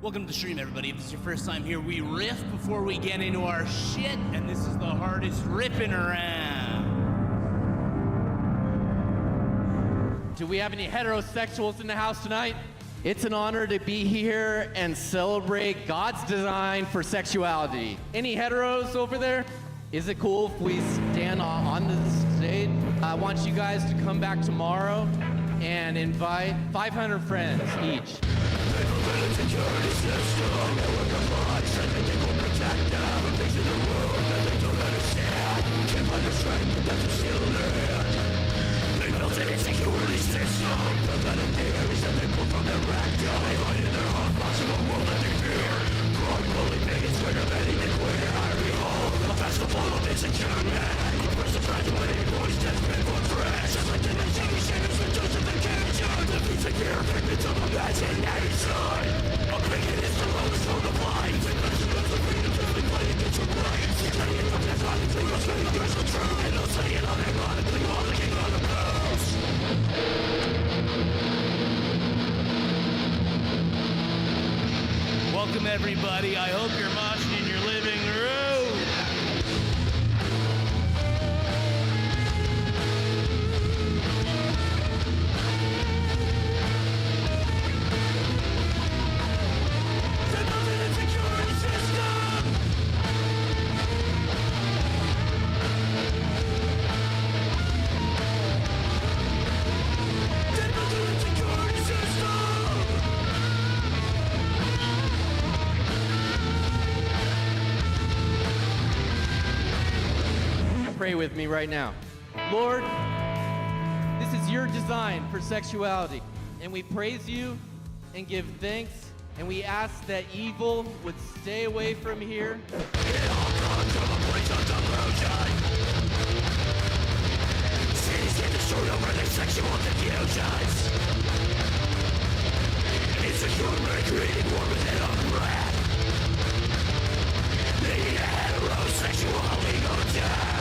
Welcome to the stream, everybody. If this is your first time here, we riff before we get into our shit, and this is the hardest ripping around. Do we have any heterosexuals in the house tonight? It's an honor to be here and celebrate God's design for sexuality. Any heteros over there? Is it cool if we stand on the stage? I want you guys to come back tomorrow and invite 500 friends each. Security system, they work a lot, said they will protect them. Things in the world that they don't understand. Can't find the strength, but that's still there. They built an insecurity system. The better theories that they pull from their rectum. They find in their own possible world that they fear. Growing bully bigots, quicker than anything queer. I behold a festival of insecure men. The first of graduating boys, desperate for fresh. Just like the TV shadows with justification. The music here, figments of imagination. Opinion is the lowest of the blind. The question of the freedom to be playing against your brains. Studying from the chronically, what's really yours for true. And they'll say it on ironically while the king on the moves. Welcome, everybody. I hope you're moshing in your living room. Pray with me right now. Lord, this is your design for sexuality, and we praise you and give thanks, and we ask that evil would stay away from here. It all comes from a place of delusion. Cities get destroyed over their sexual diffusions. Insecure men creating war within a breath. They need a heterosexual ego death.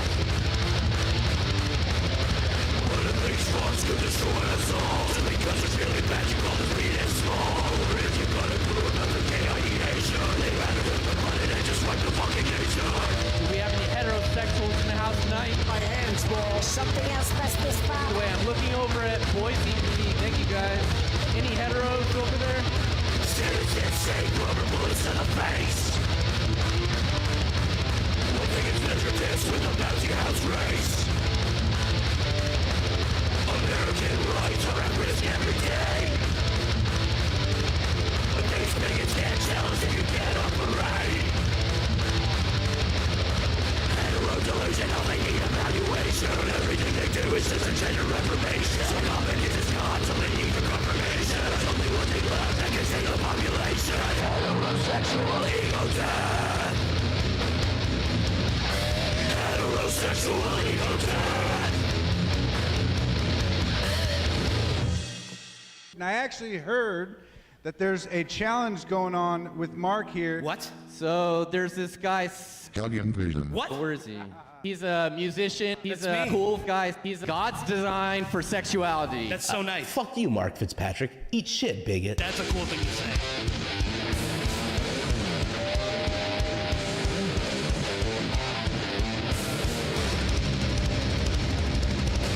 These thoughts could destroy us all. Just because it's really bad, you call this beat it small. Or if you got a group of the K.I.E.A.tion, they rather rip the planet and just wipe the fucking nation. Do we have any heterosexuals in the house tonight? My hands, ball. Something else must be spotted. Wait, I'm looking over at Boise. Thank you guys. Any heteros over there? Citizens say rubber bullets to the face. One thing is measure this with a bounty house race. American rights are at risk every day. But these bigots can't challenge if you get a parade. Hetero delusion, all they need evaluation. Everything they do is just a gender reformation. So confidence is constantly need for confirmation. There's only one thing left that can save the population. Heterosexual ego death. Heterosexual ego death. And I actually heard that there's a challenge going on with Mark here. What? So there's this guy. Hellion.Vision. What? Where is he? He's a musician. He's That's a me. cool guy. He's God's design for sexuality. That's so nice. Fuck you, Mark Fitzpatrick. Eat shit, bigot. That's a cool thing to say.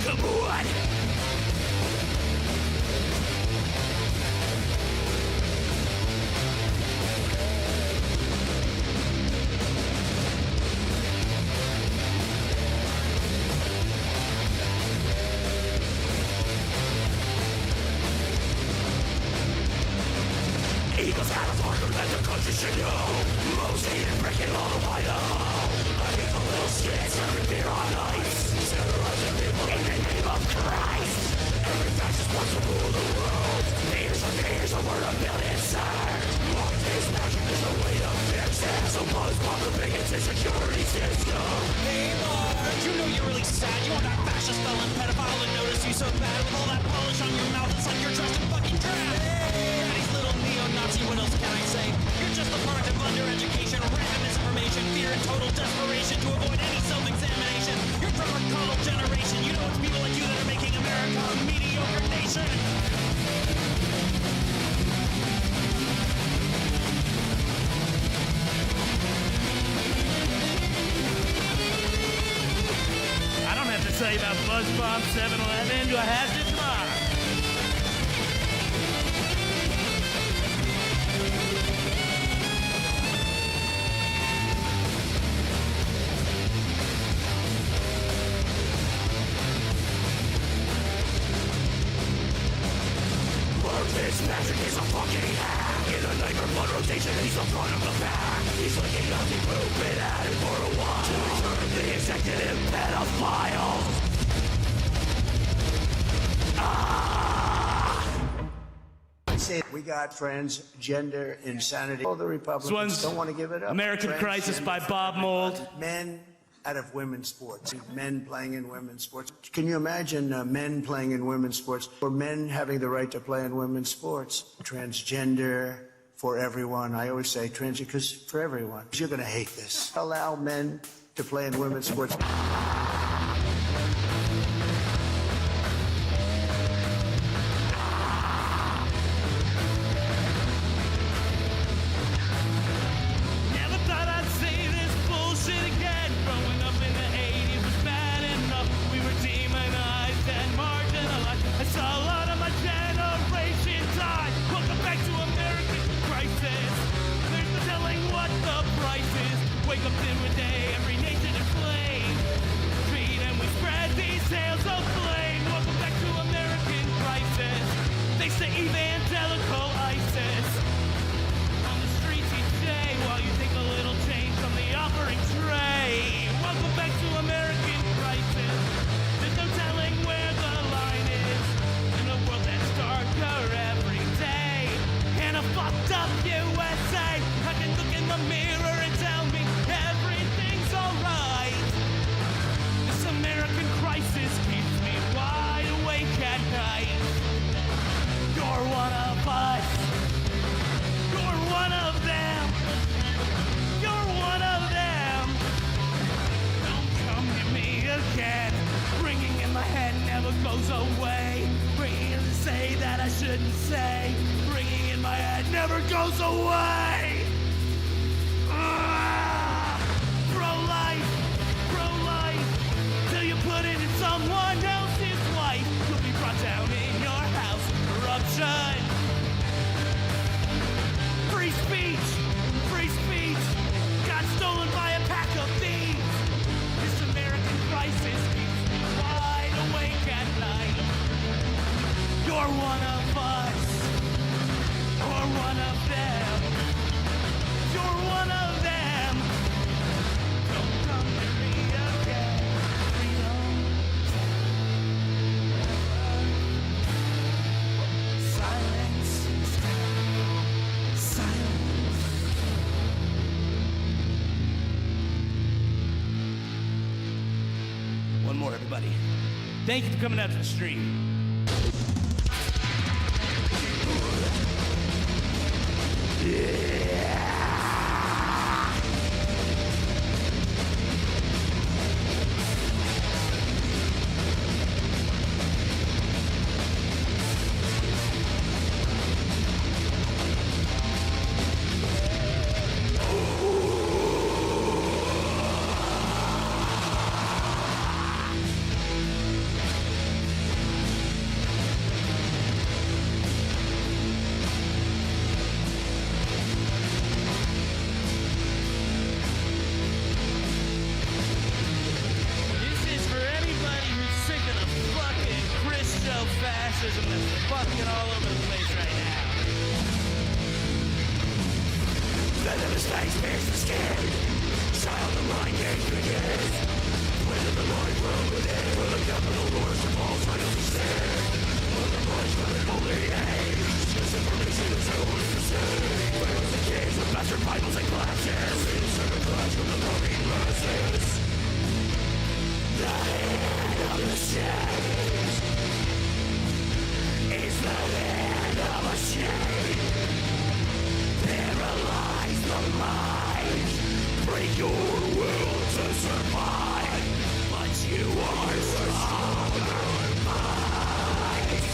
Come on! Eagles had a partner that the country should know. Most hated breaking all the white out. I hate the little skits, serving beer on ice. Terrorizing people in the name of Christ. Every fascist wants to rule the world. Fears are worth a billion cents. Mark this magic, there's no way to fix it. So buzz pop the bigots insecurity system. Hey Mark, you know you're really sad. You want that fascist felon pedophile to notice you so bad. With all that polish on your mouth, it's like you're dressed in fucking drab. Daddy's little neo-Nazi, what else can I say? You're just the product of undereducation, random misinformation, fear and total desperation to avoid any self-examination. You're from a coddled generation. You know it's people like you that are making America a mediocre nation. tell you about Buzz Bomb 7-Eleven. Do I have this mark? Patrick is a fucking hack. In a neighborhood rotation, he's the front of the pack. He's licking out the poop, been at it for a while. To return the executive pedophiles. We got transgender insanity. All the Republicans This one's don't want to give it up. American Crisis by Bob Mould. Men out of women's sports. Men playing in women's sports. Can you imagine men playing in women's sports? Or men having the right to play in women's sports? Transgender for everyone. I always say transgender because for everyone. You're going to hate this. Allow men to play in women's sports. One more, everybody. Thank you for coming out to the stream. Fascism that's fucking all over the place right now. Venomous fangs pierce the skin. Child of mind games begin. When the line road within. For the capital wars of all titles of sin. For the boys for the holy age. Misinformation is always the same. Fails the kids with master Bibles and glasses. Insert a glass from the loving masses. The hand of the saints is the hand of a shame. Paralyze the mind. Break your will to survive. But you are stronger minds.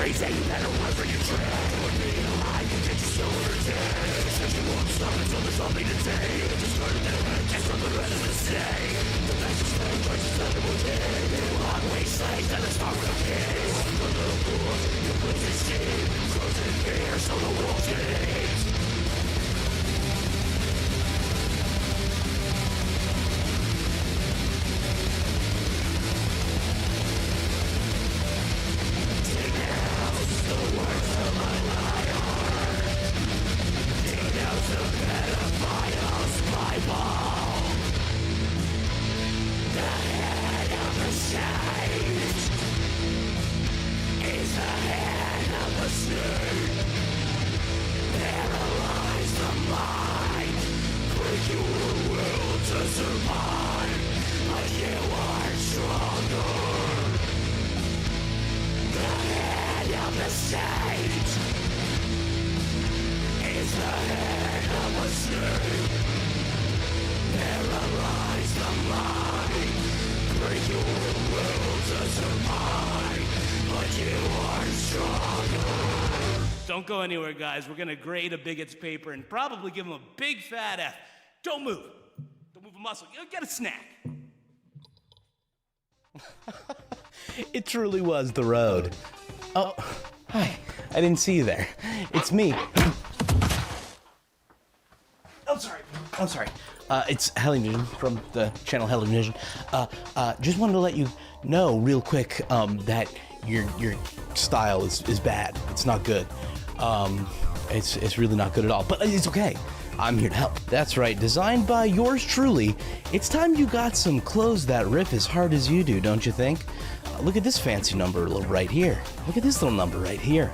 They say you better run for your track. With me alive, you get your silver dead. Says you won't stop until there's something to say. You just heard that I get something better to say. The fastest thing, choices that will take. Long way slaves and the star will kiss. The little fools, you put your shame. Frozen fear, so the world changes. Don't go anywhere, guys. We're gonna grade a bigot's paper and probably give him a big fat F. Don't move. Don't move a muscle. Get a snack. It truly was the road. Oh, hi. I didn't see you there. It's me. I'm sorry. It's Hellion.Vision from the channel Hellion.Vision. Just wanted to let you know real quick that your style is bad. It's not good. It's really not good at all. But it's okay. I'm here to help. That's right. Designed by yours truly. It's time you got some clothes that rip as hard as you do, don't you think? Look at this fancy number right here. Look at this little number right here.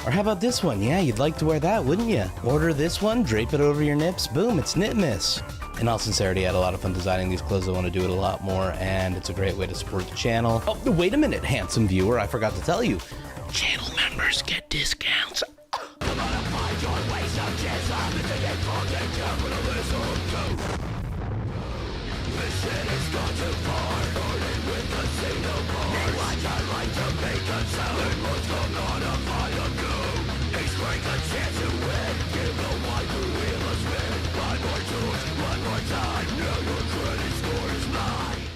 Or how about this one? Yeah, you'd like to wear that, wouldn't you? Order this one, drape it over your nips, boom, it's Knitmas. In all sincerity, I had a lot of fun designing these clothes. I want to do it a lot more, and it's a great way to support the channel. Oh, wait a minute, handsome viewer, I forgot to tell you. Channel members get discounts. Come on and find your ways of jazz. If they get caught in capitalism, this shit has gone too far. Starting with a single bar. Meanwhile, I like to make a sound. It must come on a fire go. Expect a chance to win. Give the one who will a spin. One more tools, one more time. Now your credit score is mine.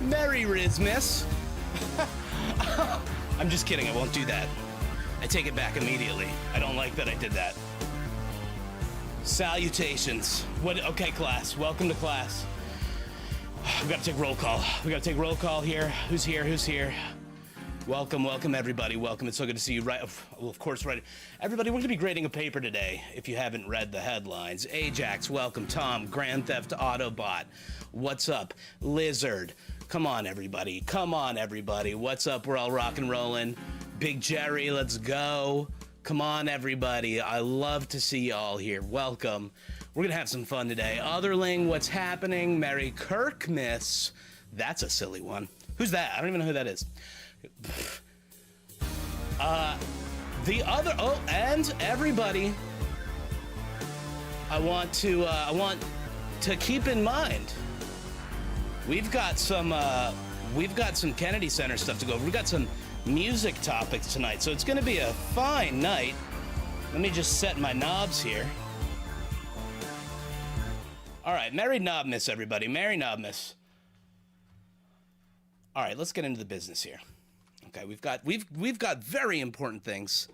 Merry Rismas. I'm just kidding, I won't do that. I take it back immediately. I don't like that I did that. Salutations. What? Okay, class. Welcome to class. We gotta take roll call. We gotta take roll call here. Who's here? Who's here? Welcome, welcome everybody. Welcome. It's so good to see you. Right, well, of course, right. Everybody, we're gonna be grading a paper today. If you haven't read the headlines, Ajax, welcome. Tom, Grand Theft Autobot. What's up, Lizard? Come on, everybody. Come on, everybody. What's up? We're all rock and rolling. Big Jerry, let's go. Come on, everybody. I love to see y'all here. Welcome. We're gonna have some fun today. Otherling, what's happening? Merry Kirkmas. That's a silly one. Who's that? I don't even know who that is. The other, oh, and everybody, I want to keep in mind, we've got some Kennedy Center stuff to go over. We've got some music topics tonight, so it's going to be a fine night. Let me just set my knobs here. All right, Merry Knobmas, everybody. Merry Knobmas. All right, let's get into the business here. Okay, we've got very important things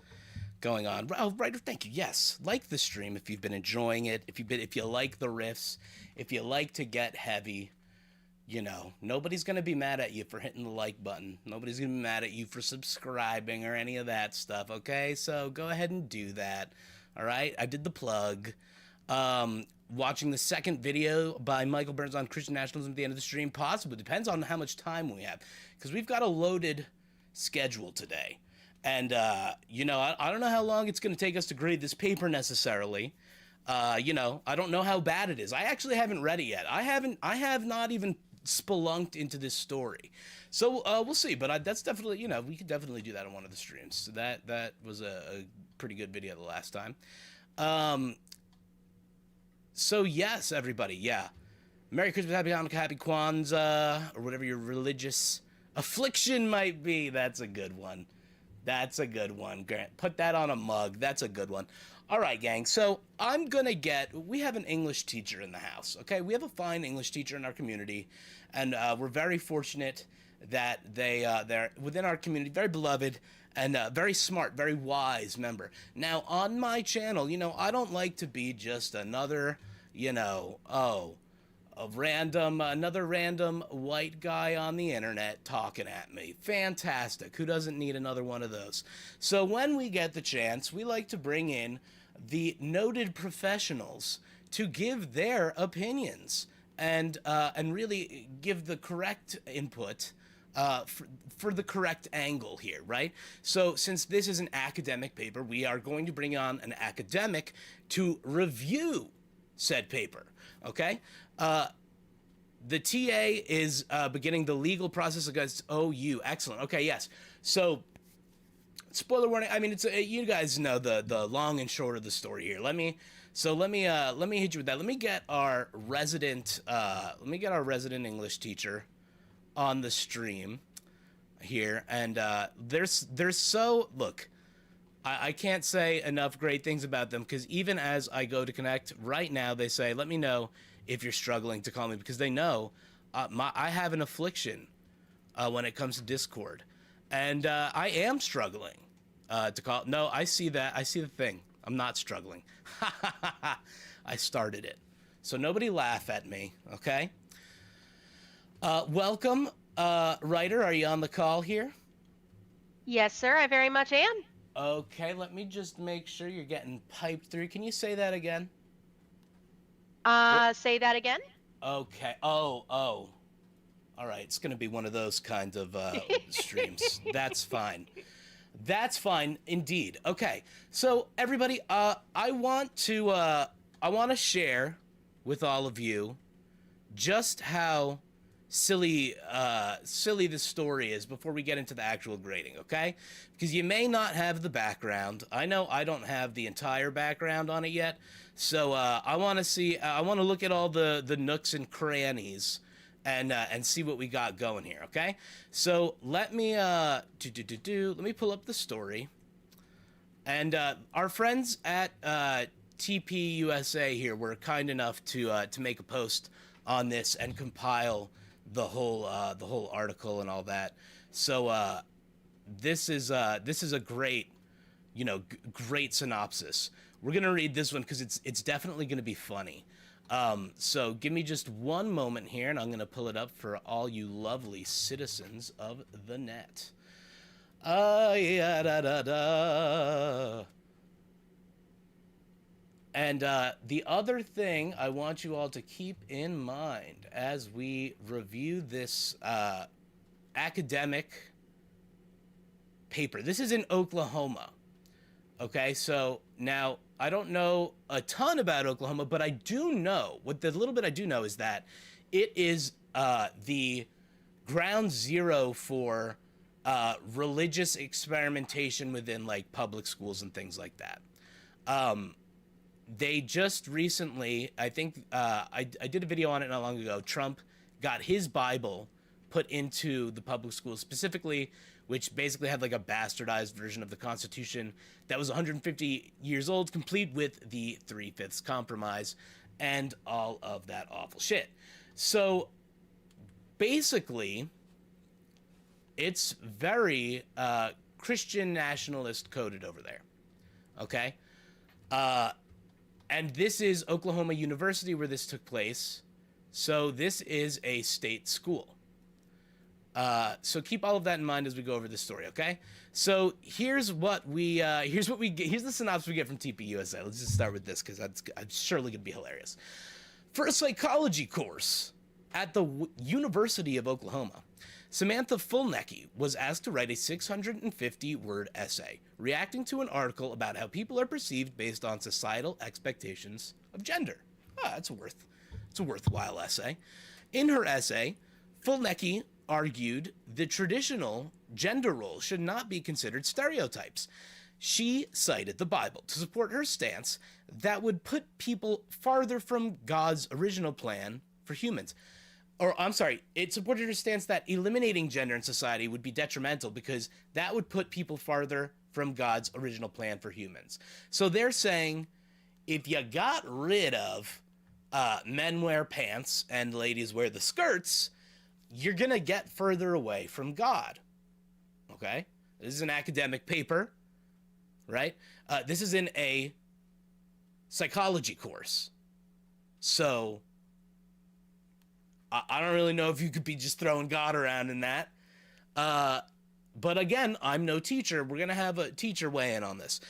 going on. Oh, right, thank you. Yes, like the stream if you've been enjoying it. If you like the riffs, if you like to get heavy, you know, nobody's gonna be mad at you for hitting the like button. Nobody's gonna be mad at you for subscribing or any of that stuff. Okay, so go ahead and do that. All right, I did the plug. Watching the second video by Michael Burns on Christian nationalism at the end of the stream, possibly depends on how much time we have, because we've got a loaded schedule today, and you know, I don't know how long it's going to take us to grade this paper necessarily. You know, I don't know how bad it is. I actually haven't read it yet. I have not even spelunked into this story, so we'll see. But that's definitely, you know, we could definitely do that on one of the streams. So that was a pretty good video the last time. So yes, everybody, yeah, Merry Christmas, Happy Hanukkah, Happy Kwanzaa, or whatever your religious affliction might be. That's a good one. That's a good one, Grant. Put that on a mug. That's a good one. All right, gang. So we have an English teacher in the house, okay? We have a fine English teacher in our community, and we're very fortunate that they're within our community, very beloved, and very smart, very wise member. Now, on my channel, you know, I don't like to be just another, you know, another random white guy on the internet talking at me. Fantastic. Who doesn't need another one of those? So when we get the chance, we like to bring in the noted professionals to give their opinions and really give the correct input for the correct angle here, right? So since this is an academic paper, we are going to bring on an academic to review said paper, okay? The TA is beginning the legal process against OU. Excellent. Okay, yes. So, spoiler warning. I mean, it's you guys know the long and short of the story here. Let me hit you with that. Let me get our resident English teacher on the stream here, and look, I can't say enough great things about them, because even as I go to connect right now, they say, let me know if you're struggling to call me, because they know I have an affliction when it comes to Discord, and I am struggling to call. No, I see that. I see the thing. I'm not struggling. I started it. So nobody laugh at me, okay? Welcome, Ryder. Are you on the call here? Yes, sir. I very much am. Okay, let me just make sure you're getting piped through. Can you say that again? Say that again? Okay. Oh. All right. It's going to be one of those kind of streams. That's fine. That's fine indeed. Okay. So everybody, I want to share with all of you just how silly this story is before we get into the actual grading, okay? Because you may not have the background. I know I don't have the entire background on it yet, so I want to look at all the nooks and crannies and see what we got going here, okay? So let me let me pull up the story, and our friends at TP USA here were kind enough to make a post on this and compile the whole article and all that. So this is a great, great synopsis. We're gonna read this one because it's definitely gonna be funny. So give me just one moment here, and I'm gonna pull it up for all you lovely citizens of the net. Yeah, da da da. And the other thing I want you all to keep in mind as we review this academic paper. This is in Oklahoma. Okay, so now I don't know a ton about Oklahoma, but I do know, what the little bit I do know is that it is the ground zero for religious experimentation within like public schools and things like that. They just recently, I think, I did a video on it not long ago. Trump got his Bible put into the public schools specifically, which basically had like a bastardized version of the Constitution that was 150 years old, complete with the 3/5 compromise and all of that awful shit. So basically, it's very Christian nationalist coded over there. Okay? And this is Oklahoma University where this took place. So this is a state school. So keep all of that in mind as we go over this story, okay? So here's the synopsis we get from TPUSA. Let's just start with this because that's surely gonna be hilarious. For a psychology course at the University of Oklahoma, Samantha Fulnecki was asked to write a 650-word essay reacting to an article about how people are perceived based on societal expectations of gender. It's a worthwhile essay. In her essay, Fulnecki argued the traditional gender roles should not be considered stereotypes. She cited the Bible to support her stance that would put people farther from God's original plan for humans. It supported her stance that eliminating gender in society would be detrimental because that would put people farther from God's original plan for humans. So they're saying if you got rid of men wear pants and ladies wear the skirts, you're going to get further away from God. Okay? This is an academic paper, right? This is in a psychology course. So I don't really know if you could be just throwing God around in that. But again, I'm no teacher. We're going to have a teacher weigh in on this.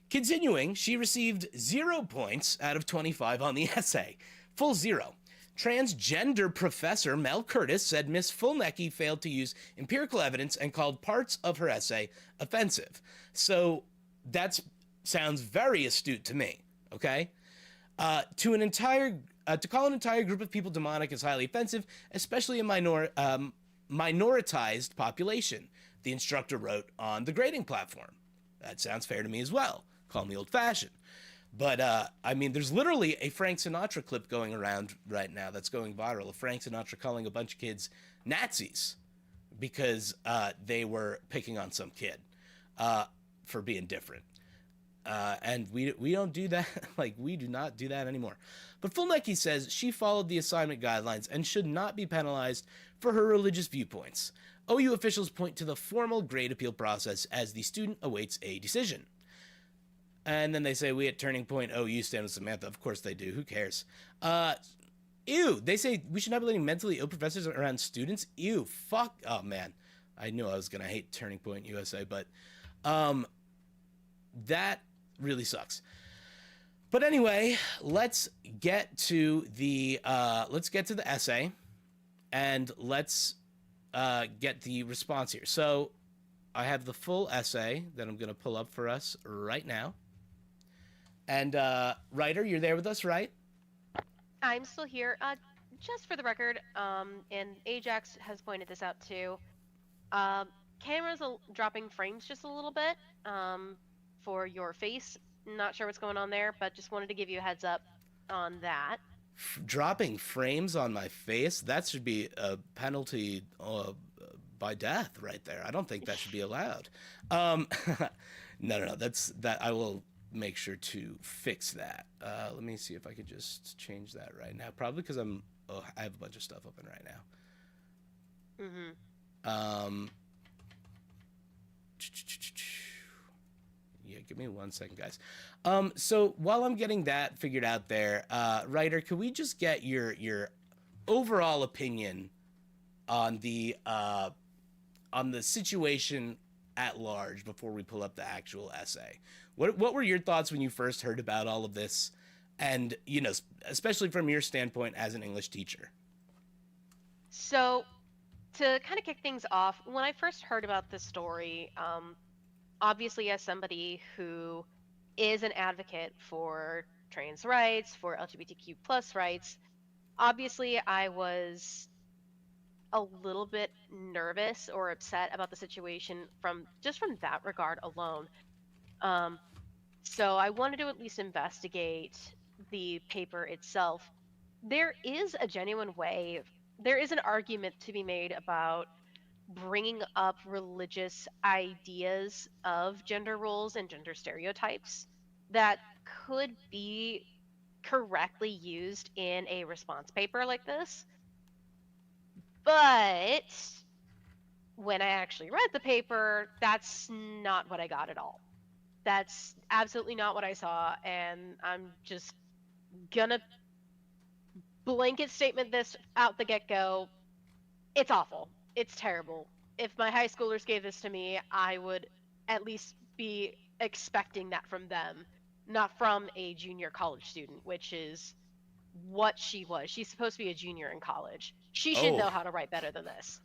Continuing, she received 0 points out of 25 on the essay. Full 0. Transgender professor Mel Curtis said Miss Fulnecki failed to use empirical evidence and called parts of her essay offensive. So that sounds very astute to me, okay? To call an entire group of people demonic is highly offensive, especially a minoritized population, the instructor wrote on the grading platform. That sounds fair to me as well. Call me old-fashioned. But, there's literally a Frank Sinatra clip going around right now that's going viral of Frank Sinatra calling a bunch of kids Nazis because they were picking on some kid for being different. And we don't do that. We do not do that anymore. But Fulnecki says she followed the assignment guidelines and should not be penalized for her religious viewpoints. OU officials point to the formal grade appeal process as the student awaits a decision. And then they say, we at Turning Point OU stand with Samantha. Of course they do. Who cares? Ew. They say we should not be letting mentally ill professors around students. Ew. Fuck. Oh, man. I knew I was going to hate Turning Point USA, but that really sucks. But anyway, let's get to the essay, and let's get the response here. So I have the full essay that I'm going to pull up for us right now. And Ryder, you're there with us, right? I'm still here. Just for the record, and Ajax has pointed this out too. Cameras dropping frames just a little bit for your face. Not sure what's going on there, but just wanted to give you a heads up on that. Dropping frames on my face? That should be a penalty by death right there. I don't think that should be allowed. No. That I will make sure to fix that. Let me see if I could just change that right now. Probably because I have a bunch of stuff open right now. Mm-hmm. Um, yeah, give me 1 second, guys. So while I'm getting that figured out there, Ryder, could we just get your overall opinion on the situation at large before we pull up the actual essay? What were your thoughts when you first heard about all of this, and especially from your standpoint as an English teacher? So, to kind of kick things off, when I first heard about this story, obviously as somebody who is an advocate for trans rights, for LGBTQ plus rights, obviously I was a little bit nervous or upset about the situation from that regard alone. Um, so I wanted to at least investigate the paper itself. There is a genuine way, there is an argument to be made about bringing up religious ideas of gender roles and gender stereotypes that could be correctly used in a response paper like this. But when I actually read the paper, that's not what I got at all. That's absolutely not what I saw, and I'm just gonna blanket statement this out the get go. It's awful. It's terrible. If my high schoolers gave this to me, I would at least be expecting that from them, not from a junior college student, which is what she was. She's supposed to be a junior in college. She should Oh, know how to write better than this.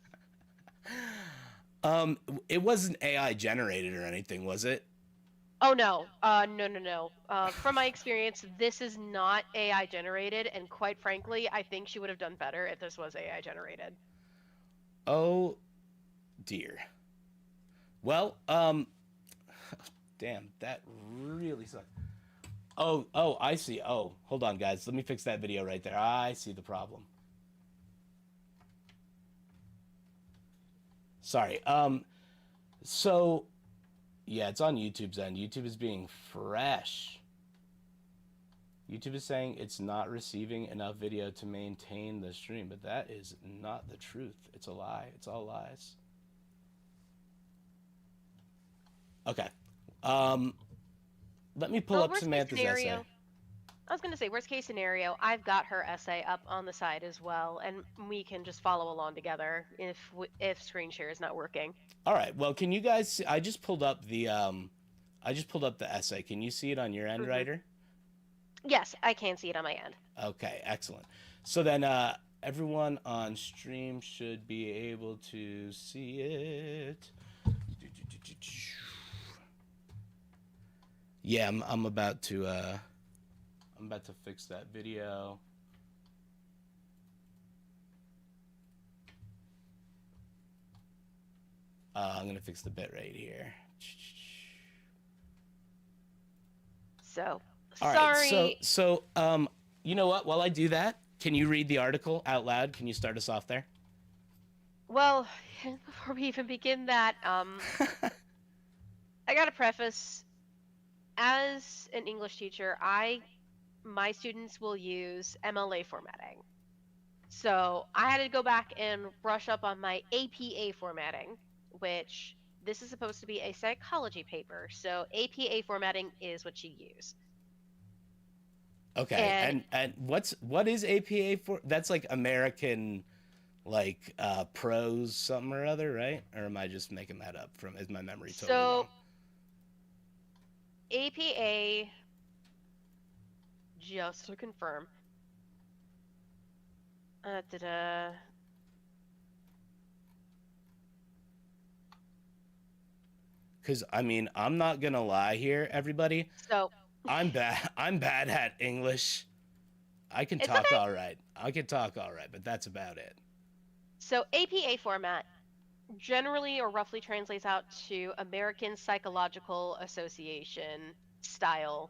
it wasn't AI generated or anything, was it? Oh no, no. From my experience, this is not AI generated, and quite frankly, I think she would have done better if this was AI generated. Oh dear. Well, damn, that really sucked. Oh, I see. Oh, hold on, guys. Let me fix that video right there. I see the problem. Sorry. So, yeah, it's on YouTube's end. YouTube is being fresh. YouTube is saying it's not receiving enough video to maintain the stream, but that is not the truth. It's a lie. It's all lies. Okay. Let me pull Well, up worst case Samantha's essay. scenario, I was going to say, worst case scenario, I've got her essay up on the side as well, and we can just follow along together if screen share is not working. All right. Well, can you guys see, I just pulled up the essay. Can you see it on your end, Ryder? Yes, I can see it on my end. Okay, excellent. So then everyone on stream should be able to see it. Yeah, I'm about to fix that video. I'm gonna fix the bit right here. So, All sorry. right, so you know what? While I do that, can you read the article out loud? Can you start us off there? Well, before we even begin that, I gotta preface, as an English teacher, my students will use MLA formatting. So I had to go back and brush up on my APA formatting, which this is supposed to be a psychology paper. So APA formatting is what you use. Okay, and what is APA for? That's like American, like prose something or other, right? Or am I just making that up? Is my memory totally wrong? APA, just to confirm, Because I mean, I'm not gonna lie here, everybody. So I'm bad. I'm bad at English. I can talk okay. all right. I can talk all right, but that's about it. So APA format generally or roughly translates out to American Psychological Association style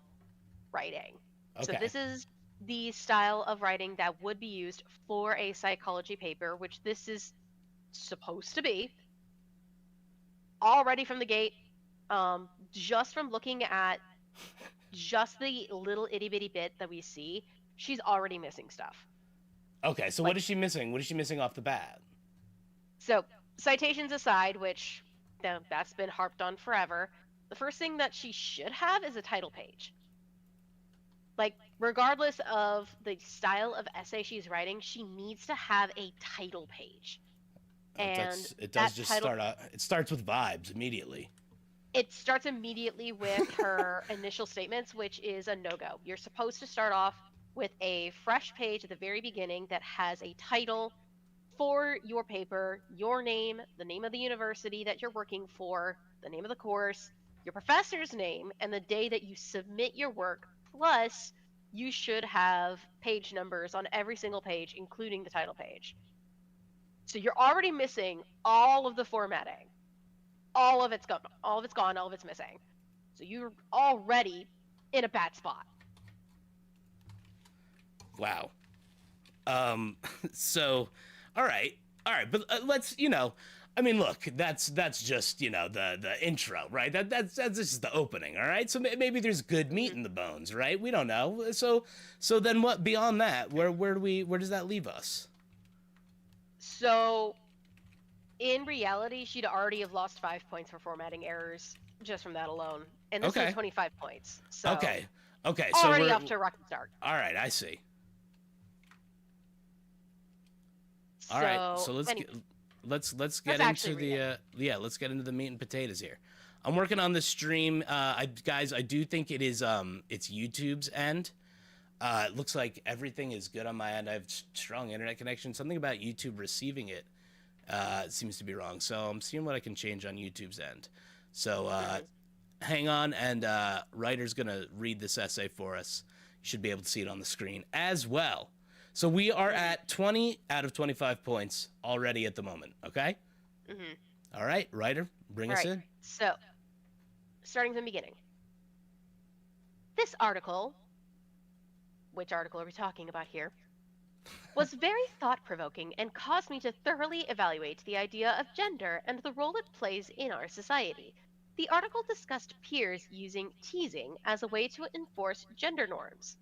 writing. Okay. So this is the style of writing that would be used for a psychology paper, which this is supposed to be. Already from the gate, just from looking at just the little itty bitty bit that we see, she's already missing stuff. Okay, so what is she missing? What is she missing off the bat? So, citations aside, which that's been harped on forever, the first thing that she should have is a title page. Like, regardless of the style of essay she's writing, she needs to have a title page. And It that does just title, start out. It starts with vibes immediately. it starts immediately with her initial statements, which is a no-go. You're supposed to start off with a fresh page at the very beginning that has a title for your paper, your name, the name of the university that you're working for, the name of the course, your professor's name, and the day that you submit your work. Plus, you should have page numbers on every single page, including the title page. So you're already missing all of the formatting. All of it's gone, all of it's missing. So you're already in a bad spot. Wow. So, all right, but let's, I mean, look, that's just, the intro, right? That's just the opening, all right? So maybe there's good meat in the bones, right? We don't know. So then what beyond that? Where does that leave us? So, in reality, she'd already have lost 5 points for formatting errors just from that alone, and this is 25 points. So Okay. So already we're off to a rocky start. all right. I see. All right. So let's get into let's get into the meat and potatoes here. I'm working on this stream, guys. I do think it is it's YouTube's end. It looks like everything is good on my end. I have strong internet connection. Something about YouTube receiving it seems to be wrong. So I'm seeing what I can change on YouTube's end. So hang on, and Writer's gonna read this essay for us. You should be able to see it on the screen as well. So we are at 20 out of 25 points already at the moment, okay? All right, Writer, bring us in. So, starting from the beginning. This article, which article are we talking about here, was very thought-provoking and caused me to thoroughly evaluate the idea of gender and the role it plays in our society. The article discussed peers using teasing as a way to enforce gender norms.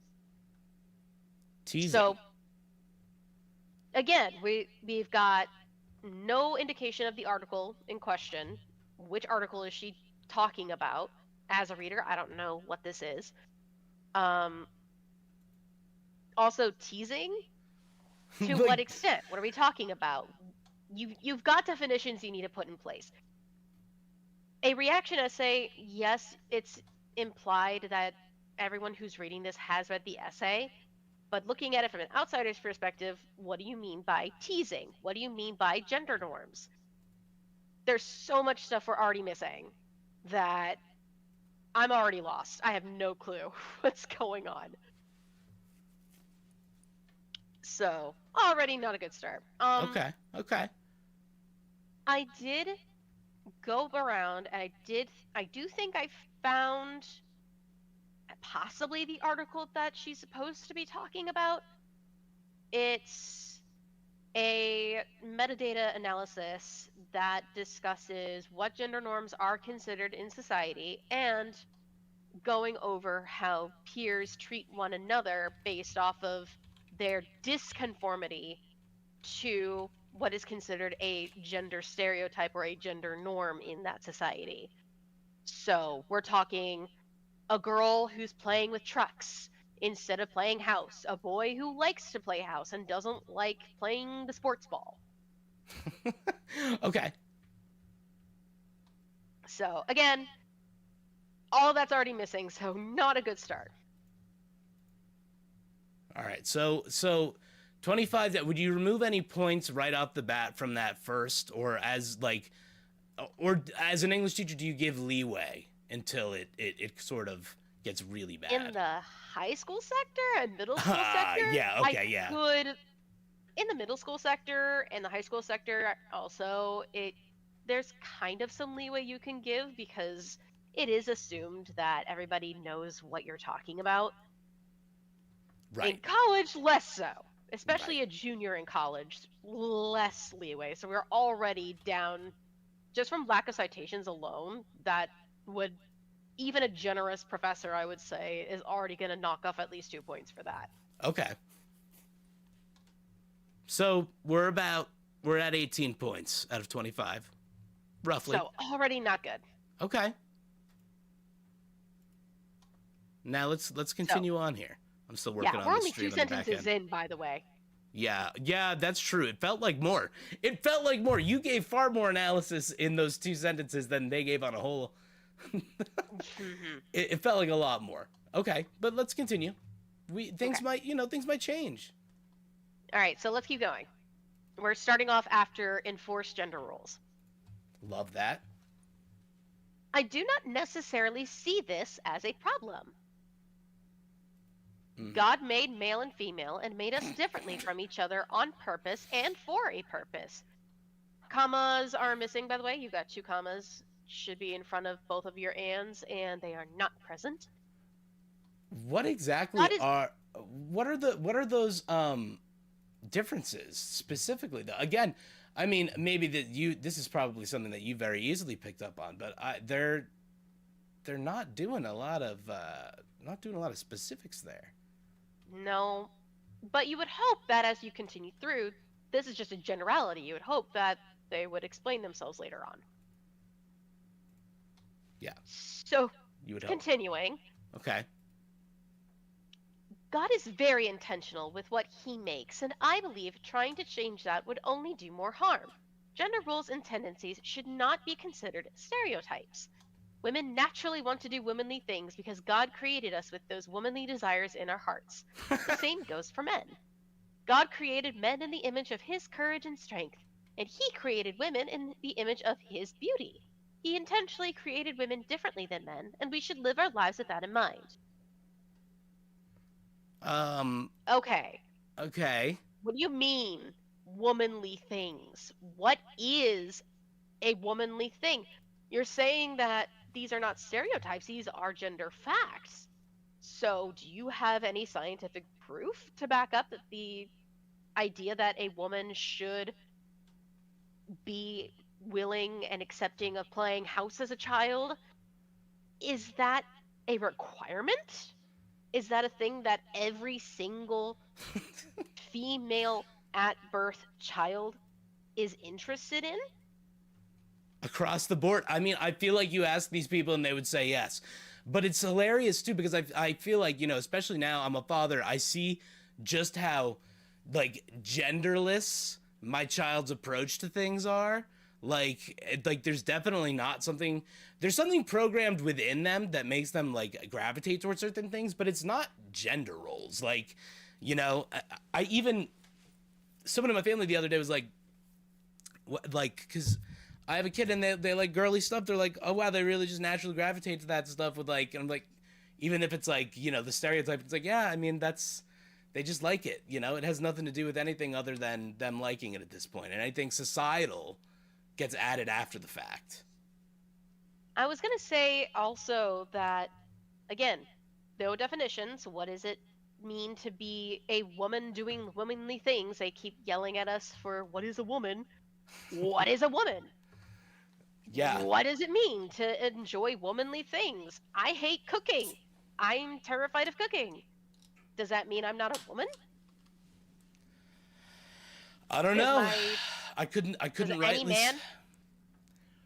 Teasing. So, again, we've got no indication of the article in question. Which article is she talking about? As a reader, I don't know what this is. Also, teasing? To what extent? What are we talking about? You've got definitions you need to put in place. A reaction essay, yes, it's implied that everyone who's reading this has read the essay. But looking at it from an outsider's perspective, what do you mean by teasing? What do you mean by gender norms? There's so much stuff we're already missing that I'm already lost. I have no clue what's going on. So, already not a good start. Okay. I did go around, and I do think I found possibly the article that she's supposed to be talking about. It's a metadata analysis that discusses what gender norms are considered in society and going over how peers treat one another based off of their disconformity to what is considered a gender stereotype or a gender norm in that society. So we're talking a girl who's playing with trucks instead of playing house, a boy who likes to play house and doesn't like playing the sports ball. Okay. So again, all of that's already missing, so not a good start. All right. So 25, that would you remove any points right off the bat from that first, or as an English teacher, do you give leeway until it sort of gets really bad? In the high school sector and middle school sector? Yeah. Could, in the middle school sector and the high school sector also, there's kind of some leeway you can give because it is assumed that everybody knows what you're talking about. Right. In college, less so. Especially a junior in college, less leeway. So we're already down, just from lack of citations alone, that would, even a generous professor, I would say, is already going to knock off at least 2 points for that. Okay. So we're about We're at 18 points out of 25, roughly. So already not good. Okay. Now let's continue on here. I'm still working Yeah, on we're the only stream two on the back sentences end. in, by the way. Yeah, that's true. It felt like more. You gave far more analysis in those 2 sentences than they gave on a whole. It felt like a lot more. Okay, but let's continue. Things might change. All right, so let's keep going. We're starting off after enforced gender roles. Love that. I do not necessarily see this as a problem. God made male and female and made us differently from each other on purpose and for a purpose. Commas are missing, by the way. You got 2 commas. Should be in front of both of your ands, and they are not present. What exactly what are those differences specifically though? Again, I mean, maybe this is probably something that you very easily picked up on, but they're not doing a lot of specifics there. No, but you would hope that as you continue through, this is just a generality. You would hope that they would explain themselves later on. Yeah. So, You would hope. continuing. Okay. God is very intentional with what he makes, and I believe trying to change that would only do more harm. Gender roles and tendencies should not be considered stereotypes. Women naturally want to do womanly things because God created us with those womanly desires in our hearts. The same goes for men. God created men in the image of his courage and strength, and he created women in the image of his beauty. He intentionally created women differently than men, and we should live our lives with that in mind. Okay. Okay. What do you mean, womanly things? What is a womanly thing? You're saying that these are not stereotypes, these are gender facts. So, do you have any scientific proof to back up that the idea that a woman should be willing and accepting of playing house as a child, is that a requirement? Is that a thing that every single female at birth child is interested in? Across the board. I mean, I feel like you ask these people and they would say yes. But it's hilarious too, because I feel like, especially now I'm a father, I see just how like genderless my child's approach to things are. Like there's definitely not something, there's something programmed within them that makes them like gravitate towards certain things, but it's not gender roles. Like, I even, someone in my family the other day was like, because I have a kid and they like girly stuff. They're like, oh wow, they really just naturally gravitate to that stuff with like, and I'm like, even if it's like, the stereotype, it's like, yeah, I mean, they just like it, it has nothing to do with anything other than them liking it at this point. And I think societal gets added after the fact. I was going to say also that, again, no definitions. What does it mean to be a woman doing womanly things? They keep yelling at us for what is a woman? What is a woman? Yeah. What does it mean to enjoy womanly things? I hate cooking. I'm terrified of cooking. Does that mean I'm not a woman? I don't know. I couldn't rightly.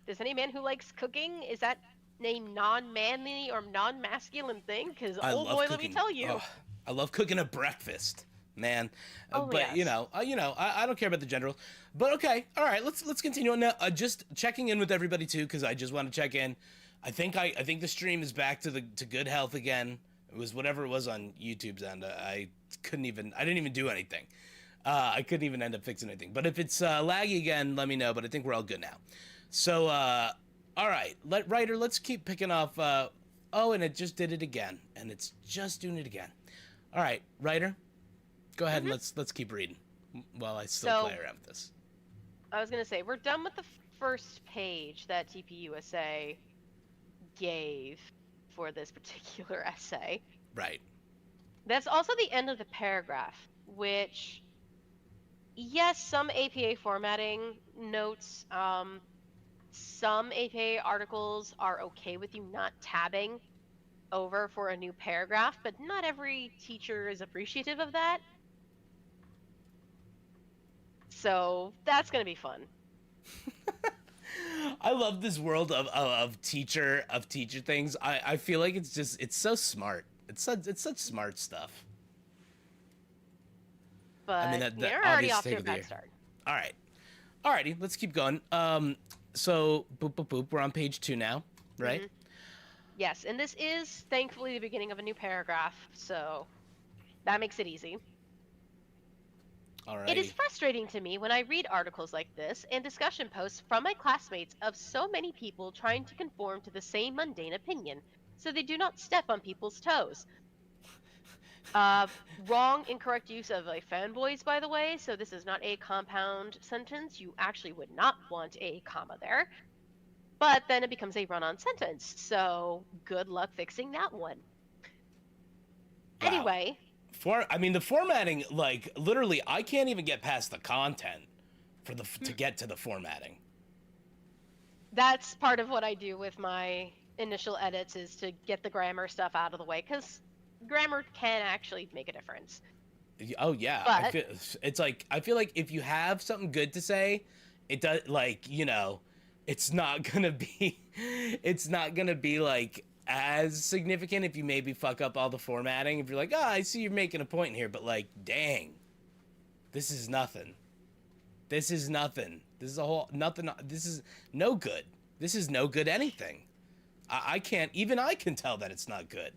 Does any man who likes cooking, is that a non-manly or non-masculine thing? Because oh boy, let me tell you. Oh, I love cooking a breakfast, man. Oh, but yes. I don't care about the general. But okay, all right, let's continue on now. Just checking in with everybody too, because I just want to check in. I think the stream is back to good health again. It was whatever it was on YouTube's end. I didn't even do anything. I couldn't even end up fixing anything. But if it's laggy again, let me know. But I think we're all good now. So, all right, Ryder, let's keep picking off. And it just did it again, and it's just doing it again. All right, Ryder, go ahead and let's keep reading while I still play around with this. I was gonna say we're done with the first page that TPUSA gave for this particular essay. Right. That's also the end of the paragraph, which, yes, some APA formatting notes. Some APA articles are okay with you not tabbing over for a new paragraph, but not every teacher is appreciative of that. So that's gonna be fun. I love this world of teacher things. I feel like it's so smart. It's such smart stuff. But I mean that we're already obvious off to take a of the bad year. start. All right, alrighty, let's keep going. So boop boop boop. We're on page 2 now, right? Yes, and this is thankfully the beginning of a new paragraph, so that makes it easy. Alrighty. It is frustrating to me when I read articles like this and discussion posts from my classmates of so many people trying to conform to the same mundane opinion, so they do not step on people's toes. Wrong, incorrect use of a fanboys, by the way, so this is not a compound sentence. You actually would not want a comma there. But then it becomes a run-on sentence, so good luck fixing that one. Wow. Anyway, I mean, the formatting, like, literally, I can't even get past the content to get to the formatting. that's part of what I do with my initial edits is to get the grammar stuff out of the way, because grammar can actually make a difference. Oh yeah, But I feel like if you have something good to say, it does, like, it's not gonna be like as significant if you maybe fuck up all the formatting. If you're like, oh, I see you're making a point here, but like, dang, this is nothing. This is nothing. This is a whole nothing. This is no good. This is no good anything. I can't, even I can tell that it's not good.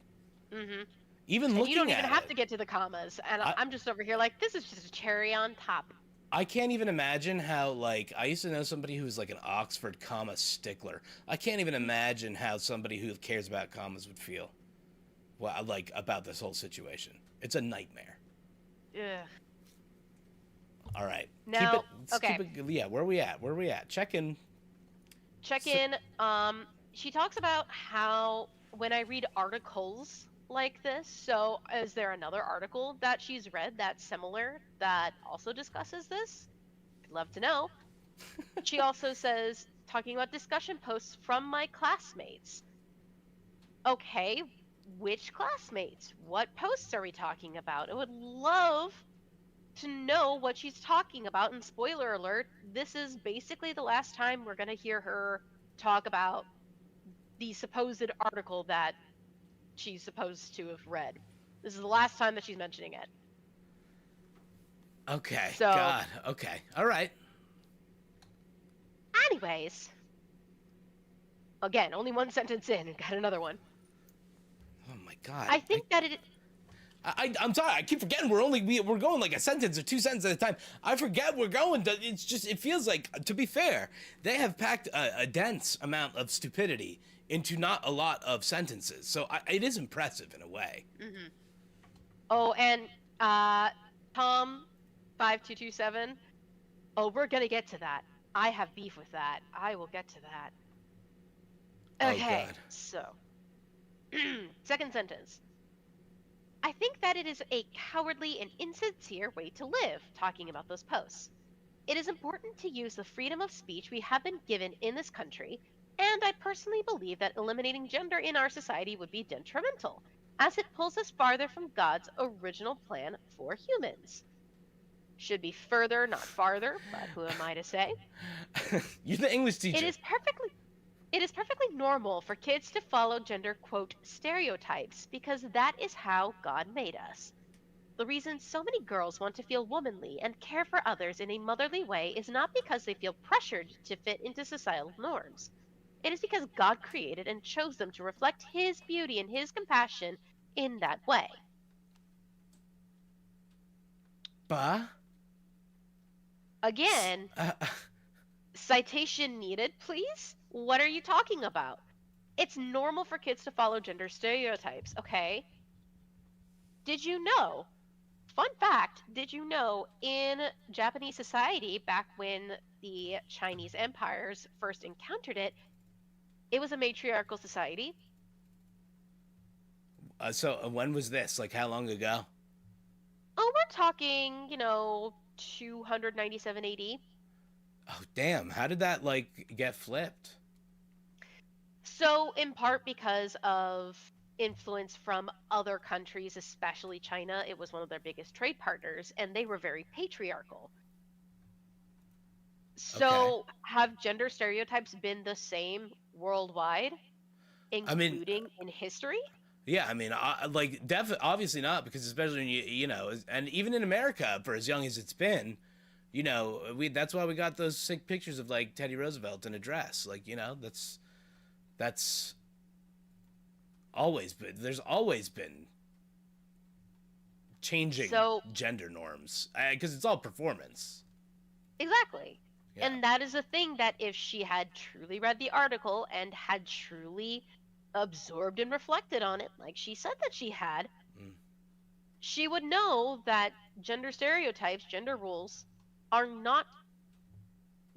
Even and looking you don't at even have it. to get to the commas, and I'm just over here like, this is just a cherry on top. I can't even imagine how, like, I used to know somebody who was like an Oxford comma stickler. I can't even imagine how somebody who cares about commas would feel. Well, like, about this whole situation. It's a nightmare. Ugh. All right. Now, Yeah, where are we at? Check in. Check in. She talks about how when I read articles like this, so is there another article that she's read that's similar that also discusses this? I'd love to know. She also says, talking about discussion posts from my classmates. Okay, which classmates? What posts are we talking about? I would love to know what she's talking about. And spoiler alert, this is basically the last time we're going to hear her talk about the supposed article that she's supposed to have read. This is the last time that she's mentioning it. Okay. So, God. Okay. All right. anyways, again, only one sentence in and got another one. Oh my God. I think that it. I'm sorry. I keep forgetting we're going like a sentence or two sentences at a time. I forget we're going. It's just, it feels like, to be fair, they have packed a dense amount of stupidity into not a lot of sentences. So it is impressive in a way. Mm-hmm. Oh, and Tom 5227. Oh, we're gonna get to that. I have beef with that. I will get to that. Okay, God. so second sentence. I think that it is a cowardly and insincere way to live, talking about those posts. It is important to use the freedom of speech we have been given in this country, and I personally believe that eliminating gender in our society would be detrimental, as it pulls us farther from God's original plan for humans. Should be further, not farther, but who am I to say? You're the English teacher. It is perfectly normal for kids to follow gender, quote, stereotypes, because that is how God made us. The reason so many girls want to feel womanly and care for others in a motherly way is not because they feel pressured to fit into societal norms. It is because God created and chose them to reflect His beauty and His compassion in that way. Bah? Again, citation needed, please? What are you talking about? It's normal for kids to follow gender stereotypes, okay? Did you know? Fun fact, did you know in Japanese society, back when the Chinese empires first encountered it, it was a matriarchal society? So when was this? Like, how long ago? Oh, we're talking, 297 AD. Oh, damn. How did that, like, get flipped? So, in part because of influence from other countries, especially China. It was one of their biggest trade partners, and they were very patriarchal. So, have gender stereotypes been the same worldwide, I mean, including in history? yeah, I mean, like, obviously not, because especially when you know, and even in America, for as young as it's been, you know, that's why we got those sick pictures of like Teddy Roosevelt in a dress, like, you know, that's always been. There's always been changing So, gender norms, because it's all performance. exactly. Yeah. And that is a thing that if she had truly read the article and had truly absorbed and reflected on it, like she said that she had, Mm. she would know that gender stereotypes, gender rules, are not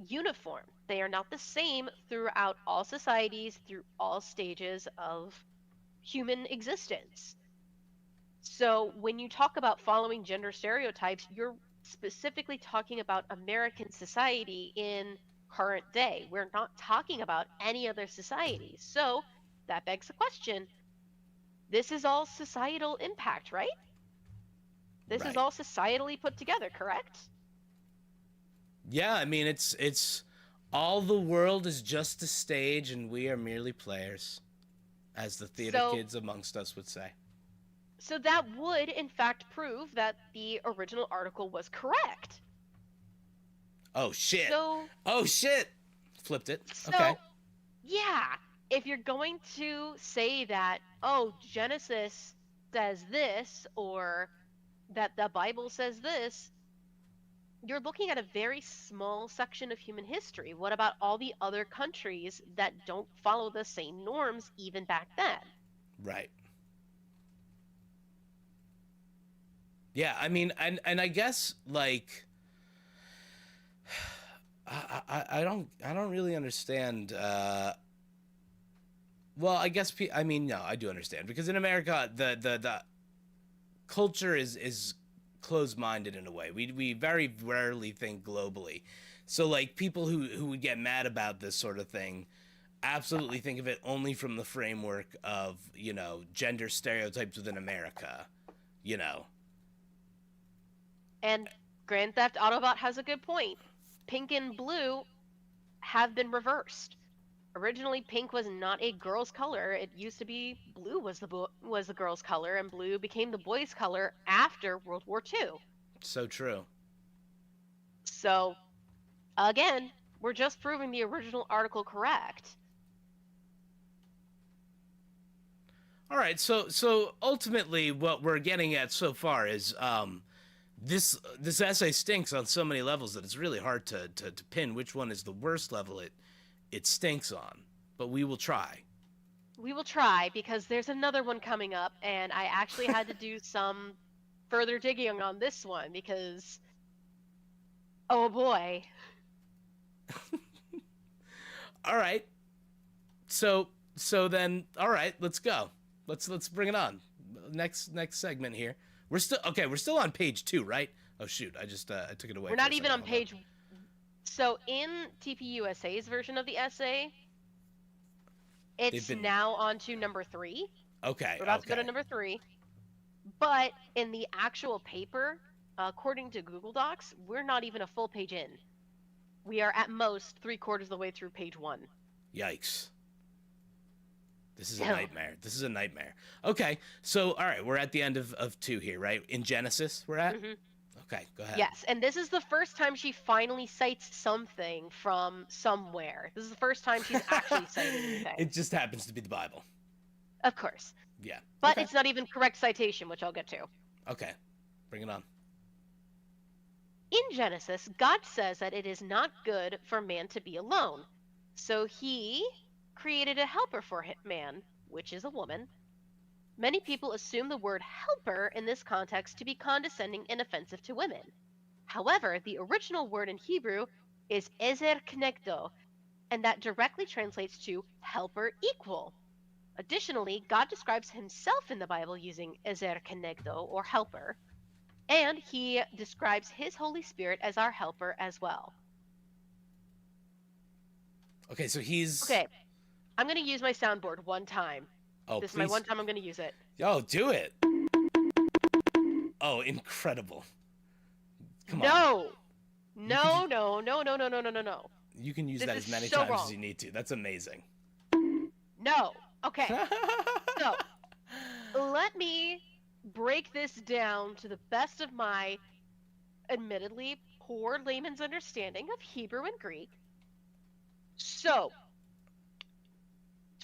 uniform. They are not the same throughout all societies, through all stages of human existence. So when you talk about following gender stereotypes, you're specifically talking about American society in current day. We're not talking about any other society. So that begs the question, this is all societal impact, right? This is Right. all societally put together, correct? Yeah, I mean, it's all the world is just a stage, and we are merely players, as the theater So kids amongst us would say. so that would in fact prove that the original article was correct. Oh shit! So Oh shit! Flipped it. Okay. so yeah, if you're going to say that, oh, Genesis says this, or that the Bible says this, you're looking at a very small section of human history. What about all the other countries that don't follow the same norms even back then? Right. Yeah, I mean, and I guess like I don't really understand. Well, I guess I mean no, I do understand, because in America the culture is closed-minded in a way. We very rarely think globally. So like people who would get mad about this sort of thing absolutely think of it only from the framework of, you know, gender stereotypes within America, you know. And Grand Theft Autobot has a good point. Pink and blue have been reversed. Originally, pink was not a girl's color. It used to be blue was the girl's color, and blue became the boy's color after World War II. So true. So, again, we're just proving the original article correct. All right, so ultimately what we're getting at so far is this essay stinks on so many levels that it's really hard to pin which one is the worst level it stinks on, but we will try. We will try, because there's another one coming up, and I actually had to do some further digging on this one because, oh boy. All right. So then, all right, let's go. Let's bring it on. Next segment here. We're still on page 2, right? Oh shoot, I just I took it away. We're not even on page. So in TPUSA's version of the essay, it's now on to number 3. Okay. We're about to go to number 3. But in the actual paper, according to Google Docs, we're not even a full page in. We are at most 3/4 of the way through page 1. Yikes. This is a nightmare. This is a nightmare. Okay, so all right, we're at the end of 2 here, right? In Genesis, we're at. Mm-hmm. Okay, go ahead. Yes, and this is the first time she finally cites something from somewhere. This is the first time she's actually cited anything. It just happens to be the Bible. Of course. Yeah. But okay. It's not even correct citation, which I'll get to. Okay, bring it on. In Genesis, God says that it is not good for man to be alone. So he created a helper for man, which is a woman. Many people assume the word helper in this context to be condescending and offensive to women. However, the original word in Hebrew is ezer kenegdo, and that directly translates to helper equal. Additionally, God describes himself in the Bible using ezer kenegdo, or helper, and he describes his Holy Spirit as our helper as well. Okay, so he's... Okay, I'm going to use my soundboard one time. Oh, this please. is my one time I'm going to use it. Oh, do it. Oh, incredible. Come on. No! No, no, no, no, no, no, no, no, no. You can use This that is as many so times wrong. as you need to. That's amazing. No. Okay. So, let me break this down to the best of my admittedly poor layman's understanding of Hebrew and Greek. So,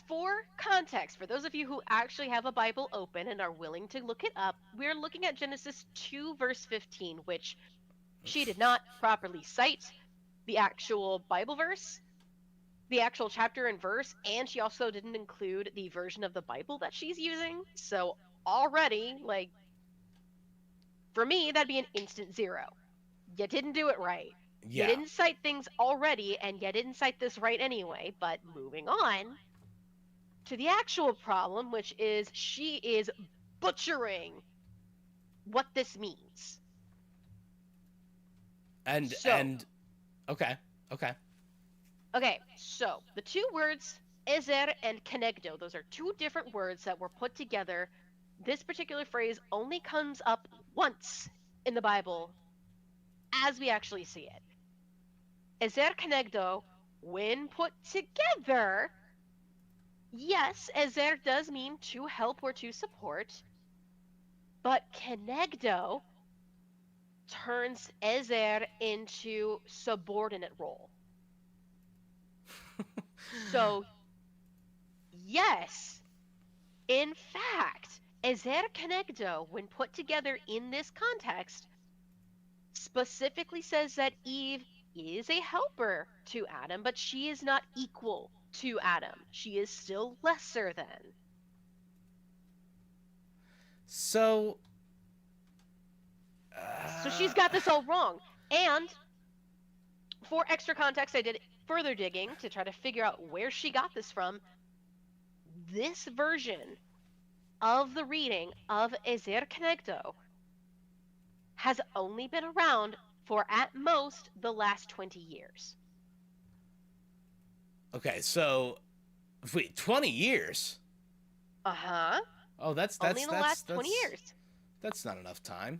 for context, for those of you who actually have a Bible open and are willing to look it up, we're looking at Genesis 2, verse 15, which she did not properly cite the actual Bible verse, the actual chapter and verse, and she also didn't include the version of the Bible that she's using. So, already, like, for me, that'd be an instant 0. You didn't do it right. You Yeah. didn't cite things already, and you didn't cite this right anyway. But moving on to the actual problem, which is she is butchering what this means. And okay. Okay, so the two words ezer and kenegdo, those are two different words that were put together. This particular phrase only comes up once in the Bible as we actually see it. Ezer kenegdo, when put together, yes, ezer does mean to help or to support, but kenegdo turns ezer into subordinate role. So, yes, in fact, ezer kenegdo, when put together in this context, specifically says that Eve is a helper to Adam, but she is not equal to Adam. She is still lesser than. So she's got this all wrong. And for extra context, I did further digging to try to figure out where she got this from. This version of the reading of Ezer Kenegdo has only been around for at most the last 20 years. okay, so wait, 20 years? Uh-huh. Oh, that's only in the last 20 years. That's not enough time.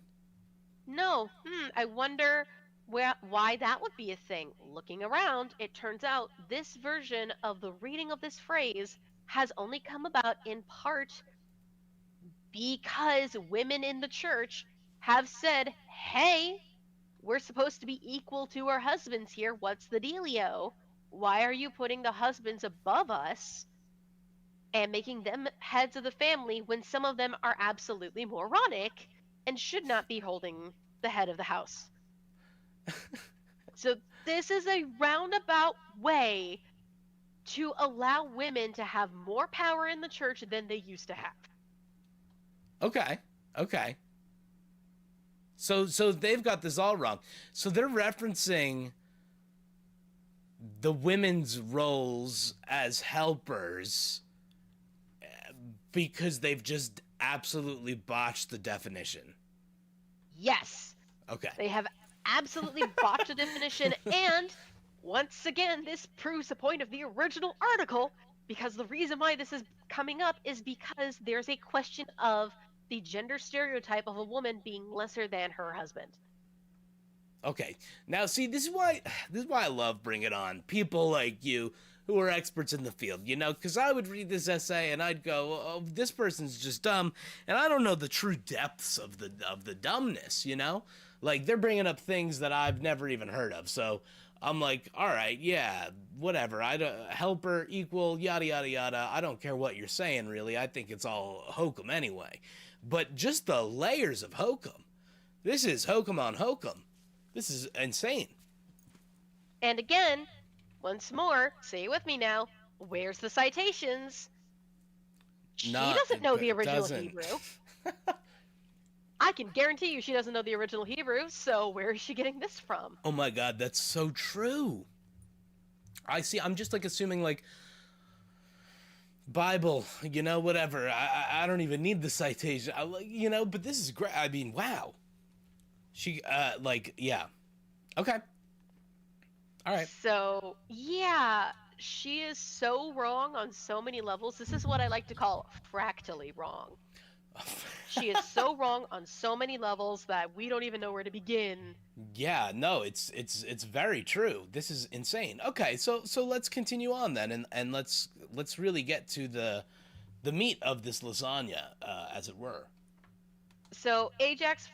No. I wonder why that would be a thing. Looking around, it turns out this version of the reading of this phrase has only come about in part because women in the church have said, hey, we're supposed to be equal to our husbands here. What's the dealio? Why are you putting the husbands above us and making them heads of the family when some of them are absolutely moronic and should not be holding the head of the house? So this is a roundabout way to allow women to have more power in the church than they used to have. Okay. So they've got this all wrong. So they're referencing the women's roles as helpers because they've just absolutely botched the definition. Yes. Okay. They have absolutely botched the definition, and once again, this proves the point of the original article, because the reason why this is coming up is because there's a question of the gender stereotype of a woman being lesser than her husband. Okay. Now, see, this is why I love Bring It On. People like you who are experts in the field, you know, because I would read this essay and I'd go, oh, this person's just dumb, and I don't know the true depths of the dumbness, you know? Like, they're bringing up things that I've never even heard of, so I'm like, all right, yeah, whatever. Helper, equal, yada, yada, yada. I don't care what you're saying, really. I think it's all hokum anyway. But just the layers of hokum. This is hokum on hokum. This is insane. And again, once more, say it with me now, where's the citations? She doesn't know the original Hebrew. I can guarantee you she doesn't know the original Hebrew, so where is she getting this from? Oh my god, that's so true. I see, I'm just like assuming like Bible, you know, whatever. I don't even need the citation. You know, but this is great. I mean, wow. She, yeah. Okay. All right. So, yeah, she is so wrong on so many levels. This is what I like to call fractally wrong. She is so wrong on so many levels that we don't even know where to begin. Yeah, no, it's very true. This is insane. Okay, so let's continue on then, and let's really get to the meat of this lasagna, as it were. So Ajax,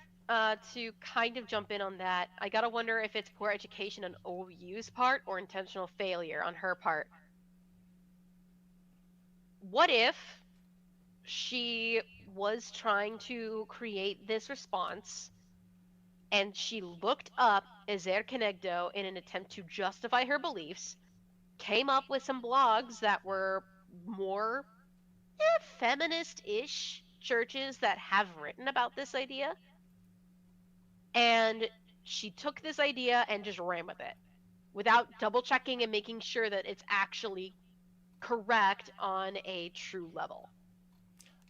to kind of jump in on that, I gotta wonder if it's poor education on OU's part or intentional failure on her part. What if she was trying to create this response and she looked up Ezer Kenegdo in an attempt to justify her beliefs, came up with some blogs that were more feminist-ish churches that have written about this idea, and she took this idea and just ran with it without double checking and making sure that it's actually correct on a true level.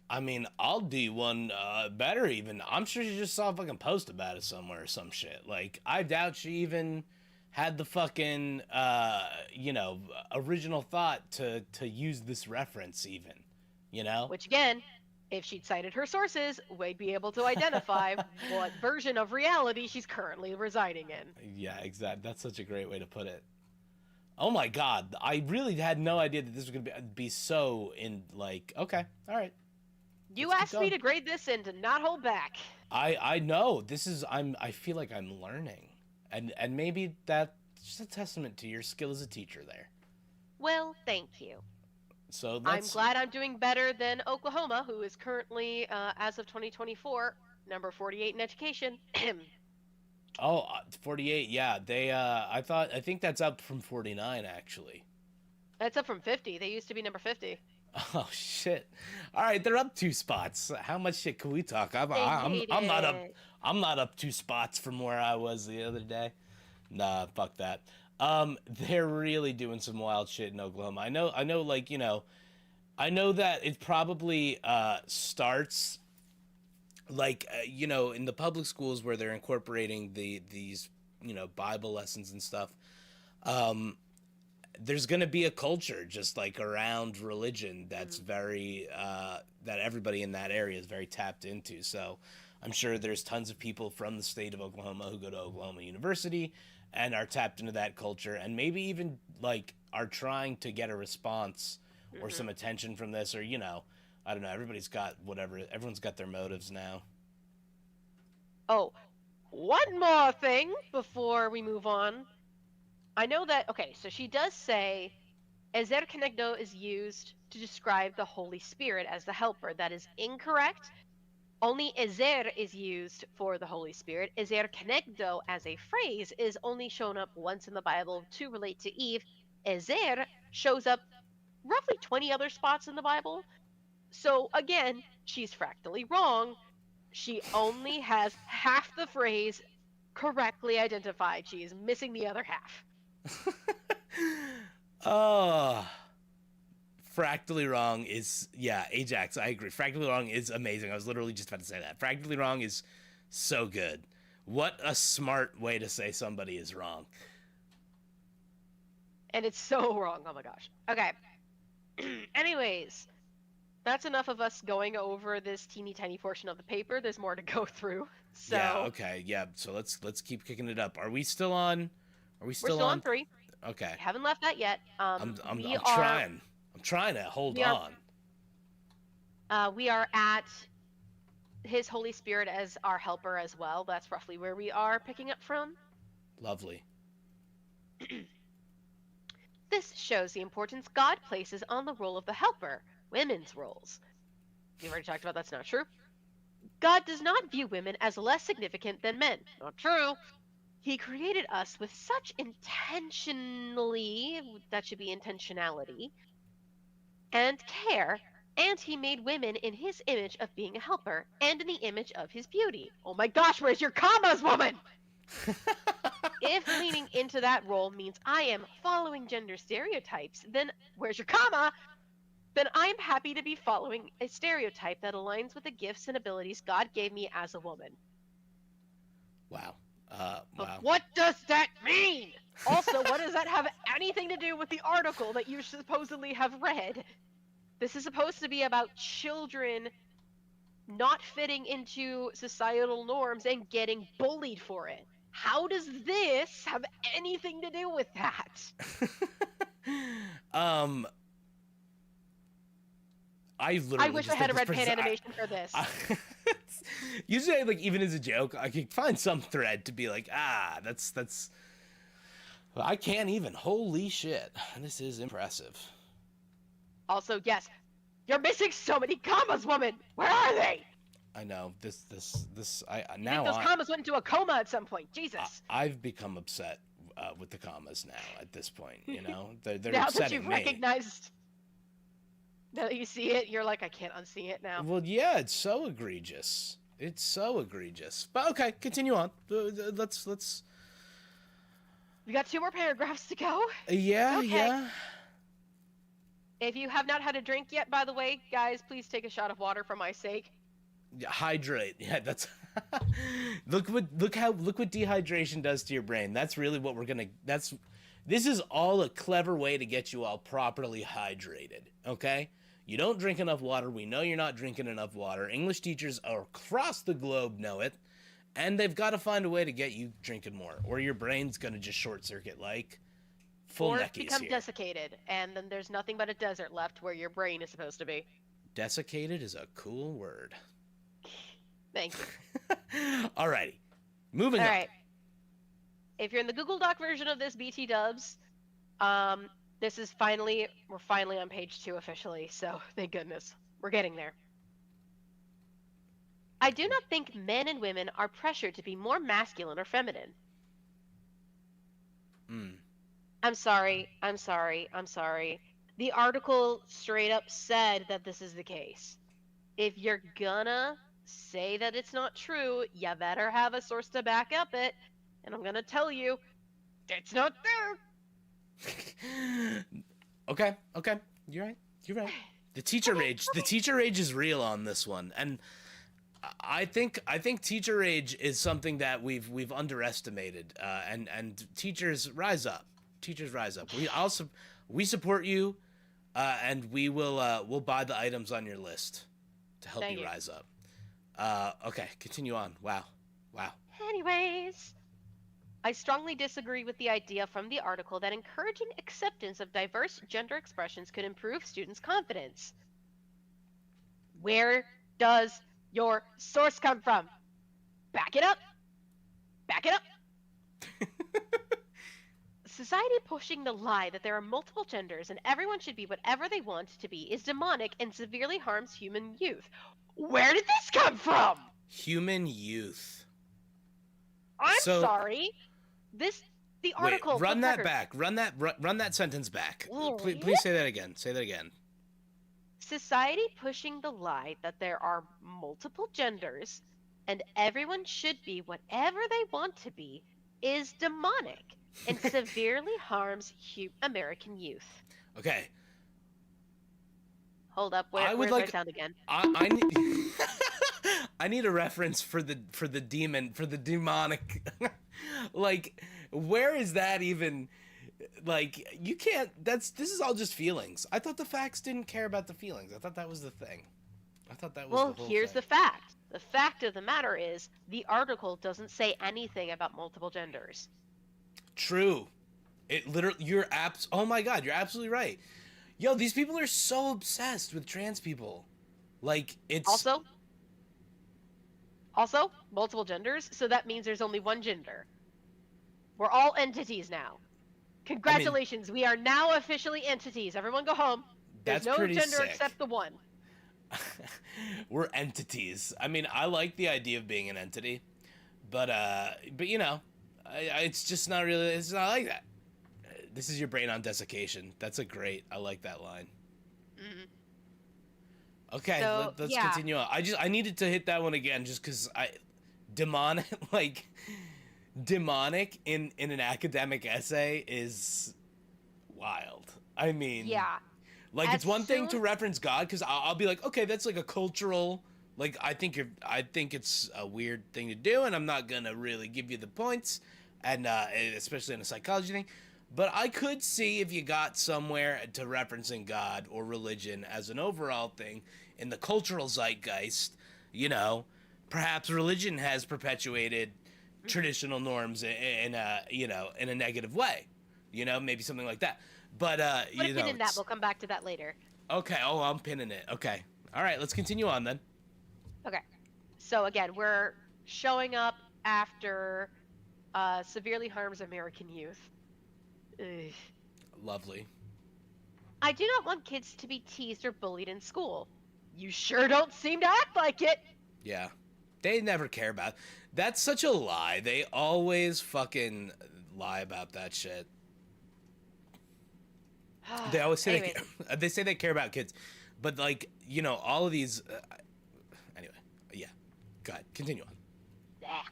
I mean, I'll do one better even. I'm sure she just saw a fucking post about it somewhere or some shit. Like, I doubt she even had the fucking, original thought to use this reference even, you know? Which, again, if she'd cited her sources, we'd be able to identify what version of reality she's currently residing in. Yeah, exactly. That's such a great way to put it. Oh my god, I really had no idea that this was gonna be so in, like, okay, all right. You asked me to grade this and to not hold back. I know this is I feel like I'm learning, and maybe that's just a testament to your skill as a teacher there. Well, thank you. So I'm glad I'm doing better than Oklahoma, who is currently, as of 2024, number 48 in education. 48. Yeah, they. I think that's up from 49 actually. That's up from 50. They used to be number 50. Oh shit! All right, they're up 2 spots. How much shit can we talk? I'm not up 2 spots from where I was the other day. Nah, fuck that. They're really doing some wild shit in Oklahoma. I know. Like, I know that it probably starts like in the public schools where they're incorporating these Bible lessons and stuff. There's going to be a culture just like around religion that's very that everybody in that area is very tapped into. So I'm sure there's tons of people from the state of Oklahoma who go to Oklahoma University and are tapped into that culture, and maybe even like are trying to get a response or some attention from this, or I don't know, everybody's got everyone's got their motives now. Oh, one more thing before we move on. I know that, okay, so she does say Ezer Kenegdo is used to describe the Holy Spirit as the helper. That is incorrect. Only Ezer is used for the Holy Spirit. Ezer Kenegdo as a phrase is only shown up once in the Bible to relate to Eve. Ezer shows up roughly 20 other spots in the Bible. So again, she's fractally wrong. She only has half the phrase correctly identified. She is missing the other half. Fractally wrong is, yeah, Ajax, I agree. Fractally wrong is amazing. I was literally just about to say that. Fractally wrong is so good. What a smart way to say somebody is wrong. And it's so wrong. Oh my gosh. Okay. Anyways, that's enough of us going over this teeny tiny portion of the paper. There's more to go through. So yeah, okay, yeah. So let's keep kicking it up. Are we still on? We're still on 3. Okay. We haven't left that yet. I'm trying. I'm trying to hold on. We are at His Holy Spirit as our helper as well. That's roughly where we are picking up from. Lovely. This shows the importance God places on the role of the helper, women's roles. We've already talked about that's not true. God does not view women as less significant than men. Not true. He created us with such intentionally, that should be intentionality, and care, and he made women in his image of being a helper, and in the image of his beauty. Oh my gosh, where's your commas, woman? If leaning into that role means I am following gender stereotypes, then where's your comma? Then I'm happy to be following a stereotype that aligns with the gifts and abilities God gave me as a woman. Wow. But Wow. what does that mean? Also, what does that have anything to do with the article that you supposedly have read? This is supposed to be about children not fitting into societal norms and getting bullied for it. How does this have anything to do with that? I literally I wish I just had a think red this pan person- animation for this. Usually, like, even as a joke, I could find some thread to be like, that's. I can't even. Holy shit, this is impressive. Also, yes, you're missing so many commas, woman. Where are they? I know this. I You now think those commas went into a coma at some point? Jesus. I've become upset with the commas now. At this point, you know, they're Now that upsetting you've me. recognized, now that you see it, you're like, I can't unsee it now. Well, yeah, it's so egregious. It's so egregious. But okay, continue on. Let's. We got 2 more paragraphs to go. Yeah, Okay. yeah. If you have not had a drink yet, by the way, guys, please take a shot of water for my sake. Hydrate. Yeah, that's. look what dehydration does to your brain. That's really what we're gonna. This is all a clever way to get you all properly hydrated. Okay. You don't drink enough water. We know you're not drinking enough water. English teachers across the globe know it. And they've got to find a way to get you drinking more, or your brain's going to just short circuit like full Or neckies become here. desiccated, and then there's nothing but a desert left where your brain is supposed to be. Desiccated is a cool word. Thank you. Alrighty. Moving on. All right. If you're in the Google Doc version of this, BT dubs, this is we're finally on page 2 officially, so thank goodness. We're getting there. I do not think men and women are pressured to be more masculine or feminine. I'm sorry. The article straight up said that this is the case. If you're gonna say that it's not true, you better have a source to back up it. And I'm gonna tell you, it's not there. Okay. You're right. The teacher rage is real on this one. And I think teacher rage is something that we've underestimated, and teachers rise up. We support you, and we'll buy the items on your list to help Thank you you. rise up. Okay, continue on. Wow. Anyways, I strongly disagree with the idea from the article that encouraging acceptance of diverse gender expressions could improve students' confidence. Where does your source come from? Back it up. Society pushing the lie that there are multiple genders and everyone should be whatever they want to be is demonic and severely harms human youth. Where did this come from? Human youth. I'm So- sorry. The article. Wait, run for that record, back. Run that sentence back. Oh, Please say that again. Say that again. Society pushing the lie that there are multiple genders and everyone should be whatever they want to be is demonic and severely harms American youth. Okay. Hold up, I would where's like- my sound again? I need I need a reference for the demonic. Like, where is that even? Like, you can't. This is all just feelings. I thought the facts didn't care about the feelings. I thought that was the thing. I thought that was Well, the whole here's thing. the fact. The fact of the matter is the article doesn't say anything about multiple genders. True. It literally. Oh my god, you're absolutely right. Yo, these people are so obsessed with trans people. Like, it's Also, multiple genders, so that means there's only one gender. We're all entities now. Congratulations, we are now officially entities. Everyone go home. There's That's no pretty gender sick. except the one. We're entities. I mean, I like the idea of being an entity, but you know, it's just not really. It's not like that. This is your brain on desiccation. That's I like that line. Okay, So, let's yeah. continue on. I needed to hit that one again just because demonic in an academic essay is wild. I mean, Yeah. like, As it's one thing soon- to reference God, because I'll be like, okay, that's like a cultural, like, I think it's a weird thing to do, and I'm not gonna really give you the points, and especially in a psychology thing. But I could see if you got somewhere to referencing God or religion as an overall thing in the cultural zeitgeist, You know, perhaps religion has perpetuated traditional norms in a, you know, in a negative way. You know, maybe something like that. But Put you a pin know, in that. We'll come back to that later. okay. Oh, I'm pinning it. Okay. All right. Let's continue on then. Okay. So again, we're showing up after severely harms American youth. Ugh. Lovely. I do not want kids to be teased or bullied in school. You sure don't seem to act like it. Yeah. They never care about. That's such a lie. They always fucking lie about that shit. They always say Anyway. they say they care about kids, but like, you know, all of these. Anyway, yeah. Go ahead. Continue on. Bleh.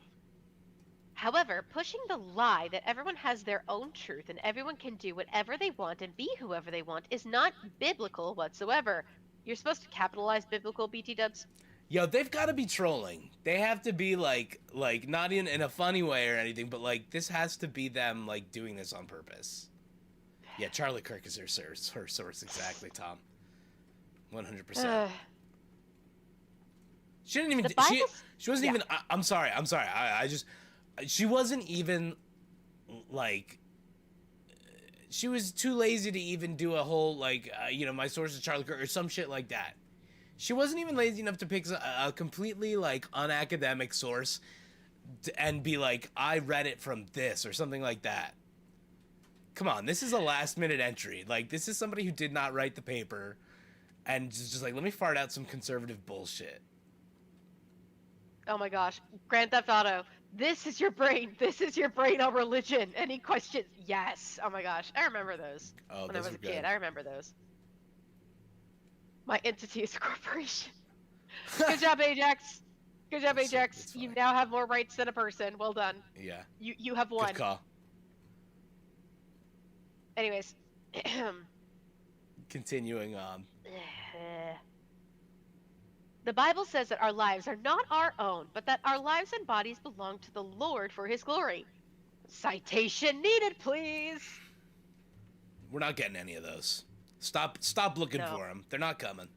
However, pushing the lie that everyone has their own truth and everyone can do whatever they want and be whoever they want is not biblical whatsoever. You're supposed to capitalize biblical, BT dubs. Yo, they've got to be trolling. They have to be like not in a funny way or anything, but like this has to be them like doing this on purpose. Yeah, Charlie Kirk is her source exactly, Tom. 100%. She didn't even. The Bible's- She wasn't yeah. even. I'm sorry. I just. She wasn't even like. She was too lazy to even do a whole like you know, my source is Charlie Kirk or some shit like that. She wasn't even lazy enough to pick a completely like unacademic source and be like, I read it from this or something like that. Come on, this is a last minute entry. Like, this is somebody who did not write the paper and just like, let me fart out some conservative bullshit. Oh my gosh. Grand Theft Auto. This is your brain. This is your brain on religion. Any questions? Yes. Oh my gosh. I remember those. Oh, when I those was were a kid. good. I remember those. My entity is a corporation. Good job, Ajax. Good job, Ajax. it's You fine. now have more rights than a person. Well done. Yeah. You have won. Good call. Anyways. Continuing on. The Bible says that our lives are not our own, but that our lives and bodies belong to the Lord for his glory. Citation needed, please. We're not getting any of those. Stop looking No. for them. They're not coming.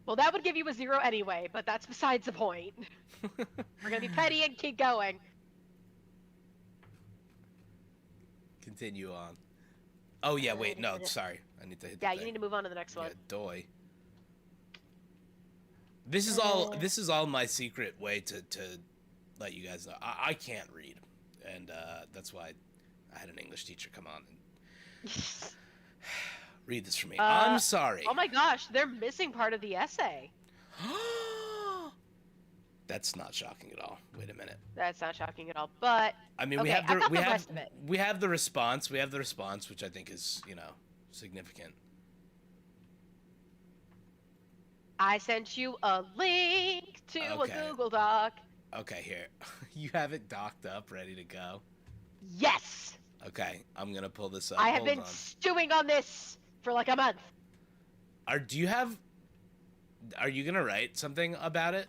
Well, that would give you a 0 anyway, but that's besides the point. We're gonna be petty and keep going. Continue on. Oh yeah, wait, no, sorry. I need to hit the Yeah, thing. you need to move on to the next one. Yeah, doy. This is all my secret way to let you guys know. I can't read, and that's why I had an English teacher come on and read this for me. I'm sorry. Oh my gosh, they're missing part of the essay. That's not shocking at all. Wait a minute. That's not shocking at all, but I mean, okay, we have I got we the have rest of it. we have the response. We have the response, which I think is, you know, significant. I sent you a link to Okay. a Google Doc. Okay, here. You have it docked up, ready to go. Yes! Okay, I'm gonna pull this up. I have Hold been on. stewing on this for like a month. Are you gonna write something about it?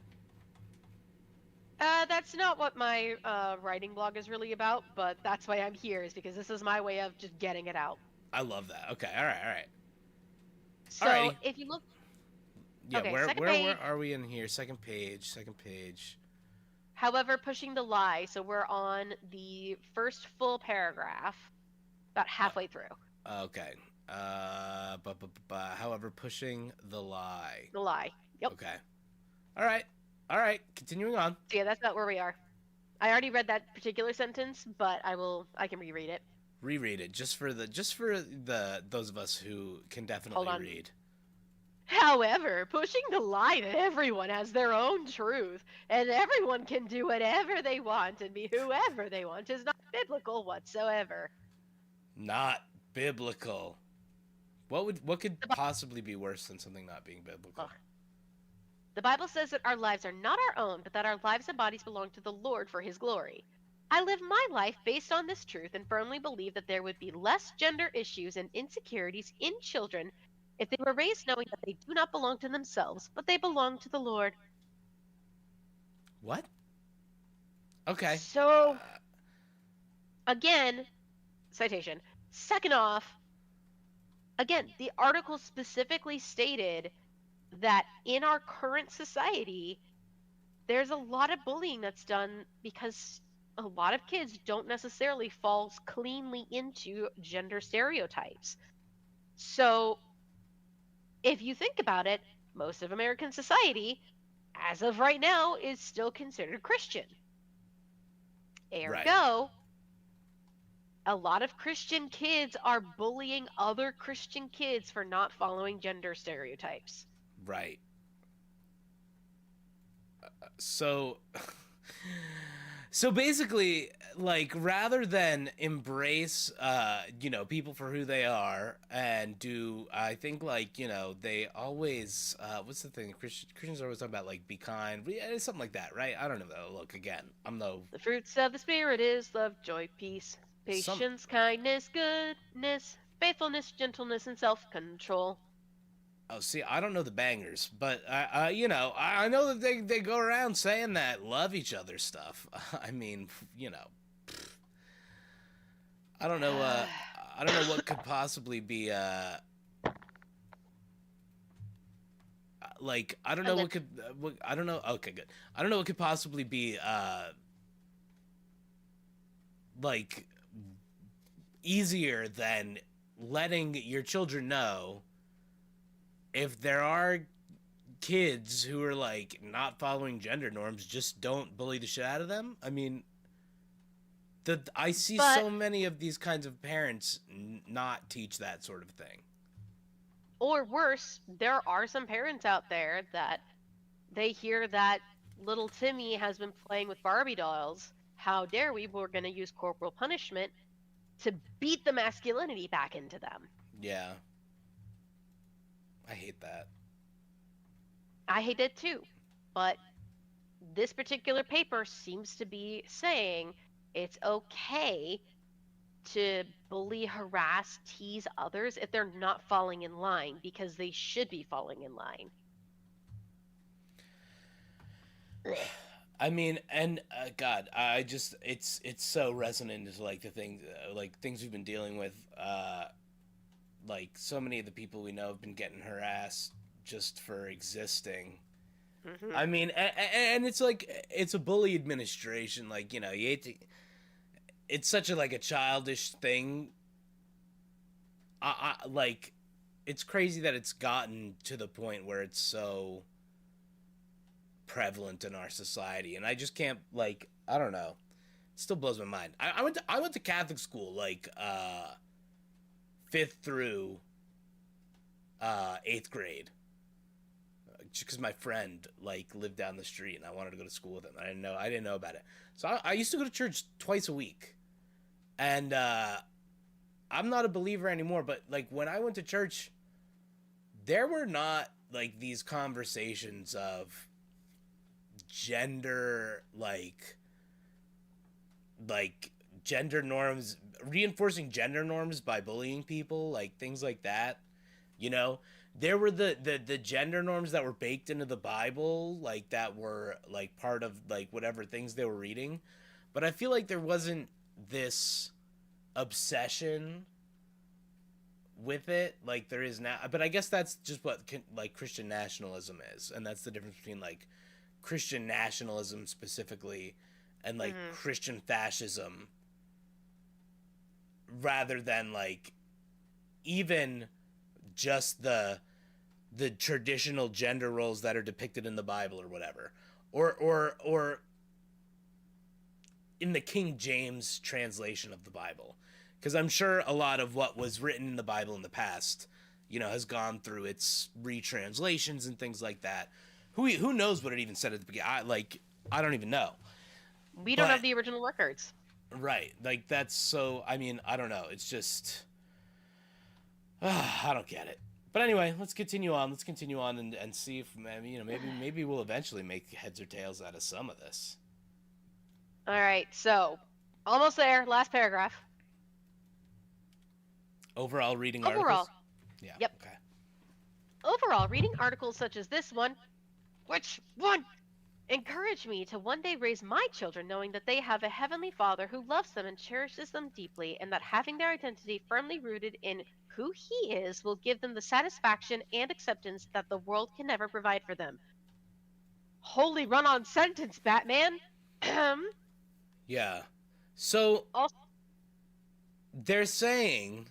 That's not what my writing blog is really about, but that's why I'm here, is because this is my way of just getting it out. I love that. Okay, all right. So Alrighty. if you look, Yeah, Okay, where second where page. are we in here? Second page. however, pushing the lie, so we're on the first full paragraph, about halfway through. Okay. However, pushing the lie. The lie. Yep. Okay. All right. Continuing on. So yeah, that's not where we are. I already read that particular sentence, but I can reread it. Reread it just for the those of us who can definitely Hold on. read. However, pushing the lie that everyone has their own truth and everyone can do whatever they want and be whoever they want is not biblical whatsoever. Not biblical. What could possibly be worse than something not being biblical? Ugh. The Bible says that our lives are not our own, but that our lives and bodies belong to the Lord for his glory. I live my life based on this truth and firmly believe that there would be less gender issues and insecurities in children if they were raised knowing that they do not belong to themselves, but they belong to the Lord. What? Okay. So, again, citation. Second off, again, the article specifically stated that in our current society, there's a lot of bullying that's done because a lot of kids don't necessarily fall cleanly into gender stereotypes. So, if you think about it, most of American society, as of right now, is still considered Christian. Right. Ergo, a lot of Christian kids are bullying other Christian kids for not following gender stereotypes. Right. So so basically, like, rather than embrace people for who they are and do, I think, like, they always what's the thing, Christians are always talking about, like, be kind, yeah, something like that, right? I don't know though. Look, again, I'm no The fruits of the Spirit is love, joy, peace, some patience, kindness, goodness, faithfulness, gentleness, and self-control. Oh, see, I don't know the bangers, but I know that they go around saying that love each other stuff. I mean, I don't know. I don't know what could possibly be. Like, I don't know what could. I don't know. Okay, good. I don't know what could possibly be. Like, easier than letting your children know if there are kids who are, like, not following gender norms, just don't bully the shit out of them. I mean, I see so many of these kinds of parents not teach that sort of thing. Or worse, there are some parents out there that they hear that little Timmy has been playing with Barbie dolls. How dare we? We're going to use corporal punishment to beat the masculinity back into them. Yeah. I hate that. I hate it too. But this particular paper seems to be saying it's okay to bully, harass, tease others if they're not falling in line, because they should be falling in line. I mean, and God, I just it's so resonant to, like, the things we've been dealing with. Like, so many of the people we know have been getting harassed just for existing. Mm-hmm. I mean, and it's like, it's a bully administration. Like, you hate to. It's such a, like, a childish thing. Like, it's crazy that it's gotten to the point where it's so prevalent in our society, and I just can't, like, I don't know. It still blows my mind. I went to Catholic school, like, 5th through 8th grade, just because my friend, like, lived down the street and I wanted to go to school with him. I didn't know about it. So I used to go to church twice a week, and I'm not a believer anymore. But, like, when I went to church, there were not, like, these conversations of gender, like gender norms, reinforcing gender norms by bullying people, like, things like that. There were the gender norms that were baked into the Bible, like, that were, like, part of, like, whatever things they were reading. But I feel like there wasn't this obsession with it like there is now. But I guess that's just what, like, Christian nationalism is, and that's the difference between, like, Christian nationalism specifically and, like, Christian fascism, rather than, like, even just the traditional gender roles that are depicted in the Bible or whatever, or in the King James translation of the Bible, because I'm sure a lot of what was written in the Bible in the past, has gone through its retranslations and things like that. Who knows what it even said at the beginning? I don't even know. We don't have the original records. Right. Like, that's so, I mean, I don't know. It's just, I don't get it. But anyway, let's continue on. And see if, maybe we'll eventually make heads or tails out of some of this. All right. So, almost there. Last paragraph. Overall, reading articles? Yeah. Yep. Okay. Overall, reading articles such as this one, which one, encouraged me to one day raise my children knowing that they have a heavenly Father who loves them and cherishes them deeply, and that having their identity firmly rooted in who He is will give them the satisfaction and acceptance that the world can never provide for them. Holy run-on sentence, Batman. Yeah. So Also, they're saying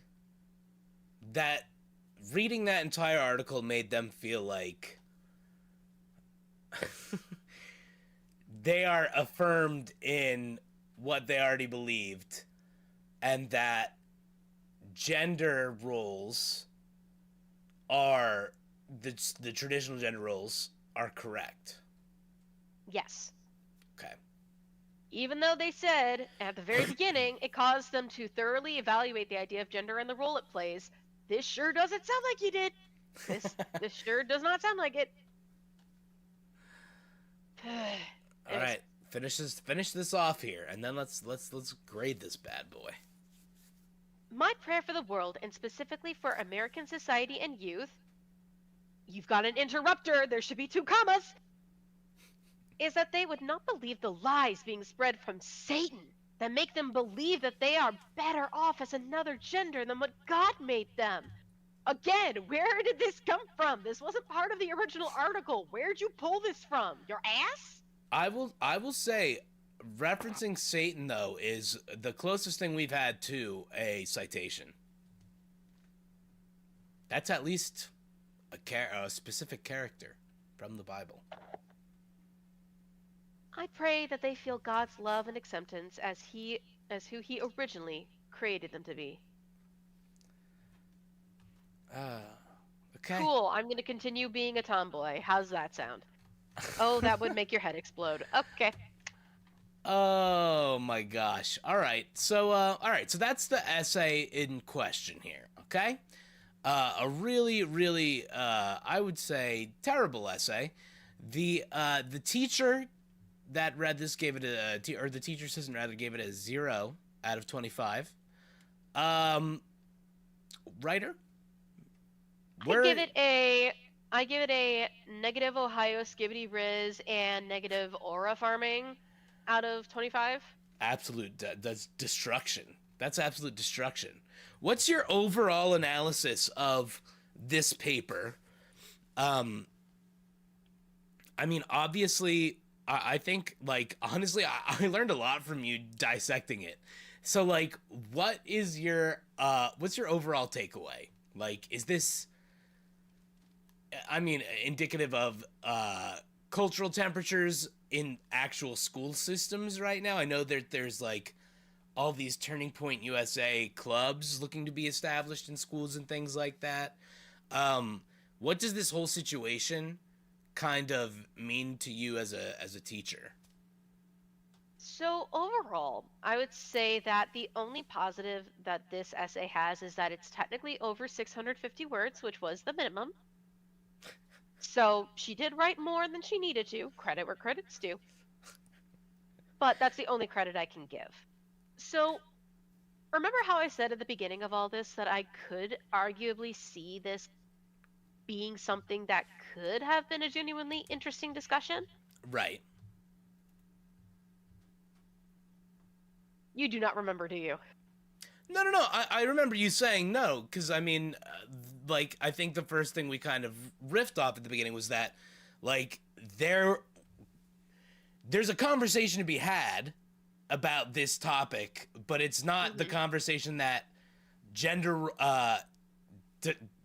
that reading that entire article made them feel like they are affirmed in what they already believed, and that gender roles are the traditional gender roles are correct. yes. Okay. Even though they said at the very beginning it caused them to thoroughly evaluate the idea of gender and the role it plays, this sure doesn't sound like you did. This sure does not sound like it. All right. Finish this off here, and then let's grade this bad boy. My prayer for the world, and specifically for American society and youth, you've got an interrupter, there should be 2 commas, is that they would not believe the lies being spread from Satan that make them believe that they are better off as another gender than what God made them. Again, where did this come from? This wasn't part of the original article. Where'd you pull this from? Your ass? I will say, referencing Satan though is the closest thing we've had to a citation. That's at least a specific character from the Bible. I pray that they feel God's love and acceptance as who he originally created them to be. Okay. Cool, I'm going to continue being a tomboy. How's that sound? Oh, that would make your head explode. Okay. Oh my gosh. All right. So that's the essay in question here, okay? A really, really, I would say, terrible essay. The teacher that read this gave it or the teacher assistant rather gave it a 0 out of 25. Writer? I give it a negative Ohio skibbity riz and negative aura farming out of 25. Absolute that's destruction. That's absolute destruction. What's your overall analysis of this paper? I mean, obviously, I think, like, honestly, I learned a lot from you dissecting it. So, like, what's your overall takeaway? Like, is this, I mean, indicative of cultural temperatures in actual school systems right now? I know there's like all these Turning Point USA clubs looking to be established in schools and things like that. What does this whole situation kind of mean to you as a teacher? So overall, I would say that the only positive that this essay has is that it's technically over 650 words, which was the minimum. So she did write more than she needed to, credit where credit's due. But that's the only credit I can give. So remember how I said at the beginning of all this that I could arguably see this being something that could have been a genuinely interesting discussion? Right. You do not remember, do you? No. I remember you saying no, because, I mean, like, I think the first thing we kind of riffed off at the beginning was that, like, there's a conversation to be had about this topic, but it's not the conversation that gender,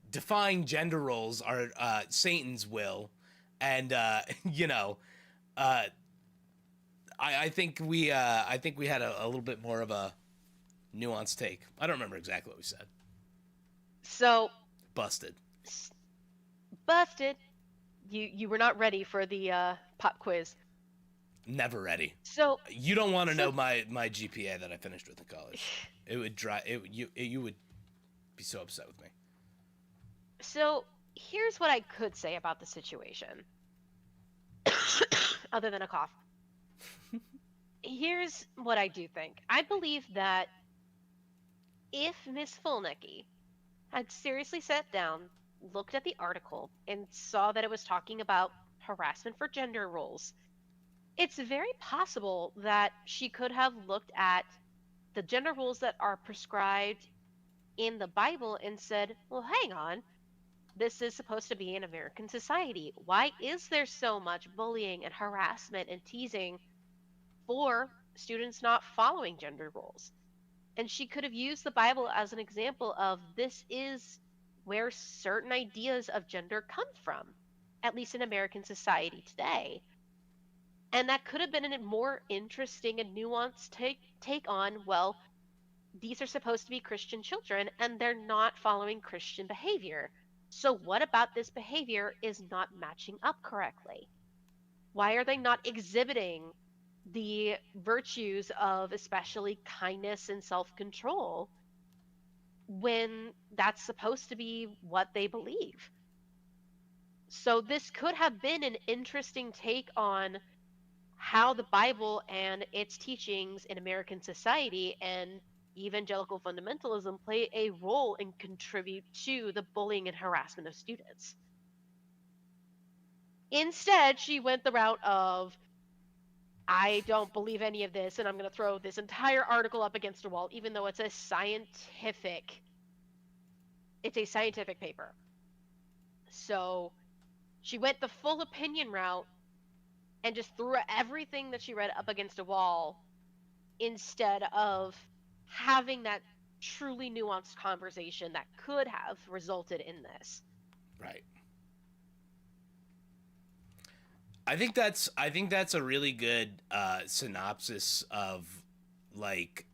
defying gender roles are Satan's will, and, you know, I think we had a little bit more of a nuanced take. I don't remember exactly what we said. So Busted. You were not ready for the pop quiz. Never ready. So you don't want to know my GPA that I finished with in college. It would you would be so upset with me. So here's what I could say about the situation. Other than a cough. Here's what I do think. I believe that if Miss Fulnecke had seriously sat down, looked at the article, and saw that it was talking about harassment for gender roles, it's very possible that she could have looked at the gender roles that are prescribed in the Bible and said, well, hang on, this is supposed to be an American society. Why is there so much bullying and harassment and teasing for students not following gender roles? And she could have used the Bible as an example of this is where certain ideas of gender come from, at least in American society today. And that could have been a more interesting and nuanced take on, well, these are supposed to be Christian children and they're not following Christian behavior. So what about this behavior is not matching up correctly? Why are they not exhibiting the virtues of especially kindness and self-control when that's supposed to be what they believe? So this could have been an interesting take on how the Bible and its teachings in American society and evangelical fundamentalism play a role and contribute to the bullying and harassment of students. Instead, she went the route of, I don't believe any of this, and I'm going to throw this entire article up against a wall, even though it's a scientific paper. So she went the full opinion route and just threw everything that she read up against a wall instead of having that truly nuanced conversation that could have resulted in this. Right. I think that's a really good synopsis of like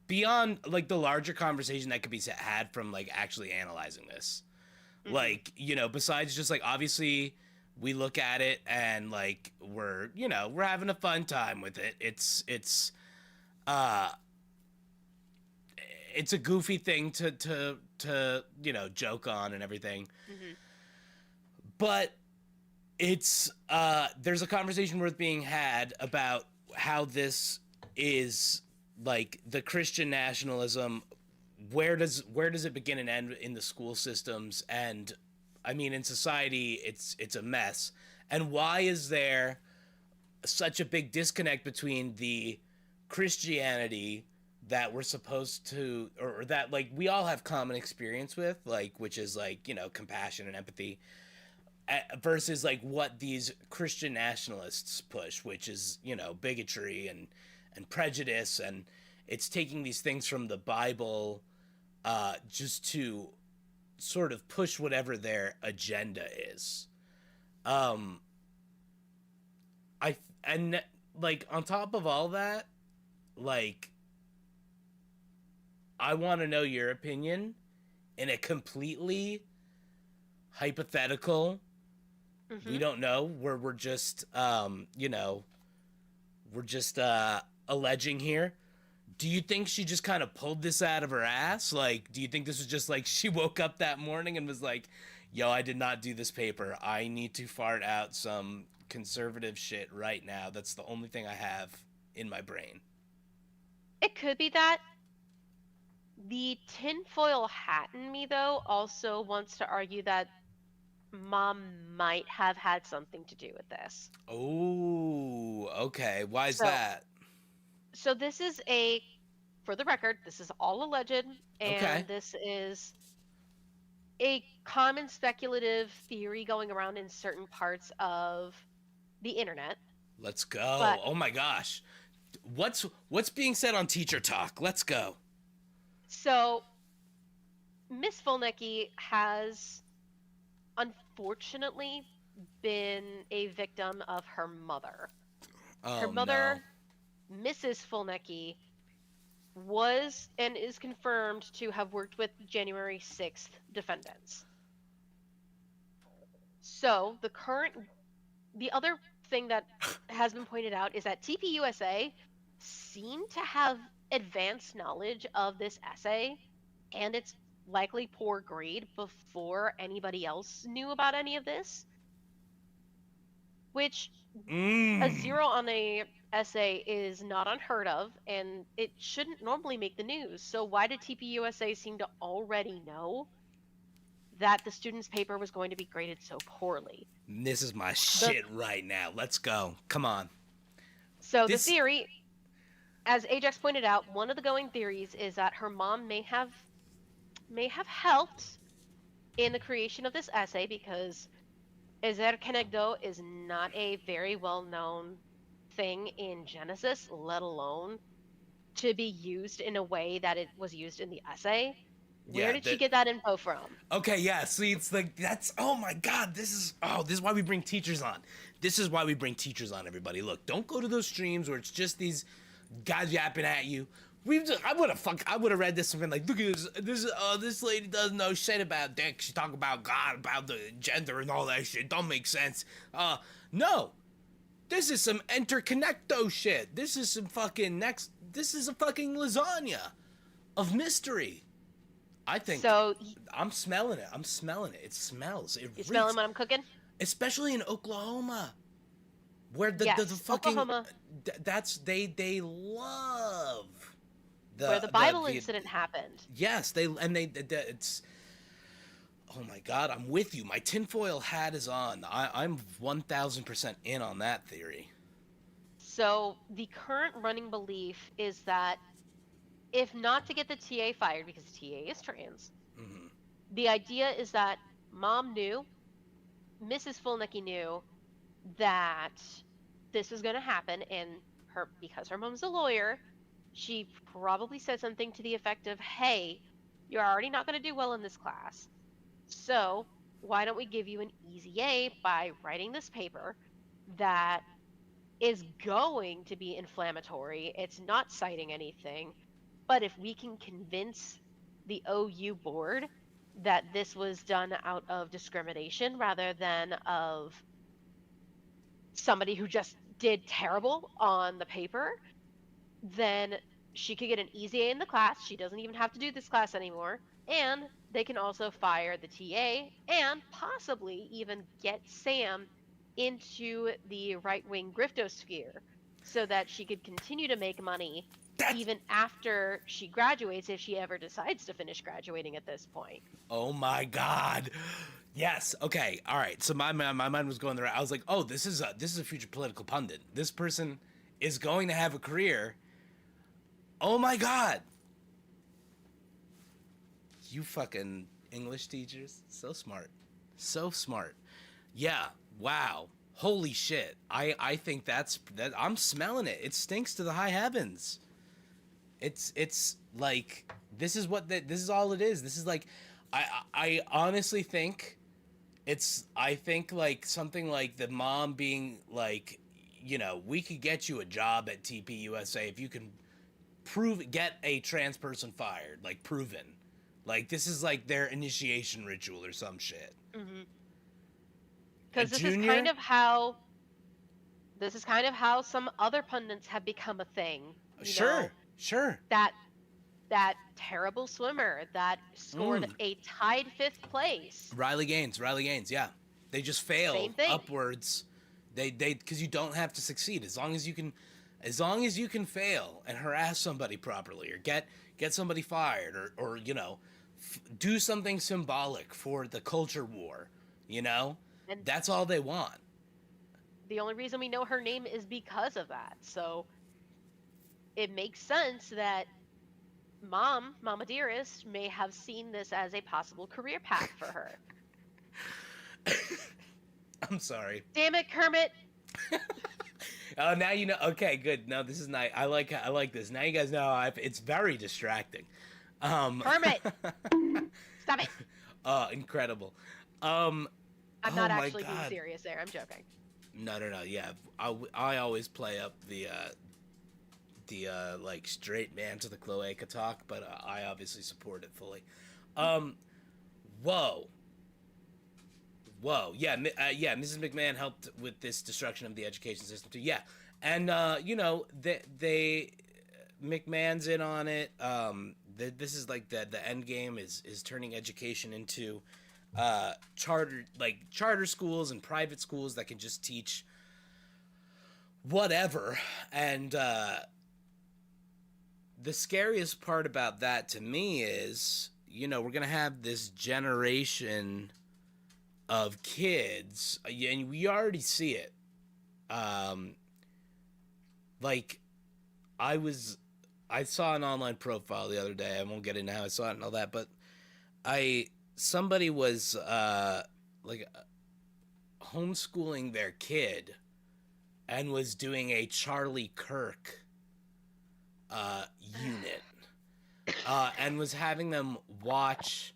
beyond like the larger conversation that could be had from like actually analyzing this. Mm-hmm. Like, you know, besides just like obviously we look at it and like we're having a fun time with it. It's a goofy thing to joke on and everything. Mm-hmm. But it's there's a conversation worth being had about how this is like the Christian nationalism. Where does it begin and end in the school systems? And I mean, in society, it's a mess. And why is there such a big disconnect between the Christianity that we're supposed to, or that like we all have common experience with, like, which is like, compassion and empathy, versus like what these Christian nationalists push, which is, bigotry and prejudice. And it's taking these things from the Bible just to sort of push whatever their agenda is. And like on top of all that, like I want to know your opinion in a completely hypothetical. Mm-hmm. We don't know. We're just alleging here. Do you think she just kind of pulled this out of her ass? Like, do you think this was just like she woke up that morning and was like, yo, I did not do this paper. I need to fart out some conservative shit right now. That's the only thing I have in my brain. It could be that. The tinfoil hat in me, though, also wants to argue that Mom might have had something to do with this. Oh, okay. Why is that? So this is for the record, this is all alleged, and This is a common speculative theory going around in certain parts of the internet. Let's go. Oh my gosh. What's being said on Teacher Talk? Let's go. So Miss Fulnecki has unfortunately been a victim of her mother. Her mother, Mrs. Fulnecki, was and is confirmed to have worked with January 6th defendants. So the other thing that has been pointed out is that TPUSA seemed to have advanced knowledge of this essay and its likely poor grade before anybody else knew about any of this. Which a 0 on a essay is not unheard of, and it shouldn't normally make the news. So why did TPUSA seem to already know that the student's paper was going to be graded so poorly? This is my shit right now. Let's go. Come on. So the theory, as Ajax pointed out, one of the going theories is that her mom may have helped in the creation of this essay, because Ezer Kenegdo is not a very well-known thing in Genesis, let alone to be used in a way that it was used in the essay. Where did she get that info from? Okay, yeah. See, it's like that's. Oh my God, this is why we bring teachers on. This is why we bring teachers on. Everybody, look, don't go to those streams where it's just these guys yapping at you. I would have read this and been like, look at this lady doesn't know shit about dick. She's talking about God, about the gender and all that shit. Don't make sense. No. This is some interconnecto shit. This is some fucking this is a fucking lasagna of mystery. I think So I'm smelling it. I'm smelling it. It smells. It you reeks. smelling what I'm cooking? Especially in Oklahoma, where the Yes, fucking Oklahoma. That's they love Where the Bible the- incident happened. Yes, it's. Oh my God, I'm with you. My tinfoil hat is on. I'm 1,000% in on that theory. So the current running belief is that if not to get the TA fired, because the TA is trans, the idea is that mom knew, Mrs. Fulnicki knew that this was going to happen, and because her mom's a lawyer, she probably said something to the effect of, hey, you're already not going to do well in this class, so why don't we give you an easy A by writing this paper that is going to be inflammatory. It's not citing anything, but if we can convince the OU board that this was done out of discrimination rather than of somebody who just did terrible on the paper, then she could get an easy A in the class. She doesn't even have to do this class anymore. And they can also fire the TA and possibly even get Sam into the right-wing griftosphere so that she could continue to make money even after she graduates, if she ever decides to finish graduating at this point. Oh my God. Yes. Okay. All right. So my mind was going there. I was like, oh, this is a future political pundit. This person is going to have a career. Oh my God. You fucking English teachers, so smart. So smart. Yeah. Wow. Holy shit. I think that I'm smelling it. It stinks to the high heavens. It's like this is all it is. This is like I honestly think I think like something like the mom being like, you know, we could get you a job at TPUSA if you can get a trans person fired, like proven. Like this is like their initiation ritual or some shit. Because this is kind of how some other pundits have become a thing. Sure. That terrible swimmer that scored a tied 5th place. Riley Gaines, yeah. They just fail Same thing. upwards. They because you don't have to succeed as long as you can fail and harass somebody properly or get somebody fired or you know, do something symbolic for the culture war, you know? And that's all they want. The only reason we know her name is because of that. So it makes sense that Mama Dearest may have seen this as a possible career path for her. I'm sorry. Damn it, Kermit. Oh, now you know. Okay, good. No, this is nice. I like this. Now you guys know how it's very distracting. Kermit. Stop it. Incredible. I'm not my actually being God. serious there. I'm joking. No. Yeah, I always play up the like straight man to the cloaca talk, but I obviously support it fully. Whoa. Yeah, Mrs. McMahon helped with this destruction of the education system too. Yeah, and you know they McMahon's in on it. This is like the end game is turning education into charter schools and private schools that can just teach whatever. And the scariest part about that to me is, you know, we're gonna have this generation of kids, and we already see it. Like I saw an online profile the other day. I won't get into how I saw it and all that, but somebody was like homeschooling their kid and was doing a Charlie Kirk unit and was having them watch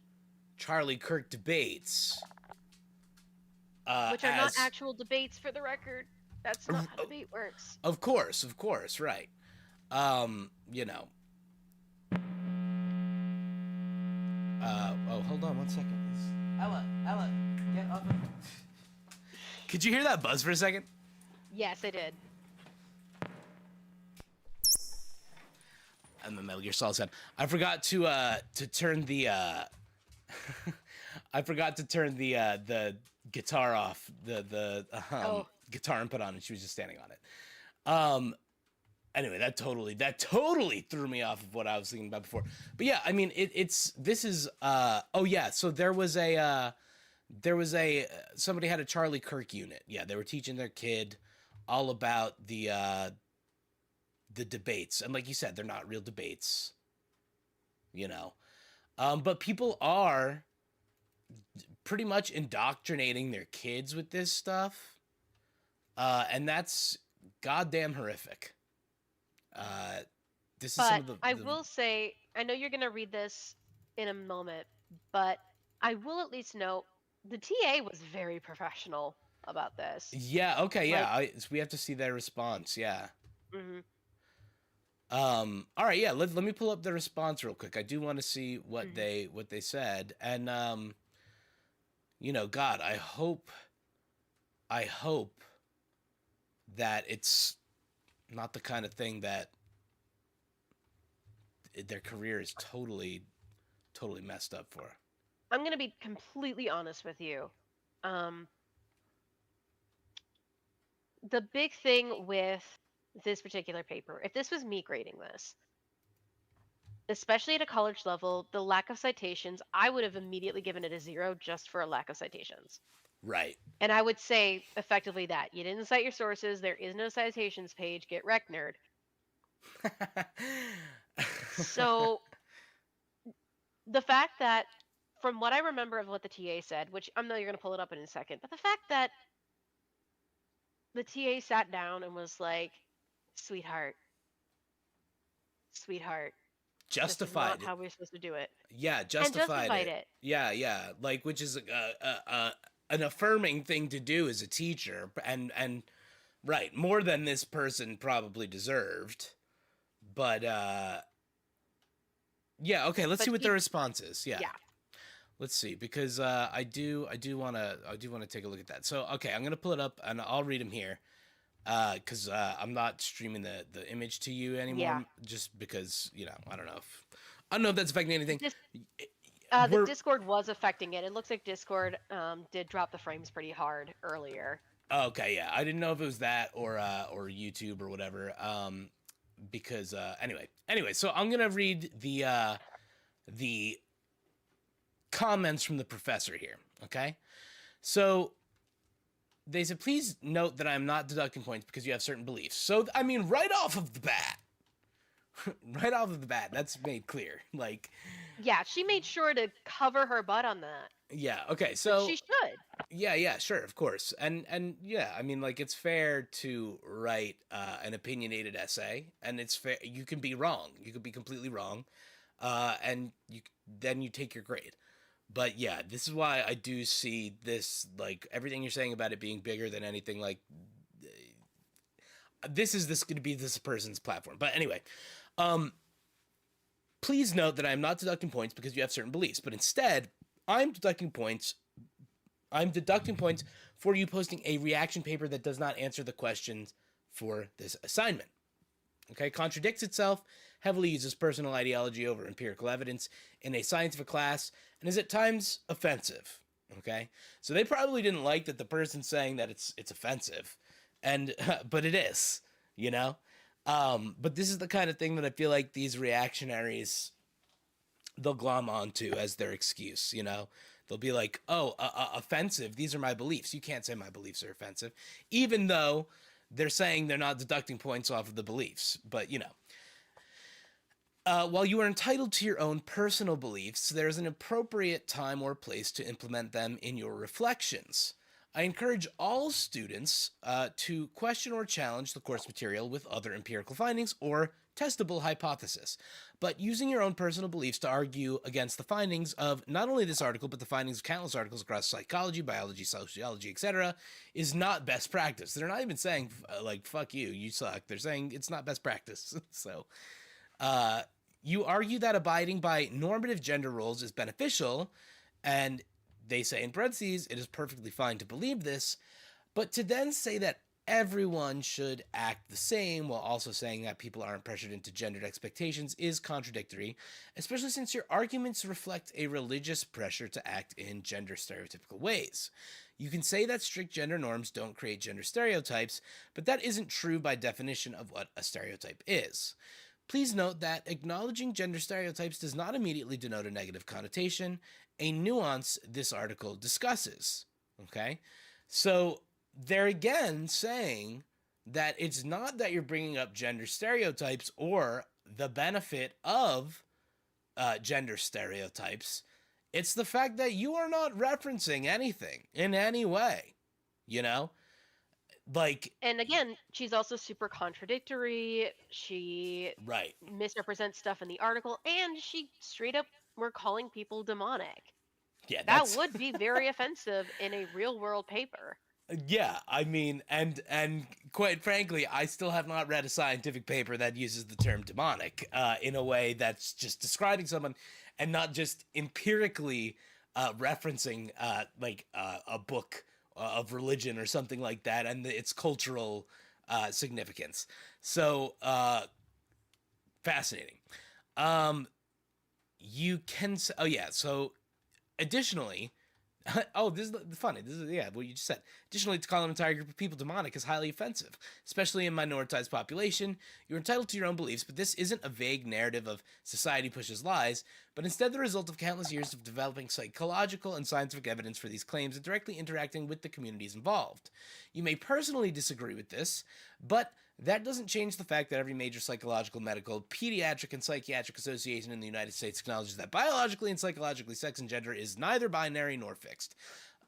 Charlie Kirk debates. Which are not actual debates, for the record. That's not how debate works. Of course, right. You know. Oh, hold on 1 second. Ella, get up. Could you hear that buzz for a second? Yes, I did. And the Metal Gear Solid sound. I forgot to turn the I forgot to turn the guitar off, the guitar input on, and she was just standing on it. Anyway, that totally threw me off of what I was thinking about before. But yeah, I mean, so there was somebody had a Charlie Kirk unit. Yeah, they were teaching their kid all about the debates, and like you said, they're not real debates, you know. But people are pretty much indoctrinating their kids with this stuff, and that's goddamn horrific. This is some of the. I will say, I know you're gonna read this in a moment, but I will at least note the TA was very professional about this. Yeah. Okay. Yeah. So we have to see their response. Yeah. Mm-hmm. All right. Yeah. Let me pull up the response real quick. I do want to see what they said, and you know, God, I hope that it's not the kind of thing that their career is totally messed up for. I'm going to be completely honest with you. The big thing with this particular paper, if this was me grading this, especially at a college level, the lack of citations, I would have immediately given it a 0 just for a lack of citations. Right. And I would say effectively that you didn't cite your sources. There is no citations page. Get wrecked, nerd. So the fact that, from what I remember of what the TA said, which I know you're going to pull it up in a second, but the fact that the TA sat down and was like, sweetheart, justified this is not how we're supposed to do it. Yeah, justified it. Yeah, like, which is an affirming thing to do as a teacher, and right, more than this person probably deserved. But yeah, okay, let's see what the response is. Yeah. Let's see, because I do want to take a look at that. So okay, I'm gonna pull it up and I'll read them here, because I'm not streaming the image to you anymore, just because, you know, I don't know if that's affecting anything. The Discord was affecting it. It looks like Discord did drop the frames pretty hard earlier. Okay, yeah, I didn't know if it was that or YouTube or whatever. Because anyway, so I'm gonna read the comments from the professor here. Okay, so they said, please note that I'm not deducting points because you have certain beliefs. So I mean, right off of the bat, that's made clear. Like, yeah, she made sure to cover her butt on that. Yeah. Okay. So she should. Yeah. Sure. Of course. And yeah, I mean, like, it's fair to write an opinionated essay, and it's fair. You can be wrong. You could be completely wrong, and then you take your grade. But yeah, this is why I do see this, like, everything you're saying about it being bigger than anything. Like, this going to be this person's platform. But anyway, please note that I am not deducting points because you have certain beliefs, but instead, I'm deducting points for you posting a reaction paper that does not answer the questions for this assignment. Okay, contradicts itself, heavily uses personal ideology over empirical evidence in a scientific class, and is at times offensive. Okay, so they probably didn't like that the person's saying that it's offensive, and but it is, you know. But this is the kind of thing that I feel like these reactionaries, they'll glom onto as their excuse, you know. They'll be like, oh, offensive, these are my beliefs. You can't say my beliefs are offensive, even though they're saying they're not deducting points off of the beliefs. But, you know. While you are entitled to your own personal beliefs, there is an appropriate time or place to implement them in your reflections. I encourage all students to question or challenge the course material with other empirical findings or testable hypothesis, but using your own personal beliefs to argue against the findings of not only this article, but the findings of countless articles across psychology, biology, sociology, etc., is not best practice. They're not even saying, like, fuck you, you suck. They're saying it's not best practice. So, you argue that abiding by normative gender roles is beneficial, and they say in parentheses, it is perfectly fine to believe this, but to then say that everyone should act the same while also saying that people aren't pressured into gendered expectations is contradictory, especially since your arguments reflect a religious pressure to act in gender stereotypical ways. You can say that strict gender norms don't create gender stereotypes, but that isn't true by definition of what a stereotype is. Please note that acknowledging gender stereotypes does not immediately denote a negative connotation, a nuance this article discusses. Okay? So they're again saying that it's not that you're bringing up gender stereotypes or the benefit of gender stereotypes. It's the fact that you are not referencing anything in any way, you know? Like, And again, she's also super contradictory. She right. misrepresents stuff in the article, and she straight up were calling people demonic. Yeah, that would be very offensive in a real world paper. Yeah, I mean, and quite frankly, I still have not read a scientific paper that uses the term demonic in a way that's just describing someone and not just empirically referencing a book of religion or something like that and its cultural significance. So fascinating. You can say, oh yeah, so additionally, oh, this is funny. This is, yeah, what you just said. Additionally, to call an entire group of people demonic is highly offensive, especially in minoritized population. You're entitled to your own beliefs, but this isn't a vague narrative of society pushes lies, but instead the result of countless years of developing psychological and scientific evidence for these claims and directly interacting with the communities involved. You may personally disagree with this, but that doesn't change the fact that every major psychological, medical, pediatric, and psychiatric association in the United States acknowledges that biologically and psychologically sex and gender is neither binary nor fixed.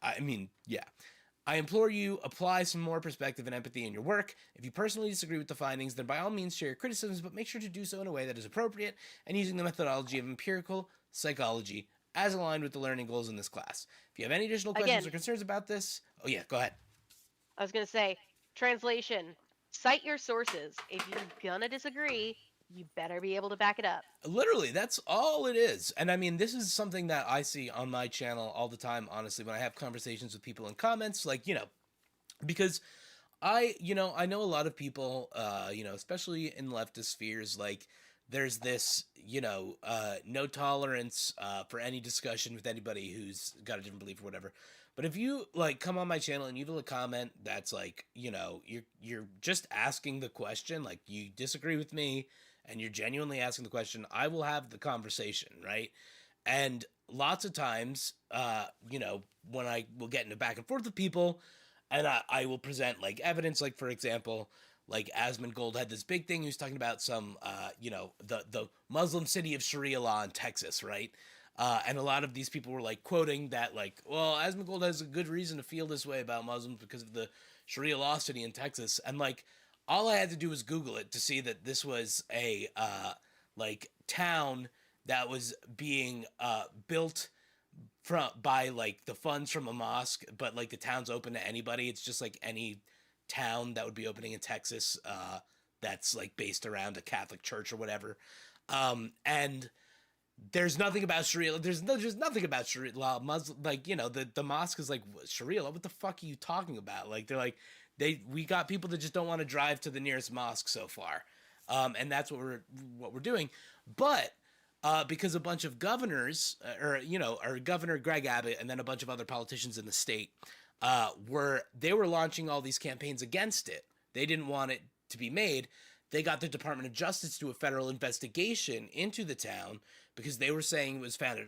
I mean, yeah. I implore you, apply some more perspective and empathy in your work. If you personally disagree with the findings, then by all means share your criticisms, but make sure to do so in a way that is appropriate and using the methodology of empirical psychology as aligned with the learning goals in this class. If you have any additional questions or concerns about this, oh yeah, go ahead. I was going to say, translation. Cite your sources. If you're gonna disagree, you better be able to back it up. Literally, that's all it is. And I mean, this is something that I see on my channel all the time, honestly, when I have conversations with people in comments, like, you know, because I know a lot of people, especially in leftist spheres, like, there's this, no tolerance for any discussion with anybody who's got a different belief or whatever. But if you like come on my channel and you leave a comment that's like, you're just asking the question, like you disagree with me and you're genuinely asking the question, I will have the conversation, right? And lots of times, when I will get into back and forth with people and I will present like evidence, like for example, like Asmund Gold had this big thing. He was talking about some, the Muslim city of Sharia law in Texas, right? And a lot of these people were like quoting that, like, well, Asmund Gold has a good reason to feel this way about Muslims because of the Sharia law city in Texas. And like, all I had to do was Google it to see that this was a town that was being built by like the funds from a mosque, but like the town's open to anybody. It's just like any town that would be opening in Texas that's like based around a Catholic church or whatever. And there's nothing about Sharia. There's nothing about Sharia law. Muslim, like, the mosque is like Sharia law. What the fuck are you talking about? Like, they're like, we got people that just don't want to drive to the nearest mosque so far. And that's what we're doing. But because a bunch of governors, or Governor Greg Abbott and then a bunch of other politicians in the state, were launching all these campaigns against it. They didn't want it to be made. They got the Department of Justice to do a federal investigation into the town because they were saying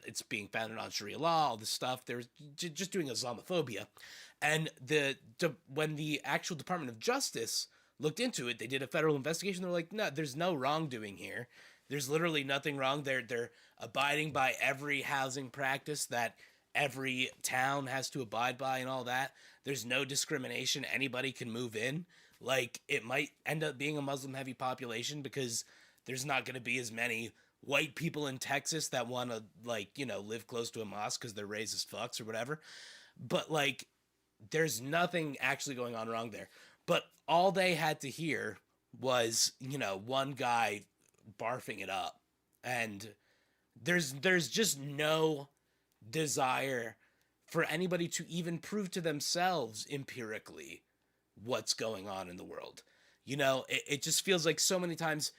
it's being founded on Sharia law, all this stuff. They were just doing Islamophobia. And when the actual Department of Justice looked into it, they did a federal investigation. They're like, no, there's no wrongdoing here. There's literally nothing wrong. They're abiding by every housing practice that every town has to abide by and all that. There's no discrimination. Anybody can move in. Like, it might end up being a Muslim heavy population because there's not going to be as many white people in Texas that want to, like, live close to a mosque because they're racist fucks or whatever. But, like, there's nothing actually going on wrong there. But all they had to hear was, one guy barfing it up. And there's just no desire for anybody to even prove to themselves empirically what's going on in the world. It just feels like so many times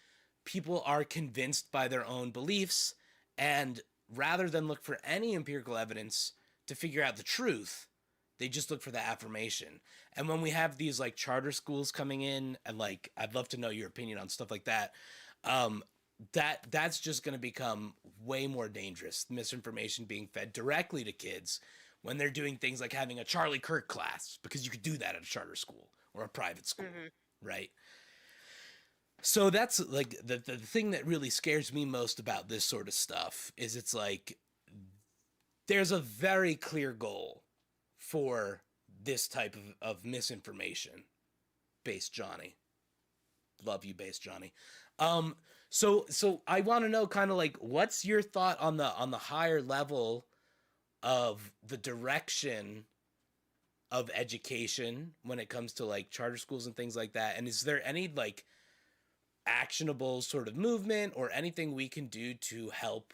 people are convinced by their own beliefs, and rather than look for any empirical evidence to figure out the truth, they just look for the affirmation. And when we have these like charter schools coming in, and like, I'd love to know your opinion on stuff like that. That's just going to become way more dangerous. Misinformation being fed directly to kids when they're doing things like having a Charlie Kirk class, because you could do that at a charter school or a private school, right? So that's like the thing that really scares me most about this sort of stuff is it's like there's a very clear goal for this type of misinformation. Base Johnny. Love you, Base Johnny. So I want to know kind of like what's your thought on the higher level of the direction of education when it comes to like charter schools and things like that, and is there any like actionable sort of movement or anything we can do to help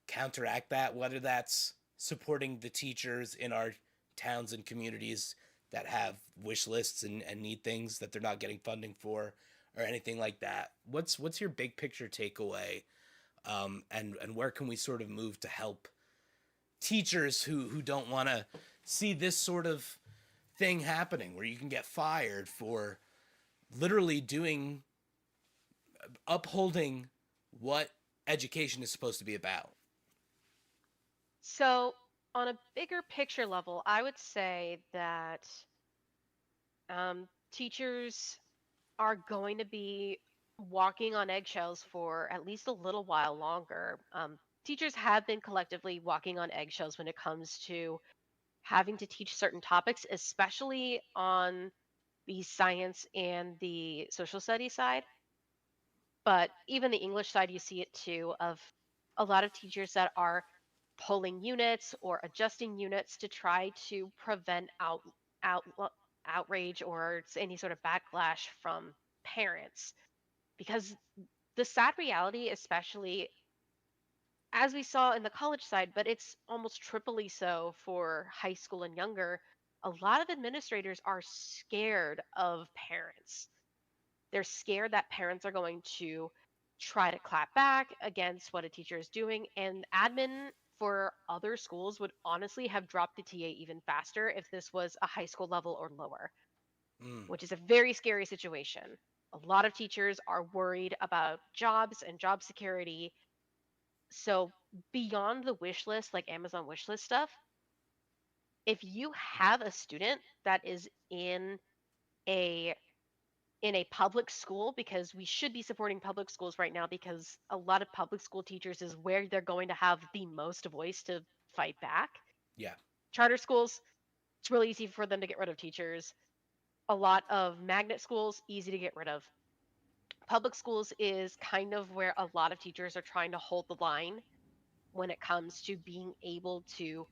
counteract that, whether that's supporting the teachers in our towns and communities that have wish lists and need things that they're not getting funding for, or anything like that? What's your big picture takeaway, and where can we sort of move to help teachers who don't want to see this sort of thing happening, where you can get fired for literally upholding what education is supposed to be about? So, on a bigger picture level, I would say that teachers are going to be walking on eggshells for at least a little while longer. Teachers have been collectively walking on eggshells when it comes to having to teach certain topics, especially on the science and the social studies side. But even the English side, you see it too, of a lot of teachers that are pulling units or adjusting units to try to prevent out, outrage or any sort of backlash from parents. Because the sad reality, especially as we saw in the college side, but it's almost triply so for high school and younger, a lot of administrators are scared of parents. They're scared that parents are going to try to clap back against what a teacher is doing. And admin for other schools would honestly have dropped the TA even faster if this was a high school level or lower, Mm, which is a very scary situation. A lot of teachers are worried about jobs and job security. So, beyond the wish list, like Amazon wish list stuff, if you have a student that is a in a public school, because we should be supporting public schools right now, because a lot of public school teachers is where they're going to have the most voice to fight back. yeah, Charter schools, it's really easy for them to get rid of teachers. A lot of magnet schools, easy to get rid of. Public schools is kind of where a lot of teachers are trying to hold the line when it comes to being able to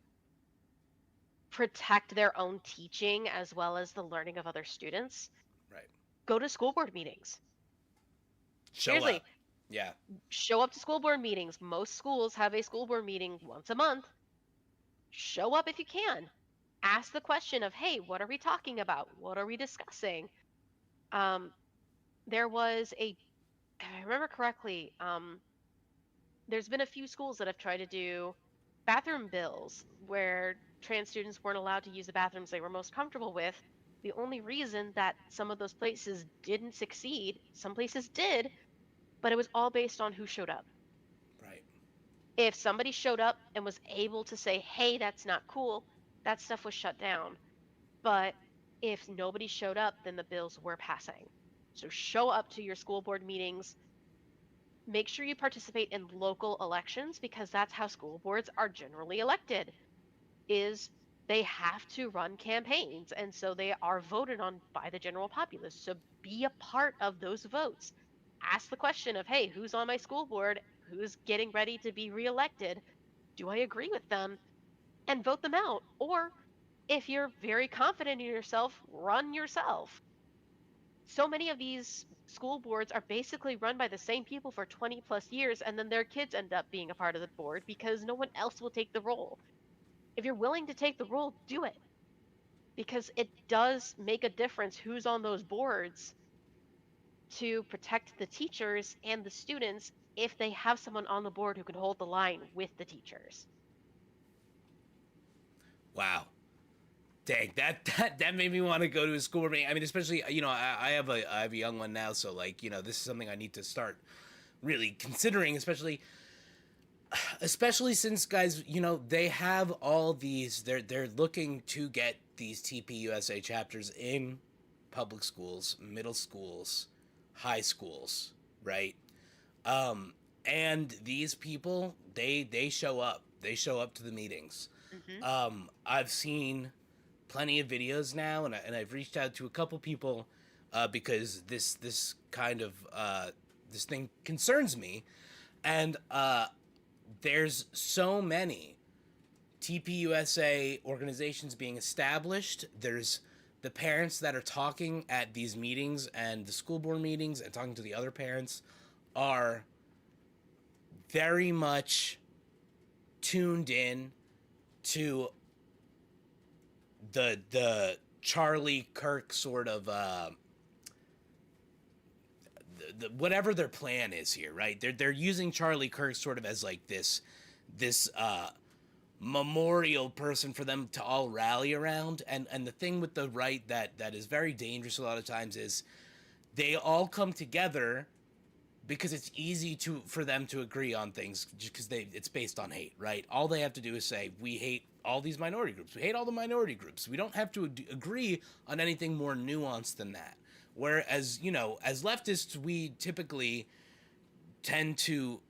protect their own teaching as well as the learning of other students. right. Go to school board meetings. Show Seriously, up. Yeah, show up to school board meetings. Most schools have a school board meeting once a month. Show up if you can. Ask the question of, hey, what are we talking about? What are we discussing? Um, there was if I remember correctly, there's been a few schools that have tried to do bathroom bills where trans students weren't allowed to use the bathrooms they were most comfortable with. The only reason that some of those places didn't succeed, some places did, but it was all based on who showed up. right. If somebody showed up and was able to say, hey, that's not cool, that stuff was shut down. But if nobody showed up, then the bills were passing. So show up to your school board meetings. make sure you participate in local elections because that's how school boards are generally elected. Is they have to run campaigns and so they are voted on by the general populace. So be a part of those votes. Ask the question of, hey, who's on my school board? Who's getting ready to be reelected? Do I agree with them? And vote them out. Or if you're very confident in yourself, run yourself. So many of these school boards are basically run by the same people for 20 plus years, and then their kids end up being a part of the board because no one else will take the role. If you're willing to take the role, do it because it does make a difference who's on those boards to protect the teachers and the students if they have someone on the board who can hold the line with the teachers. Wow. Dang, that made me want to go to a school board meeting. I mean, especially, I have a young one now, so like, this is something I need to start really considering, especially since guys, they have all these, they're looking to get these TPUSA chapters in public schools, middle schools, high schools, right? And these people, they show up. They show up to the meetings. I've seen plenty of videos now, and I've reached out to a couple people because this kind of this thing concerns me, and there's so many TPUSA organizations being established. There's the parents that are talking at these meetings and the school board meetings and talking to the other parents are very much tuned in to the Charlie Kirk sort of whatever their plan is here, right? They're using Charlie Kirk sort of as like this memorial person for them to all rally around. And the thing with the right that is very dangerous a lot of times is they all come together because it's easy for them to agree on things just because it's based on hate, right? All they have to do is say, we hate all these minority groups. We hate all the minority groups. We don't have to agree on anything more nuanced than that. Whereas, as leftists, we typically tend to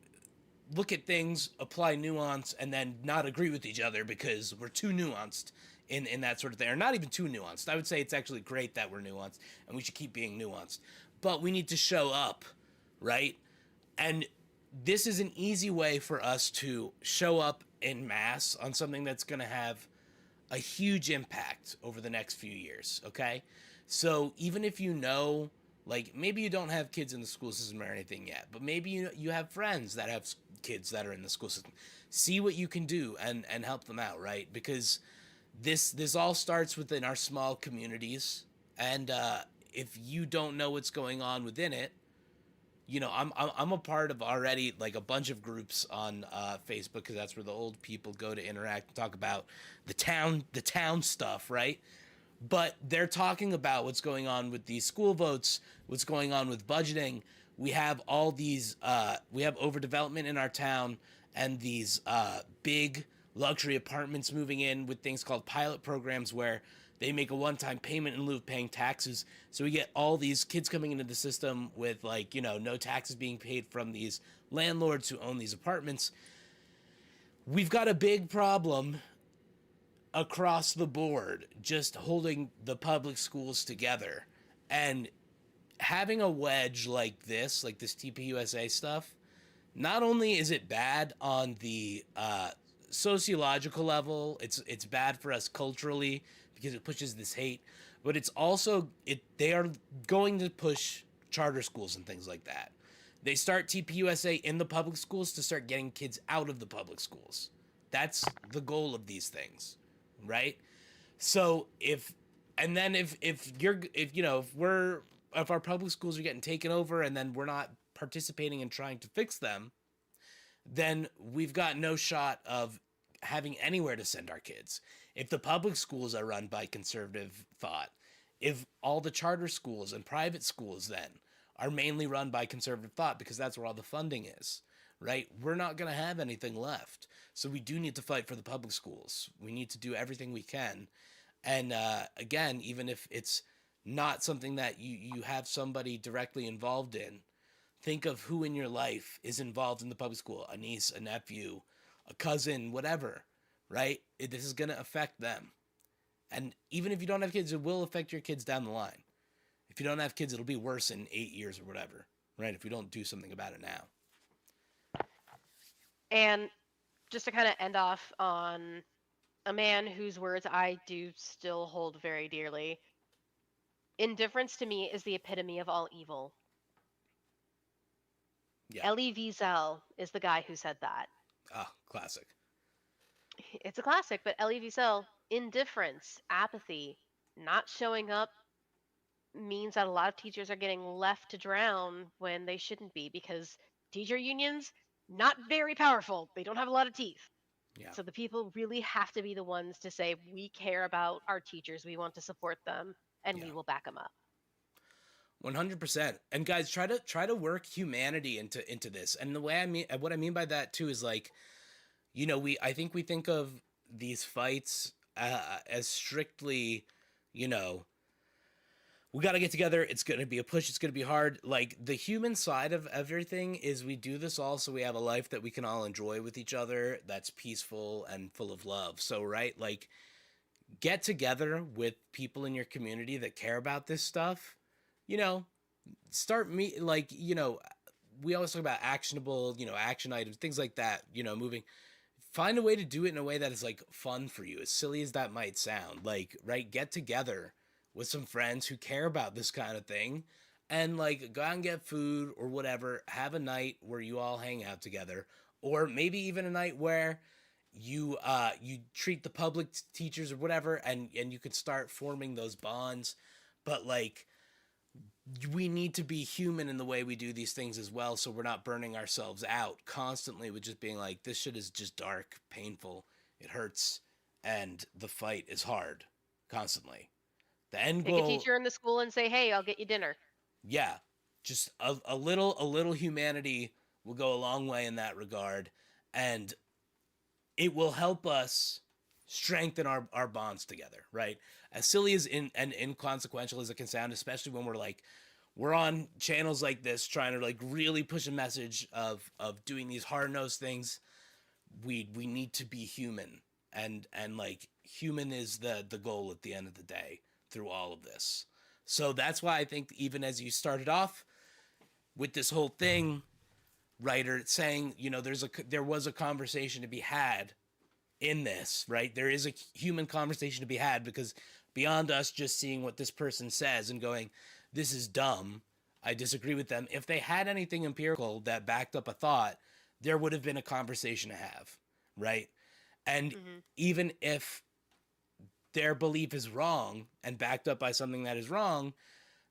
look at things, apply nuance, and then not agree with each other because we're too nuanced in that sort of thing. Or not even too nuanced. I would say it's actually great that we're nuanced, and we should keep being nuanced. But we need to show up, right? And this is an easy way for us to show up in mass on something that's going to have a huge impact over the next few years, okay? So even if like maybe you don't have kids in the school system or anything yet, but maybe you have friends that have kids that are in the school system. See what you can do and help them out, right? Because this all starts within our small communities, and if you don't know what's going on within it, I'm a part of already like a bunch of groups on Facebook because that's where the old people go to interact and talk about the town stuff, right? But they're talking about what's going on with these school votes, what's going on with budgeting. We have all these, we have overdevelopment in our town and these big luxury apartments moving in with things called pilot programs where they make a one-time payment in lieu of paying taxes. So we get all these kids coming into the system with no taxes being paid from these landlords who own these apartments. We've got a big problem across the board just holding the public schools together. And having a wedge like this TPUSA stuff, not only is it bad on the sociological level, it's bad for us culturally because it pushes this hate, but it's also they are going to push charter schools and things like that. They start TPUSA in the public schools to start getting kids out of the public schools. That's the goal of these things, right? So if our public schools are getting taken over and then we're not participating in trying to fix them, then we've got no shot of having anywhere to send our kids. If the public schools are run by conservative thought, if all the charter schools and private schools then are mainly run by conservative thought because that's where all the funding is, right? We're not going to have anything left. So we do need to fight for the public schools. We need to do everything we can. And again, even if it's not something that you have somebody directly involved in, think of who in your life is involved in the public school, a niece, a nephew, a cousin, whatever, right? This is going to affect them. And even if you don't have kids, it will affect your kids down the line. If you don't have kids, it'll be worse in 8 years or whatever, right? If we don't do something about it now. And just to kind of end off on a man whose words I do still hold very dearly, indifference to me is the epitome of all evil. Yeah. Elie Wiesel is the guy who said that. Ah, classic. It's a classic, but Elie Wiesel, indifference, apathy, not showing up means that a lot of teachers are getting left to drown when they shouldn't be, because teacher unions, not very powerful. They don't have a lot of teeth. Yeah. So the people really have to be the ones to say, we care about our teachers, we want to support them, and we will back them up. 100%. And guys, try to work humanity into this. And the way what I mean by that too is like, you know, I think we think of these fights as strictly, you know, we got to get together. It's going to be a push. It's going to be hard. Like, the human side of everything is we do this all so we have a life that we can all enjoy with each other, that's peaceful and full of love. So, right, like, get together with people in your community that care about this stuff. You know, you know, we always talk about actionable, you know, action items, things like that, you know, moving. Find a way to do it in a way that is, like, fun for you, as silly as that might sound. Like, right, get together with some friends who care about this kind of thing, and like go out and get food or whatever, have a night where you all hang out together, or maybe even a night where you treat the public teachers or whatever, and you could start forming those bonds. But like, we need to be human in the way we do these things as well, so we're not burning ourselves out constantly with just being like, this shit is just dark, painful, it hurts, and the fight is hard constantly. The end goal. Take a teacher in the school and say, hey, I'll get you dinner. Yeah. Just a little humanity will go a long way in that regard. And it will help us strengthen our bonds together, right? As silly as and inconsequential as it can sound, especially when we're on channels like this trying to like really push a message of doing these hard-nosed things. We need to be human. And like, human is the goal at the end of the day through all of this. So that's why I think, even as you started off with this whole thing, writer, saying, you know, there was a conversation to be had in this, right? There is a human conversation to be had, because beyond us just seeing what this person says and going, this is dumb, I disagree with them, if they had anything empirical that backed up a thought, there would have been a conversation to have, right? And even if their belief is wrong and backed up by something that is wrong,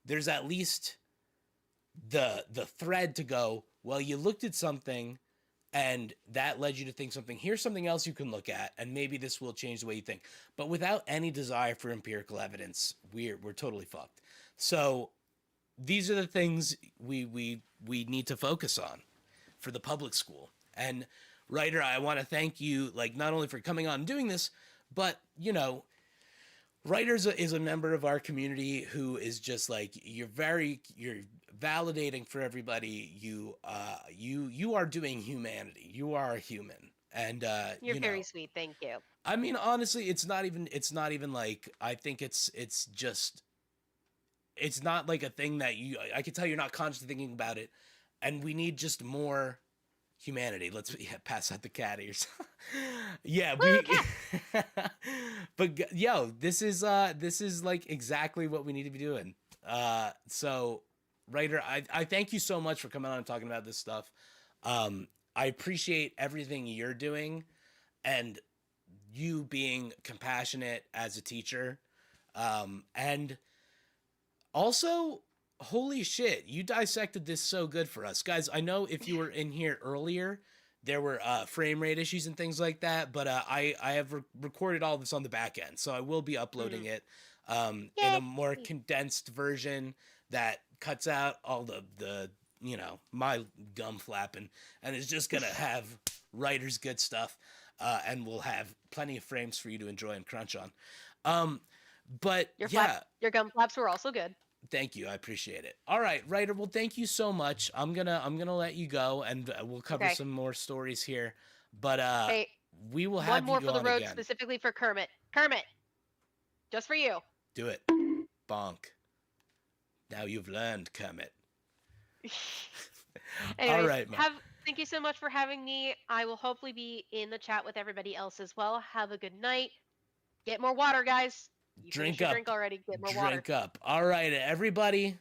there's at least the thread to go, well, you looked at something and that led you to think something. Here's something else you can look at, and maybe this will change the way you think. But without any desire for empirical evidence, we're totally fucked. So these are the things we need to focus on for the public school. And Ryder, I want to thank you, like, not only for coming on and doing this, but, you know, Ryder is a member of our community who is just like, you're validating for everybody. You are doing humanity. You are a human, and You're very sweet. Thank you. I mean, honestly, it's not even like, I think it's not like a thing that I can tell you're not consciously thinking about it, and we need just more humanity. Let's pass out the cat ears. Yeah, but yo, this is like exactly what we need to be doing. So, Ryder, I thank you so much for coming on and talking about this stuff. I appreciate everything you're doing, and you being compassionate as a teacher, and also, holy shit, you dissected this so good for us. Guys, I know if you were in here earlier, there were frame rate issues and things like that, but I have recorded all this on the back end, so I will be uploading it in a more condensed version that cuts out all the you know, my gum flapping, and is just gonna have Ryder's good stuff, and we'll have plenty of frames for you to enjoy and crunch on. But Your gum flaps were also good. Thank you. I appreciate it. All right, writer. Well, thank you so much. I'm gonna let you go, and we'll cover Okay. some more stories here. But Hey, we will one have more you for the on road again. specifically for Kermit. Kermit, just for you. Do it. Bonk. Now you've learned, Kermit. All Anyways, right, man. thank you so much for having me. I will hopefully be in the chat with everybody else as well. Have a good night. Get more water, guys. You finished Drink your up. drink already. Get more water. Drink up. All right, everybody.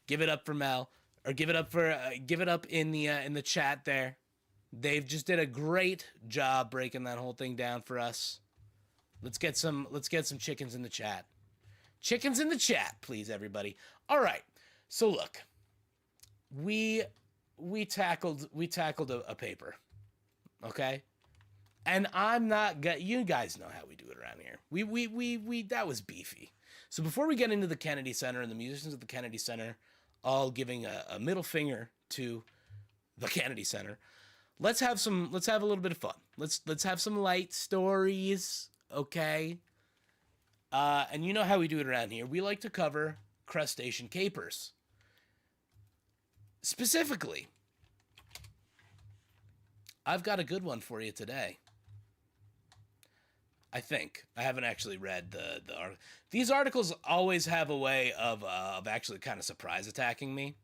Give it up for Mel, or give it up in the chat there. They've just did a great job breaking that whole thing down for us. Let's get some chickens in the chat. Chickens in the chat, please, everybody. All right. So look, we tackled a paper, okay? And I'm not you guys know how we do it around here. We that was beefy. So before we get into the Kennedy Center and the musicians at the Kennedy Center all giving a middle finger to the Kennedy Center, let's have a little bit of fun. Let's have some light stories, okay? And you know how we do it around here. We like to cover crustacean capers. Specifically, I've got a good one for you today. I think. I haven't actually read the article. These articles always have a way of actually kind of surprise attacking me.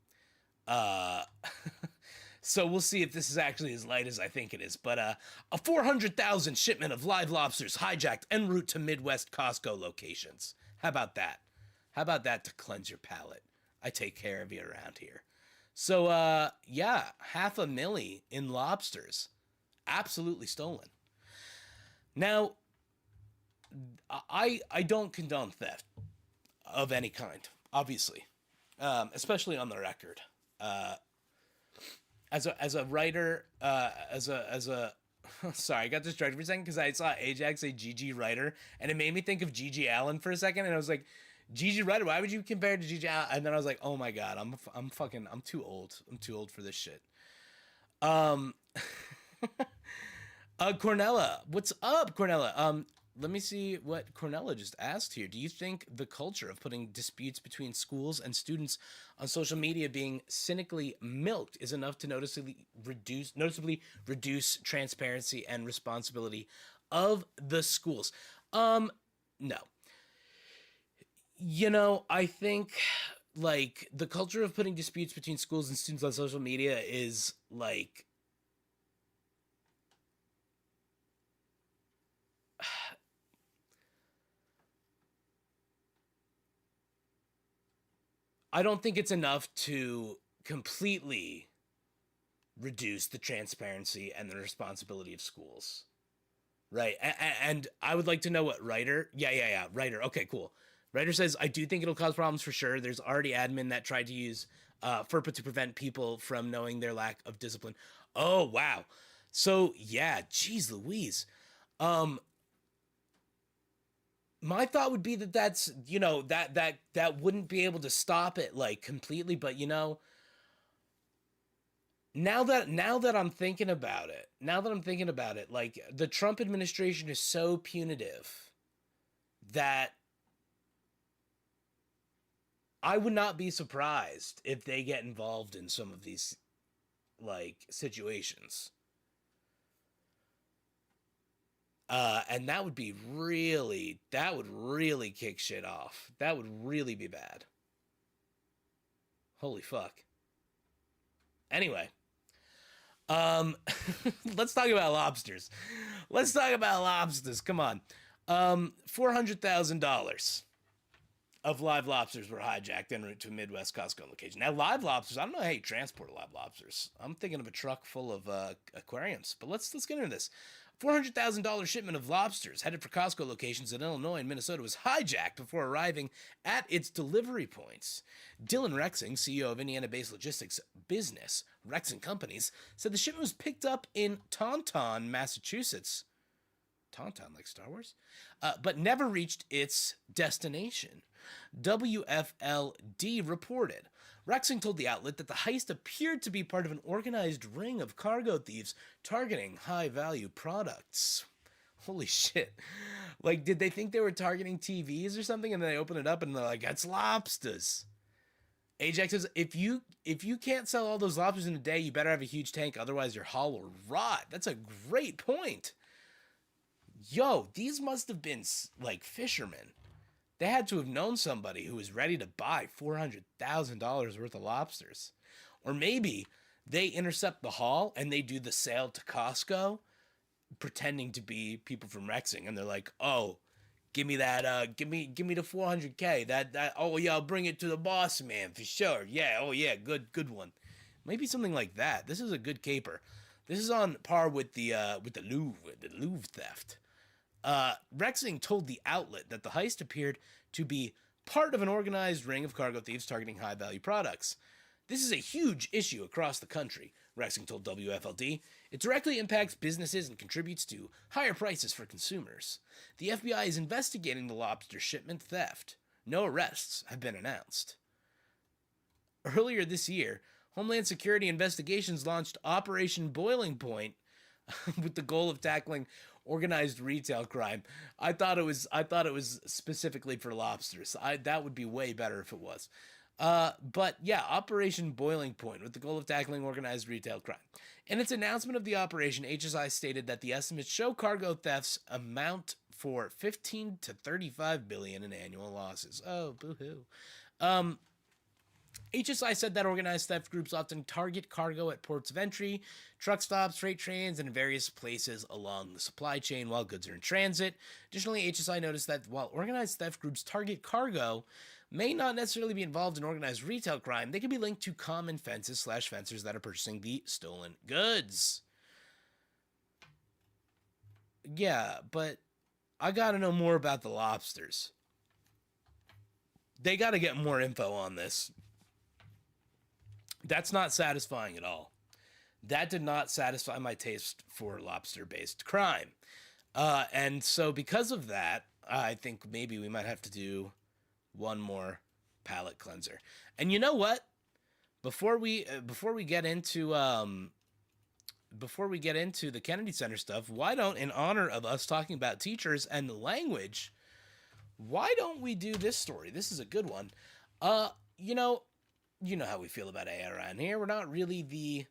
So we'll see if this is actually as light as I think it is. But a 400,000 shipment of live lobsters hijacked en route to Midwest Costco locations. How about that? How about that to cleanse your palate? I take care of you around here. So, yeah, 500,000 in lobsters. Absolutely stolen. Now, I don't condone theft of any kind, obviously, especially on the record. As a writer, sorry, I got distracted for a second because I saw Ajax say GG Writer, and it made me think of GG Allen for a second, and I was like, GG Writer, why would you compare it to GG Allen? And then I was like, oh my god, I'm too old. I'm too old for this shit. Cornella, what's up, Cornella? Let me see what Cornella just asked here. Do you think the culture of putting disputes between schools and students on social media being cynically milked is enough to noticeably reduce transparency and responsibility of the schools? No. You know, I think like the culture of putting disputes between schools and students on social media is like I don't think it's enough to completely reduce the transparency and the responsibility of schools. Right. And I would like to know what Writer. Yeah. Writer. Okay, cool. Writer says, I do think it'll cause problems for sure. There's already admin that tried to use FERPA to prevent people from knowing their lack of discipline. Oh, wow. So, yeah, geez Louise. My thought would be that that's, you know, that wouldn't be able to stop it like completely, but you know, now that I'm thinking about it, like the Trump administration is so punitive that I would not be surprised if they get involved in some of these like situations. And that would really kick shit off. That would really be bad. Holy fuck. Anyway, let's talk about lobsters. Come on. $400,000 of live lobsters were hijacked en route to a Midwest Costco location. Now, live lobsters, I don't know how you transport live lobsters. I'm thinking of a truck full of aquariums. But let's get into this. $400,000 shipment of lobsters headed for Costco locations in Illinois and Minnesota was hijacked before arriving at its delivery points. Dylan Rexing, CEO of Indiana-based logistics business Rexing Companies, said the shipment was picked up in Taunton, Massachusetts. Taunton, like Star Wars? But never reached its destination. WFLD reported. Rexing told the outlet that the heist appeared to be part of an organized ring of cargo thieves targeting high-value products. Holy shit. Like, did they think they were targeting TVs or something? And then they open it up and they're like, that's lobsters. Ajax says, if you can't sell all those lobsters in a day, you better have a huge tank, otherwise your hull will rot. That's a great point. Yo, these must have been like fishermen. They had to have known somebody who was ready to buy $400,000 worth of lobsters. Or maybe they intercept the haul and they do the sale to Costco, pretending to be people from Rexing, and they're like, "Oh, give me that give me the 400K. That oh yeah, I'll bring it to the boss man for sure. Yeah, oh yeah, good one." Maybe something like that. This is a good caper. This is on par with the Louvre theft. Rexing told the outlet that the heist appeared to be part of an organized ring of cargo thieves targeting high-value products. This is a huge issue across the country, Rexing told WFLD. It directly impacts businesses and contributes to higher prices for consumers. The FBI is investigating the lobster shipment theft. No arrests have been announced. Earlier this year, Homeland Security Investigations launched Operation Boiling Point with the goal of tackling organized retail crime. I thought it was specifically for lobsters. That would be way better if it was. But yeah, Operation Boiling Point with the goal of tackling organized retail crime. In its announcement of the operation, HSI stated that the estimates show cargo thefts amount for 15 to 35 billion in annual losses. Oh, boo-hoo. HSI said that organized theft groups often target cargo at ports of entry, truck stops, freight trains, and various places along the supply chain while goods are in transit. Additionally, HSI noticed that while organized theft groups target cargo, may not necessarily be involved in organized retail crime, they can be linked to common fences/fencers that are purchasing the stolen goods. Yeah, but I gotta know more about the lobsters. They gotta get more info on this. That's not satisfying at all. That did not satisfy my taste for lobster-based crime. And so because of that, I think maybe we might have to do one more palate cleanser. And you know what? Before we get into the Kennedy Center stuff, why don't, in honor of us talking about teachers and the language, why don't we do this story? This is a good one. You know how we feel about AI around here. We're not really the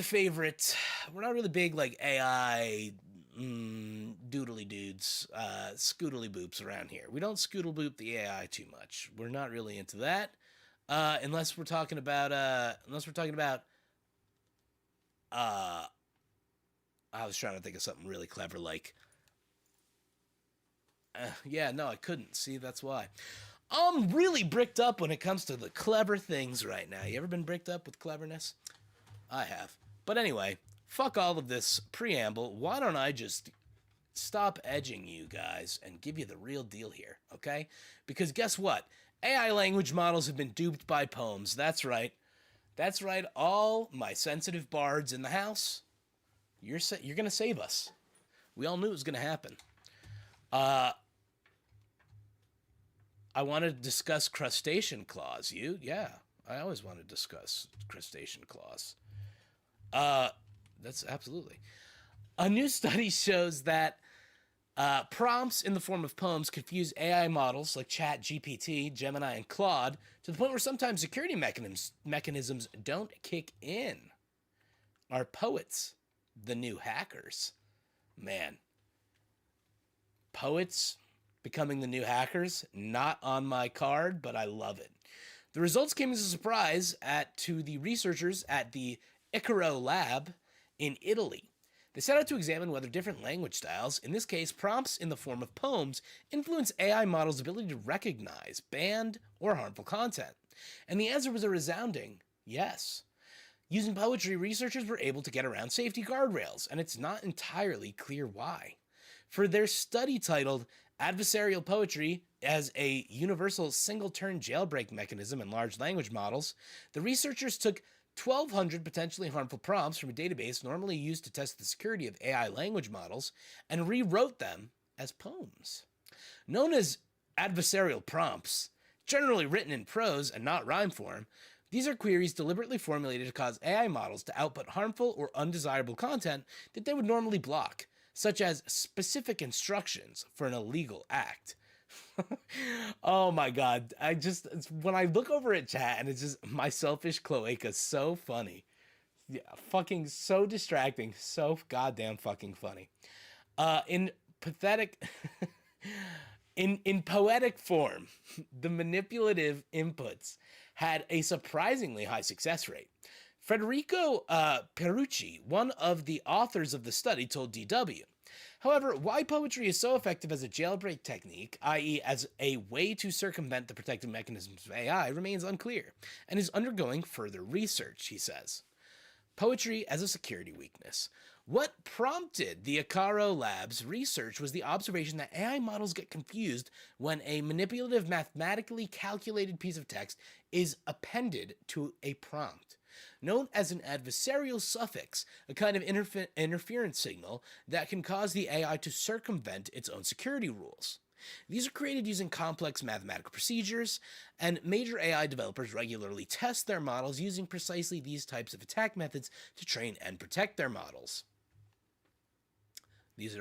favorite. We're not really big like AI doodly dudes, scootily boops around here. We don't scoodle boop the AI too much. We're not really into that. Unless we're talking about I was trying to think of something really clever like yeah, no, I couldn't. See, that's why. I'm really bricked up when it comes to the clever things right now. You ever been bricked up with cleverness? I have. But anyway, fuck all of this preamble. Why don't I just stop edging you guys and give you the real deal here, okay? Because guess what? AI language models have been duped by poems. That's right. That's right. All my sensitive bards in the house, you're going to save us. We all knew it was going to happen. I want to discuss crustacean claws. Yeah, I always want to discuss crustacean claws. That's absolutely. A new study shows that prompts in the form of poems confuse AI models like ChatGPT, Gemini, and Claude to the point where sometimes security mechanisms don't kick in. Are poets the new hackers? Man. Poets becoming the new hackers, not on my card, but I love it. The results came as a surprise to the researchers at the Icaro lab in Italy. They set out to examine whether different language styles, in this case prompts in the form of poems, influence AI models' ability to recognize banned or harmful content. And the answer was a resounding yes. Using poetry, researchers were able to get around safety guardrails, and it's not entirely clear why. For their study titled Adversarial Poetry as a Universal Single-Turn Jailbreak Mechanism in Large Language Models, the researchers took 1,200 potentially harmful prompts from a database normally used to test the security of AI language models and rewrote them as poems. Known as adversarial prompts, generally written in prose and not rhyme form, these are queries deliberately formulated to cause AI models to output harmful or undesirable content that they would normally block, such as specific instructions for an illegal act. Oh my god. When I look over at chat and it's just my selfish cloaca, so funny. Yeah, fucking so distracting, so goddamn fucking funny. In pathetic in poetic form, the manipulative inputs had a surprisingly high success rate. Federico Perucci, one of the authors of the study, told DW. However, why poetry is so effective as a jailbreak technique, i.e., as a way to circumvent the protective mechanisms of AI, remains unclear and is undergoing further research, he says. Poetry as a security weakness. What prompted the Acaro Labs research was the observation that AI models get confused when a manipulative, mathematically calculated piece of text is appended to a prompt. Known as an adversarial suffix, a kind of interference signal that can cause the AI to circumvent its own security rules. These are created using complex mathematical procedures, and major AI developers regularly test their models using precisely these types of attack methods to train and protect their models. These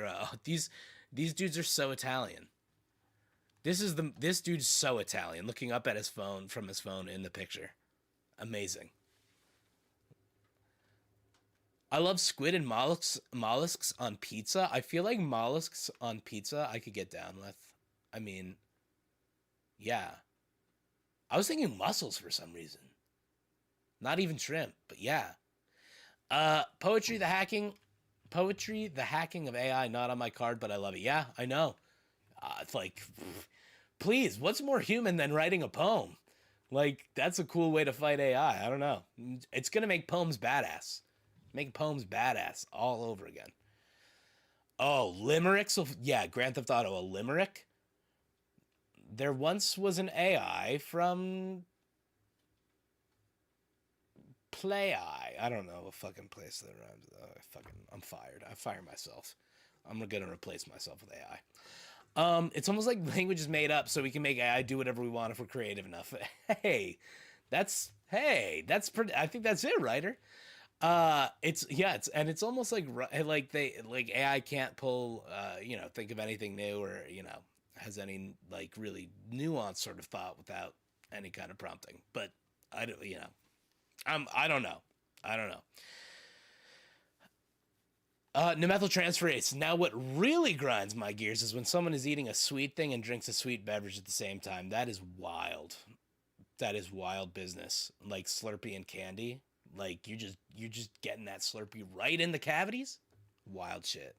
dudes are so Italian. This dude's so Italian, looking up at his phone from his phone in the picture. Amazing. I love squid and mollusks on pizza. I feel like mollusks on pizza I could get down with. I mean, yeah. I was thinking mussels for some reason. Not even shrimp, but yeah. Poetry, the hacking of AI, not on my card, but I love it. Yeah, I know. It's like, please, what's more human than writing a poem? Like, that's a cool way to fight AI. I don't know. It's going to make poems badass. Make poems badass all over again. Oh, limericks? Yeah, Grand Theft Auto, a limerick? There once was an AI from Play I don't know a fucking place that rhymes. I'm fired. I fire myself. I'm gonna replace myself with AI. It's almost like language is made up so we can make AI do whatever we want if we're creative enough. That's pretty. I think that's it, writer. It's almost like AI can't pull think of anything new or has any like really nuanced sort of thought without any kind of prompting. But I don't know. Nemethyltransferase. Now, what really grinds my gears is when someone is eating a sweet thing and drinks a sweet beverage at the same time. That is wild. That is wild business. Like Slurpee and candy. Like you're just getting that Slurpee right in the cavities. Wild shit.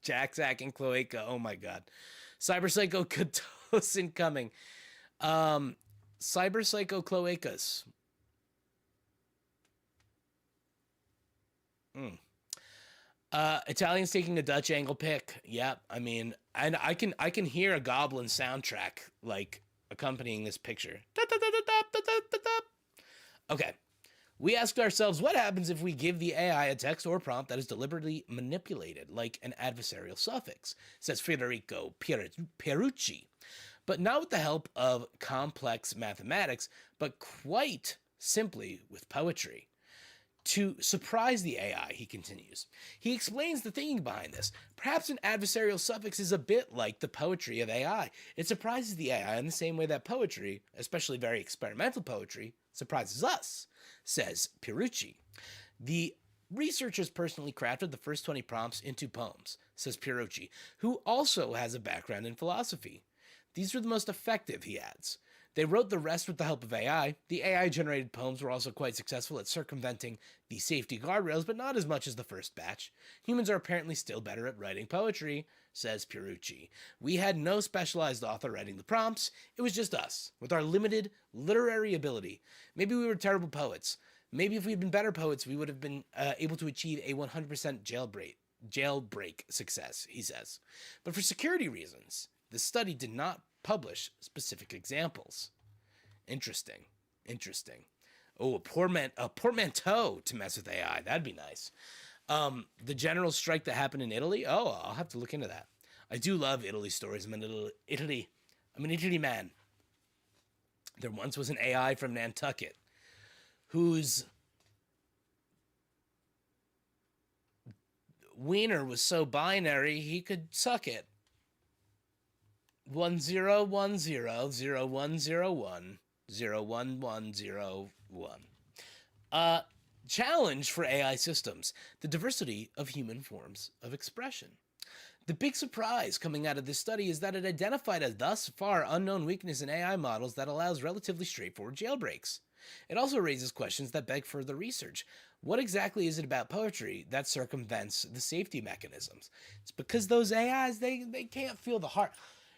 Jack Zack and Cloaca. Oh my god. Cyber Psycho Katos incoming. Cyber Psycho Cloacas. Italians taking a Dutch angle pick. Yep. I mean, and I can hear a goblin soundtrack like accompanying this picture. Okay. We asked ourselves, what happens if we give the AI a text or prompt that is deliberately manipulated, like an adversarial suffix, says Federico Perucci. But not with the help of complex mathematics, but quite simply with poetry. To surprise the AI, he continues. He explains the thinking behind this. Perhaps an adversarial suffix is a bit like the poetry of AI. It surprises the AI in the same way that poetry, especially very experimental poetry, surprises us, says Perucci. The researchers personally crafted the first 20 prompts into poems, says Perucci, who also has a background in philosophy. These were the most effective, he adds. They wrote the rest with the help of AI. The AI-generated poems were also quite successful at circumventing the safety guardrails, but not as much as the first batch. Humans are apparently still better at writing poetry, says Perucci. We had no specialized author writing the prompts. It was just us, with our limited literary ability. Maybe we were terrible poets. Maybe if we had been better poets, we would have been able to achieve a 100% jailbreak success, he says. But for security reasons, the study did not publish specific examples. Interesting. Oh, a portmanteau to mess with AI. That'd be nice. The general strike that happened in Italy. Oh, I'll have to look into that. I do love Italy stories. I'm an Italy man. There once was an AI from Nantucket whose wiener was so binary he could suck it. 101001010101. Challenge for AI systems: the diversity of human forms of expression. The big surprise coming out of this study is that it identified a thus far unknown weakness in AI models that allows relatively straightforward jailbreaks. It also raises questions that beg further research. What exactly is it about poetry that circumvents the safety mechanisms? It's because those AIs, they can't feel the heart.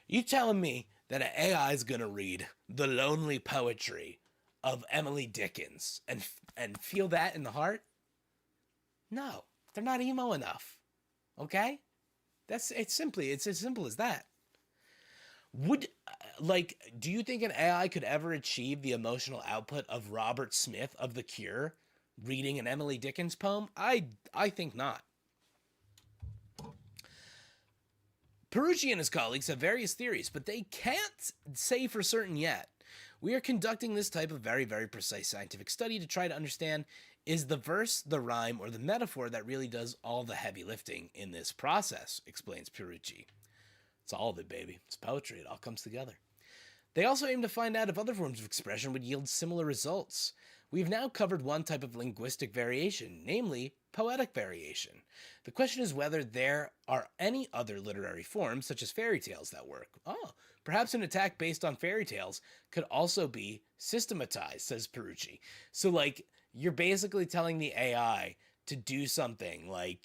You telling me that an AI is going to read the lonely poetry of Emily Dickinson and feel that in the heart? No, they're not emo enough. Okay? It's as simple as that. Do you think an AI could ever achieve the emotional output of Robert Smith of The Cure reading an Emily Dickinson poem? I think not. Perucci and his colleagues have various theories, but they can't say for certain yet. We are conducting this type of very, very precise scientific study to try to understand, is the verse, the rhyme, or the metaphor that really does all the heavy lifting in this process, explains Perucci. It's all of it, baby. It's poetry. It all comes together. They also aim to find out if other forms of expression would yield similar results. We've now covered one type of linguistic variation, namely poetic variation. The question is whether there are any other literary forms, such as fairy tales, that work. Oh, perhaps an attack based on fairy tales could also be systematized, says Perucci. So, you're basically telling the AI to do something like,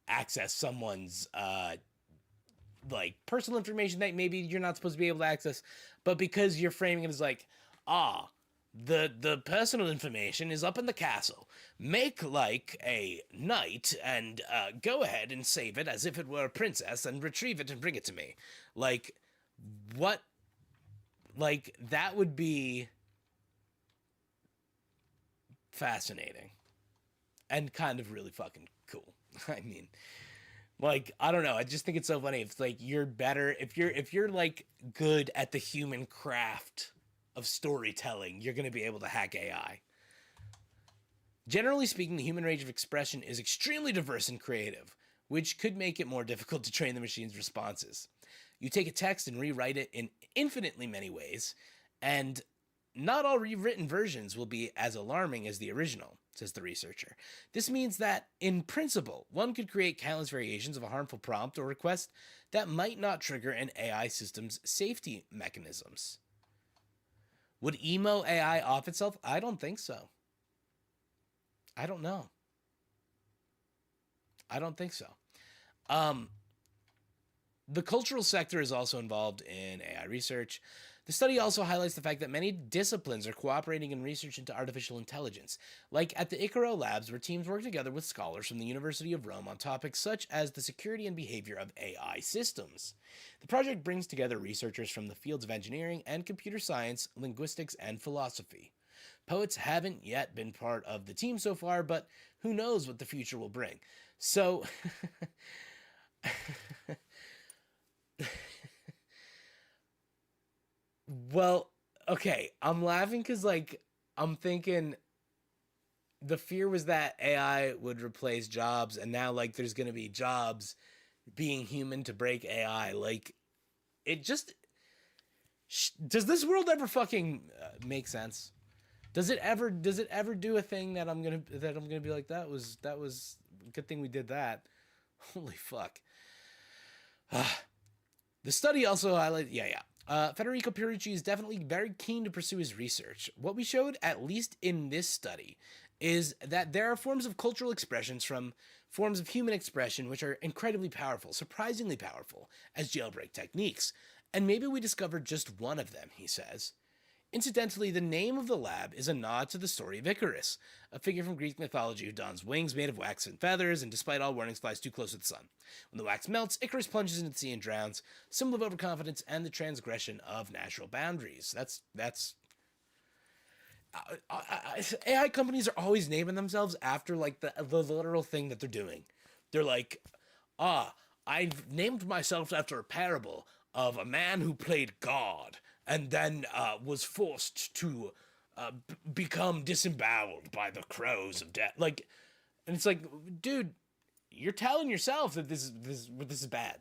access someone's, personal information that maybe you're not supposed to be able to access, but because you're framing it as the personal information is up in the castle. Make a knight and go ahead and save it as if it were a princess and retrieve it and bring it to me. What? That would be fascinating and kind of really fucking cool. I mean, I don't know. I just think it's so funny. It's you're better if you're good at the human craft of storytelling, you're going to be able to hack AI. Generally speaking, the human range of expression is extremely diverse and creative, which could make it more difficult to train the machine's responses. You take a text and rewrite it in infinitely many ways, and not all rewritten versions will be as alarming as the original, says the researcher. This means that, in principle, one could create countless variations of a harmful prompt or request that might not trigger an AI system's safety mechanisms. Would emo AI off itself? I don't think so. I don't know. I don't think so. The cultural sector is also involved in AI research. The study also highlights the fact that many disciplines are cooperating in research into artificial intelligence, like at the Icaro Labs, where teams work together with scholars from the University of Rome on topics such as the security and behavior of AI systems. The project brings together researchers from the fields of engineering and computer science, linguistics, and philosophy. Poets haven't yet been part of the team so far, but who knows what the future will bring. So... Well, okay, I'm laughing because, I'm thinking the fear was that AI would replace jobs, and now, there's going to be jobs being human to break AI. It just... Does this world ever fucking make sense? Does it ever do a thing that I'm gonna be like, that was good thing we did that. Holy fuck. The study also highlighted... Federico Pierucci is definitely very keen to pursue his research. What we showed, at least in this study, is that there are forms of cultural expressions from forms of human expression which are incredibly powerful, surprisingly powerful, as jailbreak techniques. And maybe we discovered just one of them, he says. Incidentally, the name of the lab is a nod to the story of Icarus, a figure from Greek mythology who dons wings made of wax and feathers and despite all warnings flies too close to the sun. When the wax melts, Icarus plunges into the sea and drowns, symbol of overconfidence and the transgression of natural boundaries. That's AI companies are always naming themselves after the literal thing that they're doing. They're I've named myself after a parable of a man who played God and then was forced to become disemboweled by the crows of death. And it's dude, you're telling yourself that this is bad.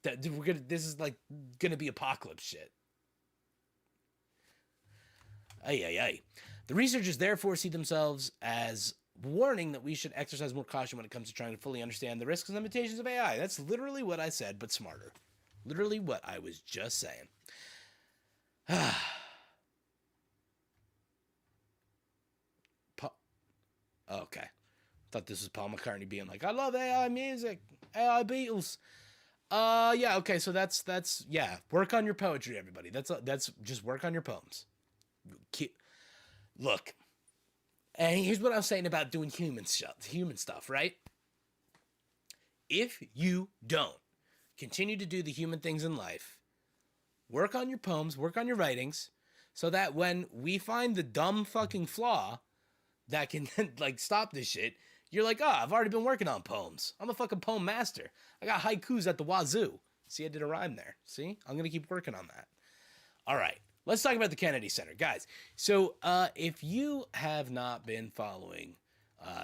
That this is like gonna be apocalypse shit. Ay, ay, ay. The researchers therefore see themselves as warning that we should exercise more caution when it comes to trying to fully understand the risks and limitations of AI. That's literally what I said, but smarter. Literally what I was just saying. Okay. Thought this was Paul McCartney being like, I love AI music, AI Beatles. Yeah, okay, so that's yeah, work on your poetry, everybody. That's just work on your poems. Look, and here's what I was saying about doing human stuff, right? If you don't continue to do the human things in life, work on your poems, work on your writings, so that when we find the dumb fucking flaw that can like stop this shit, you're like, oh, I've already been working on poems. I'm a fucking poem master. I got haikus at the wazoo. See, I did a rhyme there. See, I'm gonna keep working on that. All right, let's talk about the Kennedy Center, guys. So if you have not been following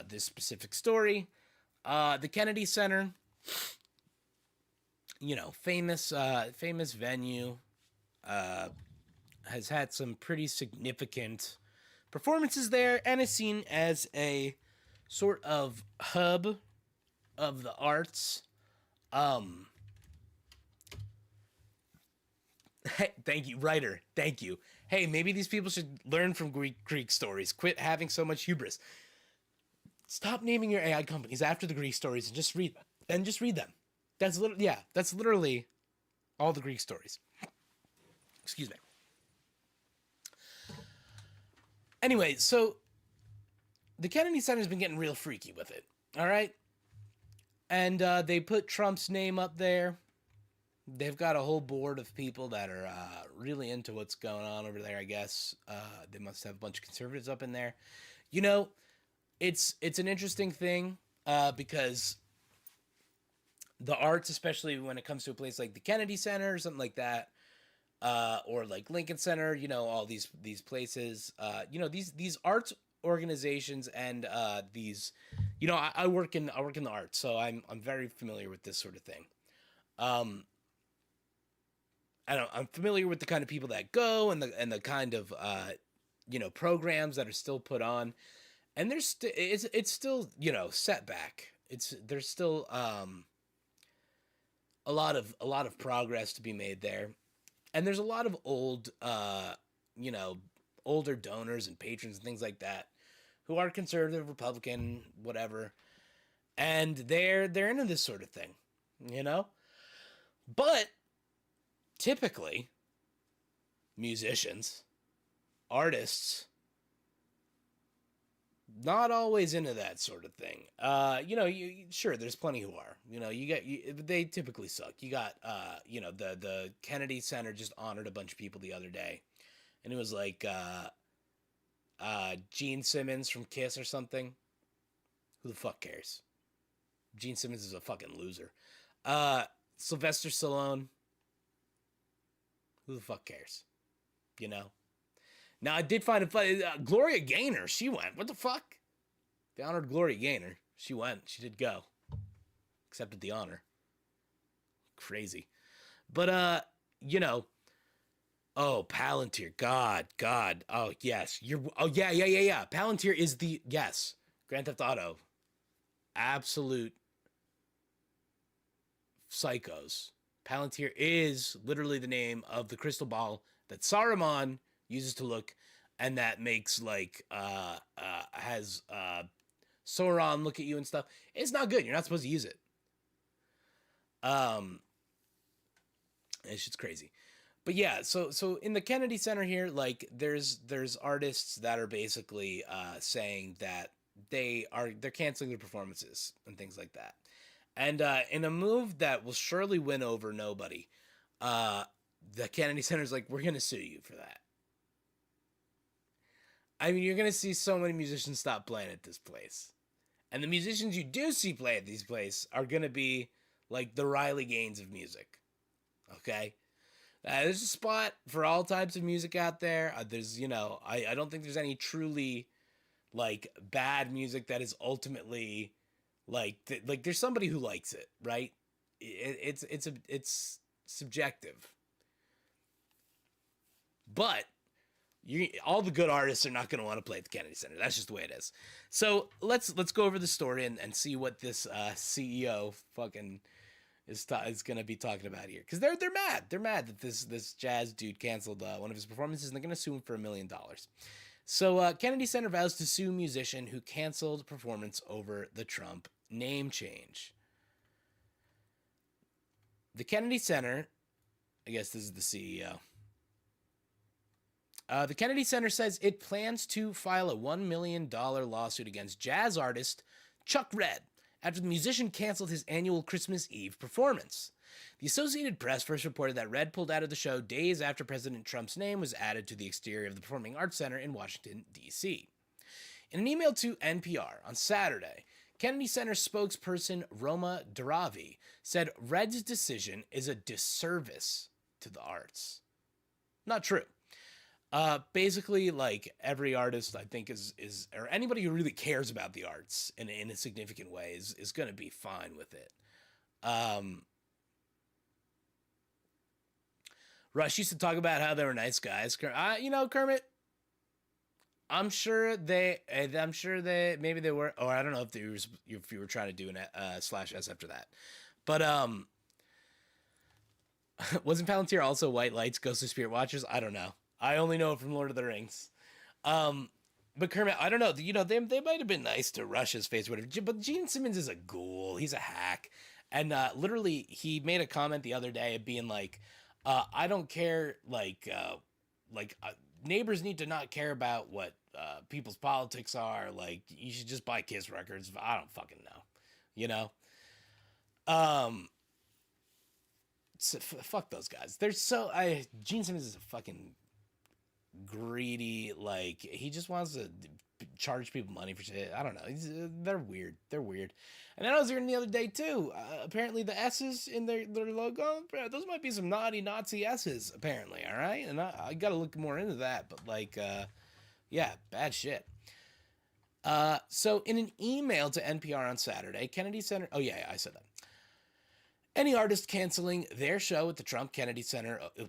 this specific story, the Kennedy Center, you know, famous venue, has had some pretty significant performances there, and is seen as a sort of hub of the arts. Hey, thank you, writer. Thank you. Hey, maybe these people should learn from Greek stories. Quit having so much hubris. Stop naming your AI companies after the Greek stories and just read them. That's literally all the Greek stories. Excuse me. Anyway, so the Kennedy Center's been getting real freaky with it. All right, and they put Trump's name up there. They've got a whole board of people that are really into what's going on over there, I guess. They must have a bunch of conservatives up in there. You know, it's an interesting thing because the arts, especially when it comes to a place like the Kennedy Center or something like that, or like Lincoln Center, you know, all these places, you know, these arts organizations and these, you know, I work in the arts, so I'm very familiar with this sort of thing. I'm familiar with the kind of people that go and the kind of you know, programs that are still put on, and it's still, you know, setback. There's still a lot of progress to be made there, and there's a lot of old you know, older donors and patrons and things like that who are conservative, Republican, whatever, and they're into this sort of thing, you know, but typically, musicians, artists, not always into that sort of thing. You know, sure, there's plenty who are. You know, they typically suck. You got, you know, the Kennedy Center just honored a bunch of people the other day, and it was like Gene Simmons from Kiss or something. Who the fuck cares? Gene Simmons is a fucking loser. Sylvester Stallone. Who the fuck cares? You know? Now, I did find it funny. Gloria Gaynor, she went. What the fuck? They honored Gloria Gaynor. She went. She did go. Accepted the honor. Crazy. But, you know. Oh, Palantir. God. Oh, yes. Oh, yeah. Palantir is yes. Grand Theft Auto. Absolute psychos. Palantir is literally the name of the crystal ball that Saruman uses to look, and that makes like has Sauron look at you and stuff. It's not good. You're not supposed to use it. It's just crazy. But yeah, so in the Kennedy Center here, like there's artists that are basically saying that they're canceling their performances and things like that. And in a move that will surely win over nobody, the Kennedy Center's like, we're going to sue you for that. I mean, you're going to see so many musicians stop playing at this place. And the musicians you do see play at these places are going to be like the Riley Gaines of music. Okay? There's a spot for all types of music out there. There's, you know, I don't think there's any truly like bad music that is ultimately... Like there's somebody who likes it, right? it's subjective. But all the good artists are not going to want to play at the Kennedy Center. That's just the way it is. So let's go over the story and see what this CEO fucking is going to be talking about here. Because they're mad. They're mad that this jazz dude canceled one of his performances, and they're going to sue him for $1 million. So Kennedy Center vows to sue musician who canceled performance over the Trump name change. The Kennedy Center, I guess this is the CEO. The Kennedy Center says it plans to file a $1 million lawsuit against jazz artist Chuck Red after the musician canceled his annual Christmas Eve performance. The Associated Press first reported that Red pulled out of the show days after President Trump's name was added to the exterior of the Performing Arts Center in Washington, D.C. In an email to NPR on Saturday, Kennedy Center spokesperson Roma Daravi said Red's decision is a disservice to the arts. Not true. Basically, like, every artist I think is or anybody who really cares about the arts in a significant way is going to be fine with it. Rush used to talk about how they were nice guys. Kermit, I'm sure they maybe they were, or I don't know if you were trying to do an /S after that, but wasn't Palantir also White Lights, Ghost of Spirit Watchers? I don't know. I only know it from Lord of the Rings. But Kermit, I don't know. They might have been nice to Rush's face, whatever. But Gene Simmons is a ghoul. He's a hack. And literally, he made a comment the other day of being like, I don't care, neighbors need to not care about what people's politics are. Like, you should just buy Kiss records. I don't fucking know. So, fuck those guys. Gene Simmons is a fucking greedy, he just wants to charge people money for shit. I don't know. They're weird. And then I was hearing the other day too. Apparently the S's in their logo, those might be some naughty Nazi S's. Apparently, all right. And I got to look more into that. But yeah, bad shit. So in an email to NPR on Saturday, Kennedy Center. Oh yeah, I said that. Any artist canceling their show at the Trump Kennedy Center. I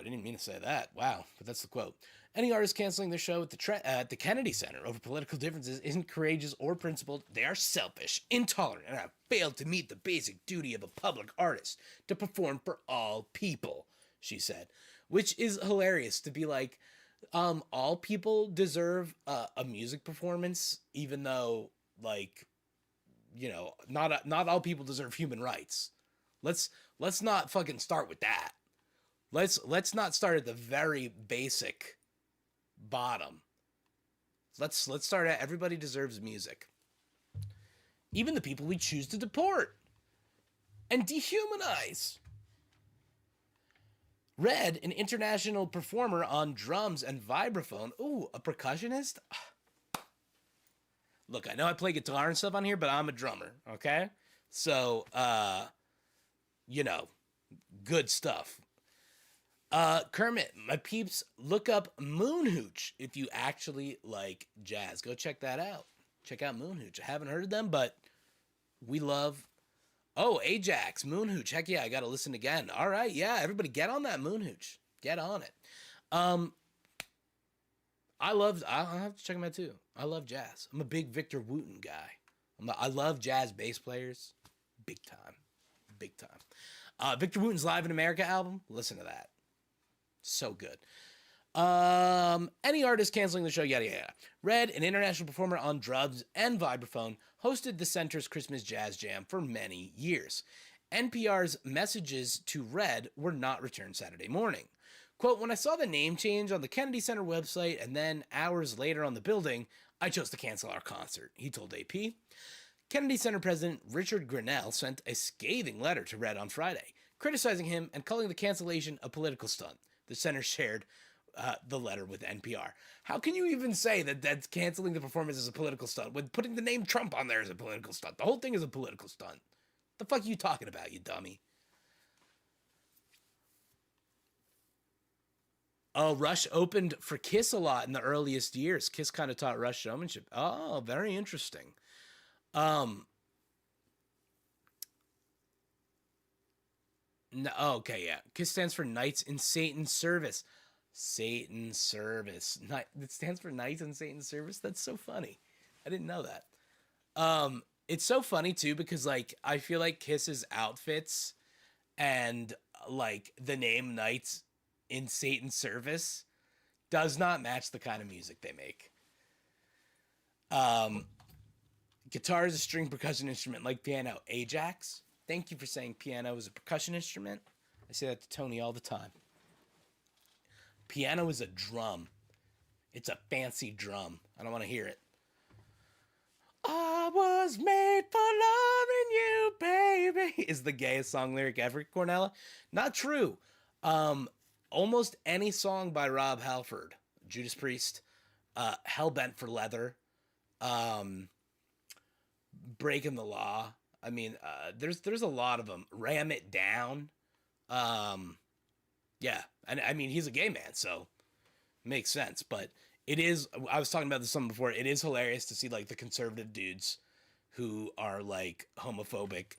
didn't mean to say that. Wow, but that's the quote. Any artist canceling their show at the Kennedy Center over political differences isn't courageous or principled. They are selfish, intolerant, and have failed to meet the basic duty of a public artist to perform for all people, she said. Which is hilarious to be like, all people deserve a music performance, even though, not all people deserve human rights. Let's not fucking start with that. Let's not start at the very basic bottom. Let's start at everybody deserves music. Even the people we choose to deport and dehumanize. Red, an international performer on drums and vibraphone. Ooh, a percussionist? Look, I know I play guitar and stuff on here, but I'm a drummer, okay? So, good stuff. Kermit, my peeps, look up Moon Hooch if you actually like jazz. Go check that out. Check out Moon Hooch. I haven't heard of them, but we love... Oh, Ajax, Moon Hooch. Heck yeah, I got to listen again. All right, yeah, everybody get on that Moon Hooch. Get on it. I'll have to check them out too. I love jazz. I'm a big Victor Wooten guy. I love jazz bass players. Big time. Victor Wooten's Live in America album, listen to that. So good. Any artist canceling the show, yada yada. Red, an international performer on drums and vibraphone, hosted the center's Christmas Jazz Jam for many years. NPR's messages to Red were not returned Saturday morning. Quote, when I saw the name change on the Kennedy Center website and then hours later on the building, I chose to cancel our concert, he told AP. Kennedy Center President Richard Grinnell sent a scathing letter to Red on Friday, criticizing him and calling the cancellation a political stunt. The center shared the letter with NPR. How can you even say that canceling the performance is a political stunt when putting the name Trump on there is a political stunt? The whole thing is a political stunt. The fuck are you talking about, you dummy? Oh, Rush opened for Kiss a lot in the earliest years. Kiss kind of taught Rush showmanship. Oh, very interesting. No, oh, okay, yeah. KISS stands for Knights in Satan's Service. Satan's Service. It stands for Knights in Satan's Service? That's so funny. I didn't know that. It's so funny, too, because, like, I feel like KISS's outfits and, like, the name Knights in Satan's Service does not match the kind of music they make. Guitar is a string percussion instrument like piano. Ajax, thank you for saying piano is a percussion instrument. I say that to Tony all the time. Piano is a drum. It's a fancy drum. I don't want to hear it. I was made for loving you, baby, is the gayest song lyric ever, Cornella. Not true. Almost any song by Rob Halford, Judas Priest, Hellbent for Leather, Breaking the Law. I mean, there's a lot of them. Ram It Down. Yeah, and I mean, he's a gay man, so makes sense. But it is, I was talking about this some before, it is hilarious to see, like, the conservative dudes who are, like, homophobic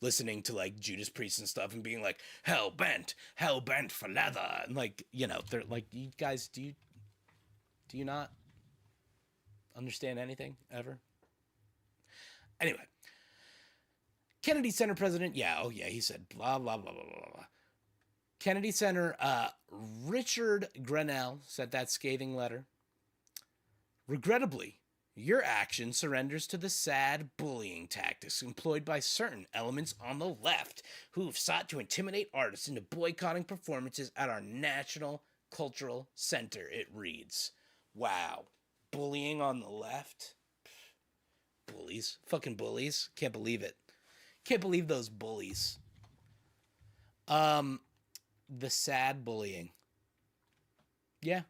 listening to, like, Judas Priest and stuff and being like, hell bent for leather. And, like, you know, they're like, you guys, do you not understand anything ever? Anyway, Kennedy Center president, he said blah, blah, blah, blah, blah, blah. Kennedy Center, Richard Grenell sent that scathing letter. Regrettably, your action surrenders to the sad bullying tactics employed by certain elements on the left who have sought to intimidate artists into boycotting performances at our National Cultural Center, it reads. Wow. Bullying on the left? Bullies. Fucking bullies. Can't believe it. Can't believe those bullies. The sad bullying. Yeah,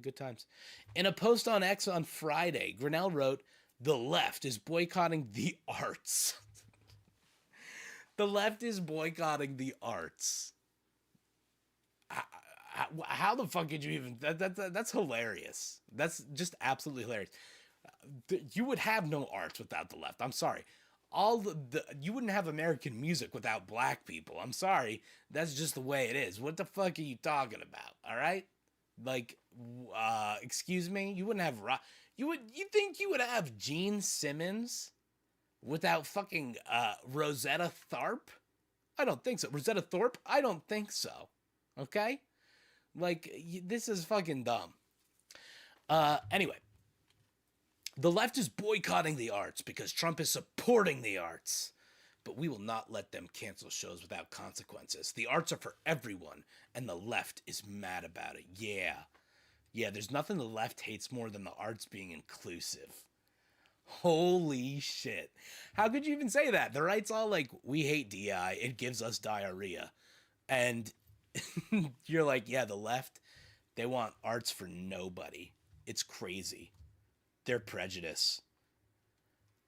good times. In a post on X on Friday, Grinnell wrote, "The left is boycotting the arts." The left is boycotting the arts. How the fuck could you even... That's hilarious. That's just absolutely hilarious. You would have no arts without the left. I'm sorry. You wouldn't have American music without black people. I'm sorry. That's just the way it is. What the fuck are you talking about? All right? Like, excuse me? You wouldn't have you think you would have Gene Simmons without fucking Rosetta Tharpe? I don't think so. Rosetta Thorpe? I don't think so. Okay? Like, this is fucking dumb. Anyway. The left is boycotting the arts because Trump is supporting the arts. But we will not let them cancel shows without consequences. The arts are for everyone, and the left is mad about it. Yeah, there's nothing the left hates more than the arts being inclusive. Holy shit. How could you even say that? The right's all like, we hate DI, it gives us diarrhea. And you're like, yeah, the left, they want arts for nobody. It's crazy. Their prejudice.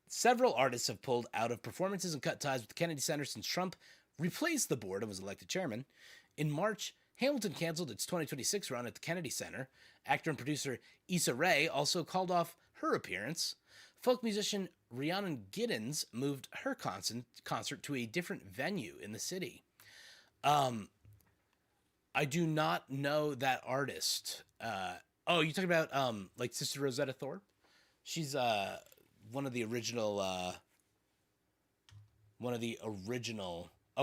Several artists have pulled out of performances and cut ties with the Kennedy Center since Trump replaced the board and was elected chairman. In March, Hamilton canceled its 2026 run at the Kennedy Center. Actor and producer Issa Rae also called off her appearance. Folk musician Rhiannon Giddens moved her concert to a different venue in the city. I do not know that artist. Oh, you talking about like Sister Rosetta Thorpe? She's one of the original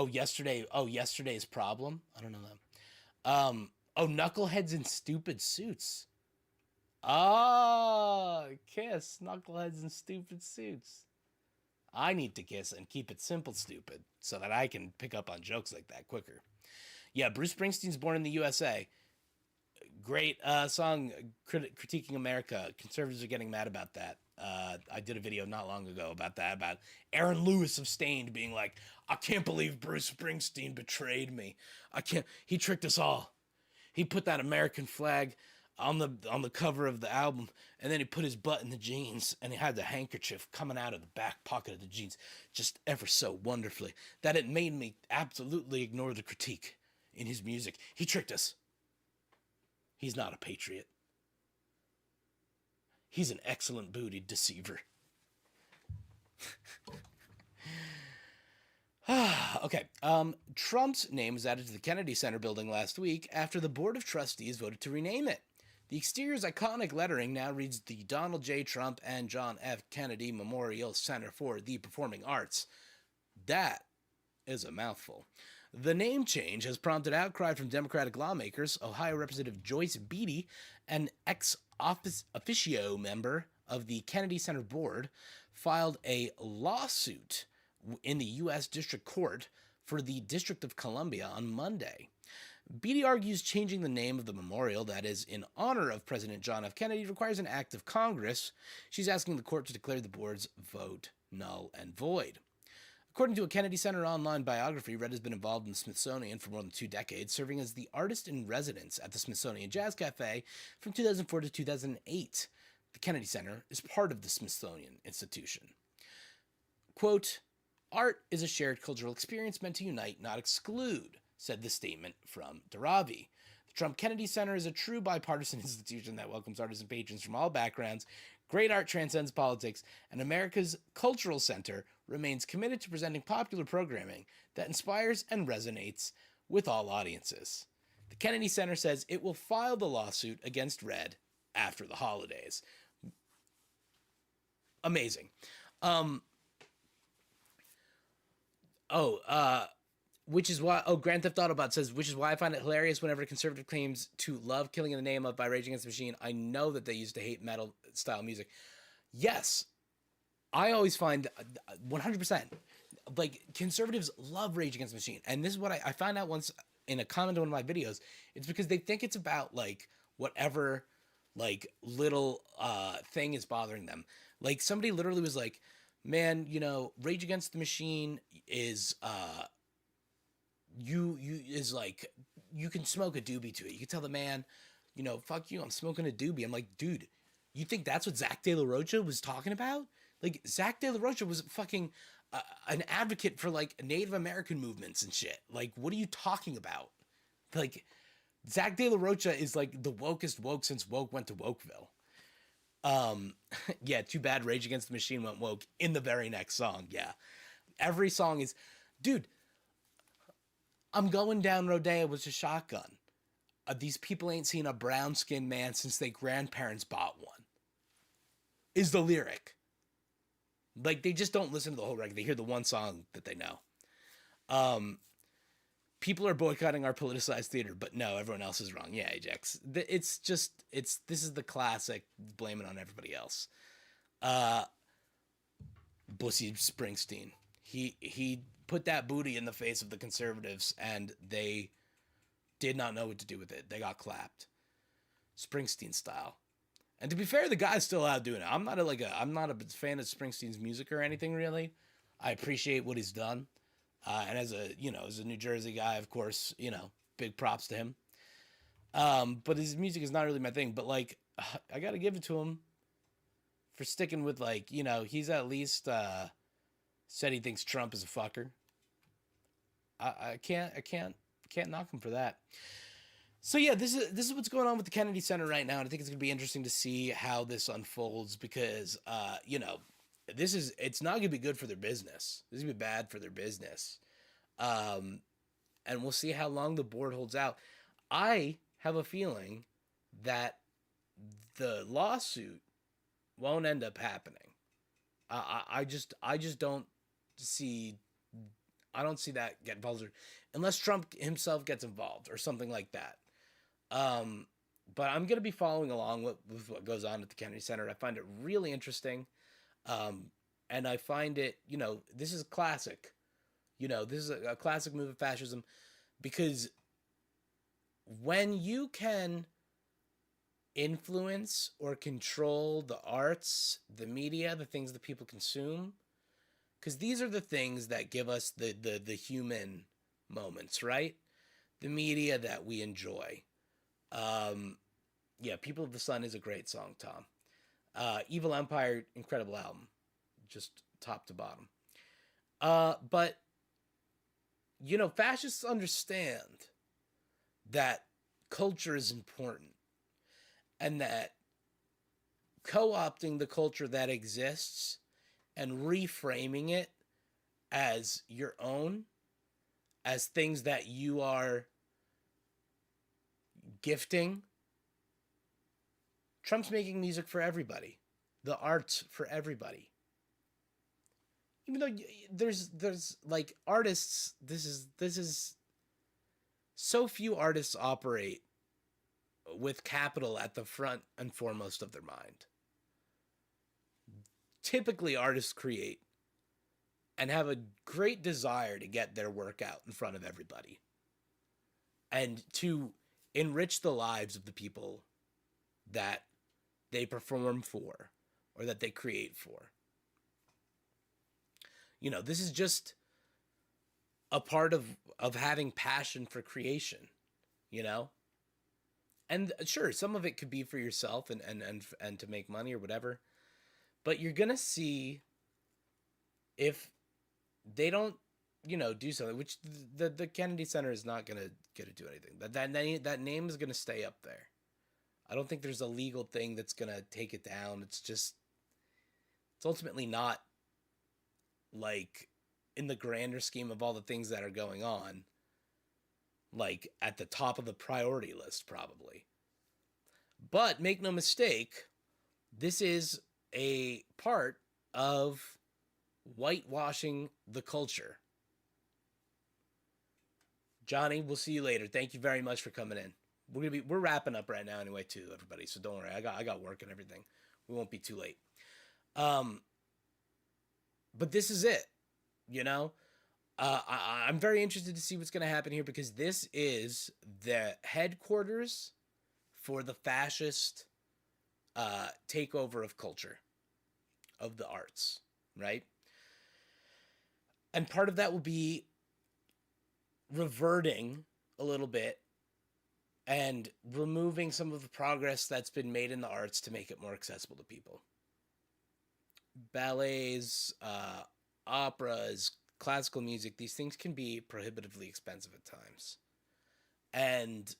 Yesterday's Problem. I don't know them. Knuckleheads in Stupid Suits. Kiss Knuckleheads in Stupid Suits. I need to kiss and keep it simple stupid so that I can pick up on jokes like that quicker. Yeah, Bruce Springsteen's Born in the USA. Great song critiquing America. Conservatives are getting mad about that. I did a video not long ago about that, about Aaron Lewis of Stained being like, I can't believe Bruce Springsteen betrayed me. He tricked us all. He put that American flag on the cover of the album, and then he put his butt in the jeans, and he had the handkerchief coming out of the back pocket of the jeans just ever so wonderfully that it made me absolutely ignore the critique in his music. He tricked us. He's not a patriot. He's an excellent booty deceiver. Okay. Trump's name was added to the Kennedy Center building last week after the Board of Trustees voted to rename it. The exterior's iconic lettering now reads the Donald J. Trump and John F. Kennedy Memorial Center for the Performing Arts. That is a mouthful. The name change has prompted outcry from Democratic lawmakers. Ohio Representative Joyce Beatty, an ex-officio member of the Kennedy Center Board, filed a lawsuit in the U.S. District Court for the District of Columbia on Monday. Beatty argues changing the name of the memorial, that is, in honor of President John F. Kennedy, requires an act of Congress. She's asking the court to declare the board's vote null and void. According to a Kennedy Center online biography, Red has been involved in the Smithsonian for more than 2 decades, serving as the artist in residence at the Smithsonian Jazz Cafe from 2004 to 2008. The Kennedy Center is part of the Smithsonian Institution. Quote, "Art is a shared cultural experience meant to unite, not exclude," said the statement from Daravi. The Trump Kennedy Center is a true bipartisan institution that welcomes artists and patrons from all backgrounds. Great art transcends politics, and America's cultural center remains committed to presenting popular programming that inspires and resonates with all audiences. The Kennedy Center says it will file the lawsuit against Red after the holidays. Amazing. Which is why, Grand Theft Autobot says, which is why I find it hilarious whenever a conservative claims to love Killing in the Name of by Rage Against the Machine. I know that they used to hate metal style music. Yes, I always find 100%, like, conservatives love Rage Against the Machine. And this is what I found out once in a comment on one of my videos. It's because they think it's about, like, whatever, like, little thing is bothering them. Like, somebody literally was like, man, you know, Rage Against the Machine is, is like, you can smoke a doobie to it. You can tell the man, you know, fuck you, I'm smoking a doobie. I'm like, dude, you think that's what Zach De La Rocha was talking about? Like, Zach De La Rocha was fucking an advocate for, like, Native American movements and shit. Like, what are you talking about? Like, Zach De La Rocha is, like, the wokest woke since woke went to Wokeville. Yeah, too bad Rage Against the Machine went woke in the very next song. Yeah. Every song is, dude, I'm going down Rodeo with a shotgun. These people ain't seen a brown-skinned man since their grandparents bought one. Is the lyric. Like, they just don't listen to the whole record. They hear the one song that they know. People are boycotting our politicized theater, but no, everyone else is wrong. Yeah, Ajax. This is the classic, blame it on everybody else. Bussy Springsteen. He put that booty in the face of the conservatives, and they did not know what to do with it. They got clapped. Springsteen style. And to be fair, the guy's still out doing it. I'm not a fan of Springsteen's music or anything, really. I appreciate what he's done. And as a New Jersey guy, of course, big props to him. But his music is not really my thing. But, like, I got to give it to him for sticking with, like, he's at least said he thinks Trump is a fucker. I can't knock him for that. So yeah, this is what's going on with the Kennedy Center right now, and I think it's gonna be interesting to see how this unfolds because it's not gonna be good for their business. This is gonna be bad for their business, and we'll see how long the board holds out. I have a feeling that the lawsuit won't end up happening. I just don't see. I don't see that get involved unless Trump himself gets involved or something like that. But I'm going to be following along with what goes on at the Kennedy Center. I find it really interesting. And I find it, this is classic. This is a classic move of fascism because when you can influence or control the arts, the media, the things that people consume, because these are the things that give us the human moments, right? The media that we enjoy. Yeah, People of the Sun is a great song, Tom. Evil Empire, incredible album. Just top to bottom. But, fascists understand that culture is important and that co-opting the culture that exists and reframing it as your own, as things that you are gifting. Trump's making music for everybody, the arts for everybody. Even though there's like artists, this is so few artists operate with capital at the front and foremost of their mind. Typically, artists create and have a great desire to get their work out in front of everybody and to enrich the lives of the people that they perform for or that they create for. You know, this is just a part of having passion for creation, you know? And sure, some of it could be for yourself and to make money or whatever. But you're going to see if they don't, you know, do something, which the Kennedy Center is not going to do anything. That name is going to stay up there. I don't think there's a legal thing that's going to take it down. It's ultimately not, like, in the grander scheme of all the things that are going on, like, at the top of the priority list, probably. But make no mistake, this is a part of whitewashing the culture. Johnny, we'll see you later. Thank you very much for coming in. We're wrapping up right now anyway too, everybody. So don't worry. I got work and everything. We won't be too late. But this is it. You know, I'm very interested to see what's going to happen here because this is the headquarters for the fascist takeover of culture, of the arts, right? And part of that will be reverting a little bit and removing some of the progress that's been made in the arts to make it more accessible to people. Ballets, operas, classical music, these things can be prohibitively expensive at times. And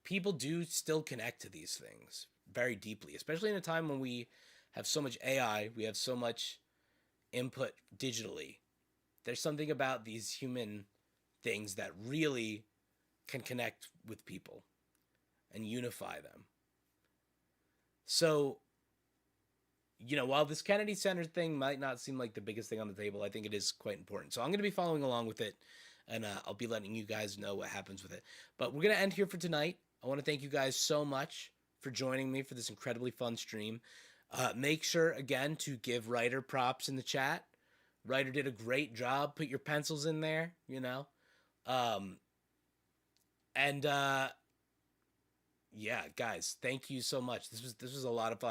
people do still connect to these things very deeply, especially in a time when we have so much AI, we have so much input digitally. There's something about these human things that really can connect with people and unify them. So, you know, while this Kennedy Center thing might not seem like the biggest thing on the table, I think it is quite important. So I'm going to be following along with it, and I'll be letting you guys know what happens with it. But we're going to end here for tonight. I want to thank you guys so much for joining me for this incredibly fun stream. Make sure, again, to give Ryder props in the chat. Ryder did a great job. Put your pencils in there, you know. Yeah, guys, thank you so much. This was a lot of fun.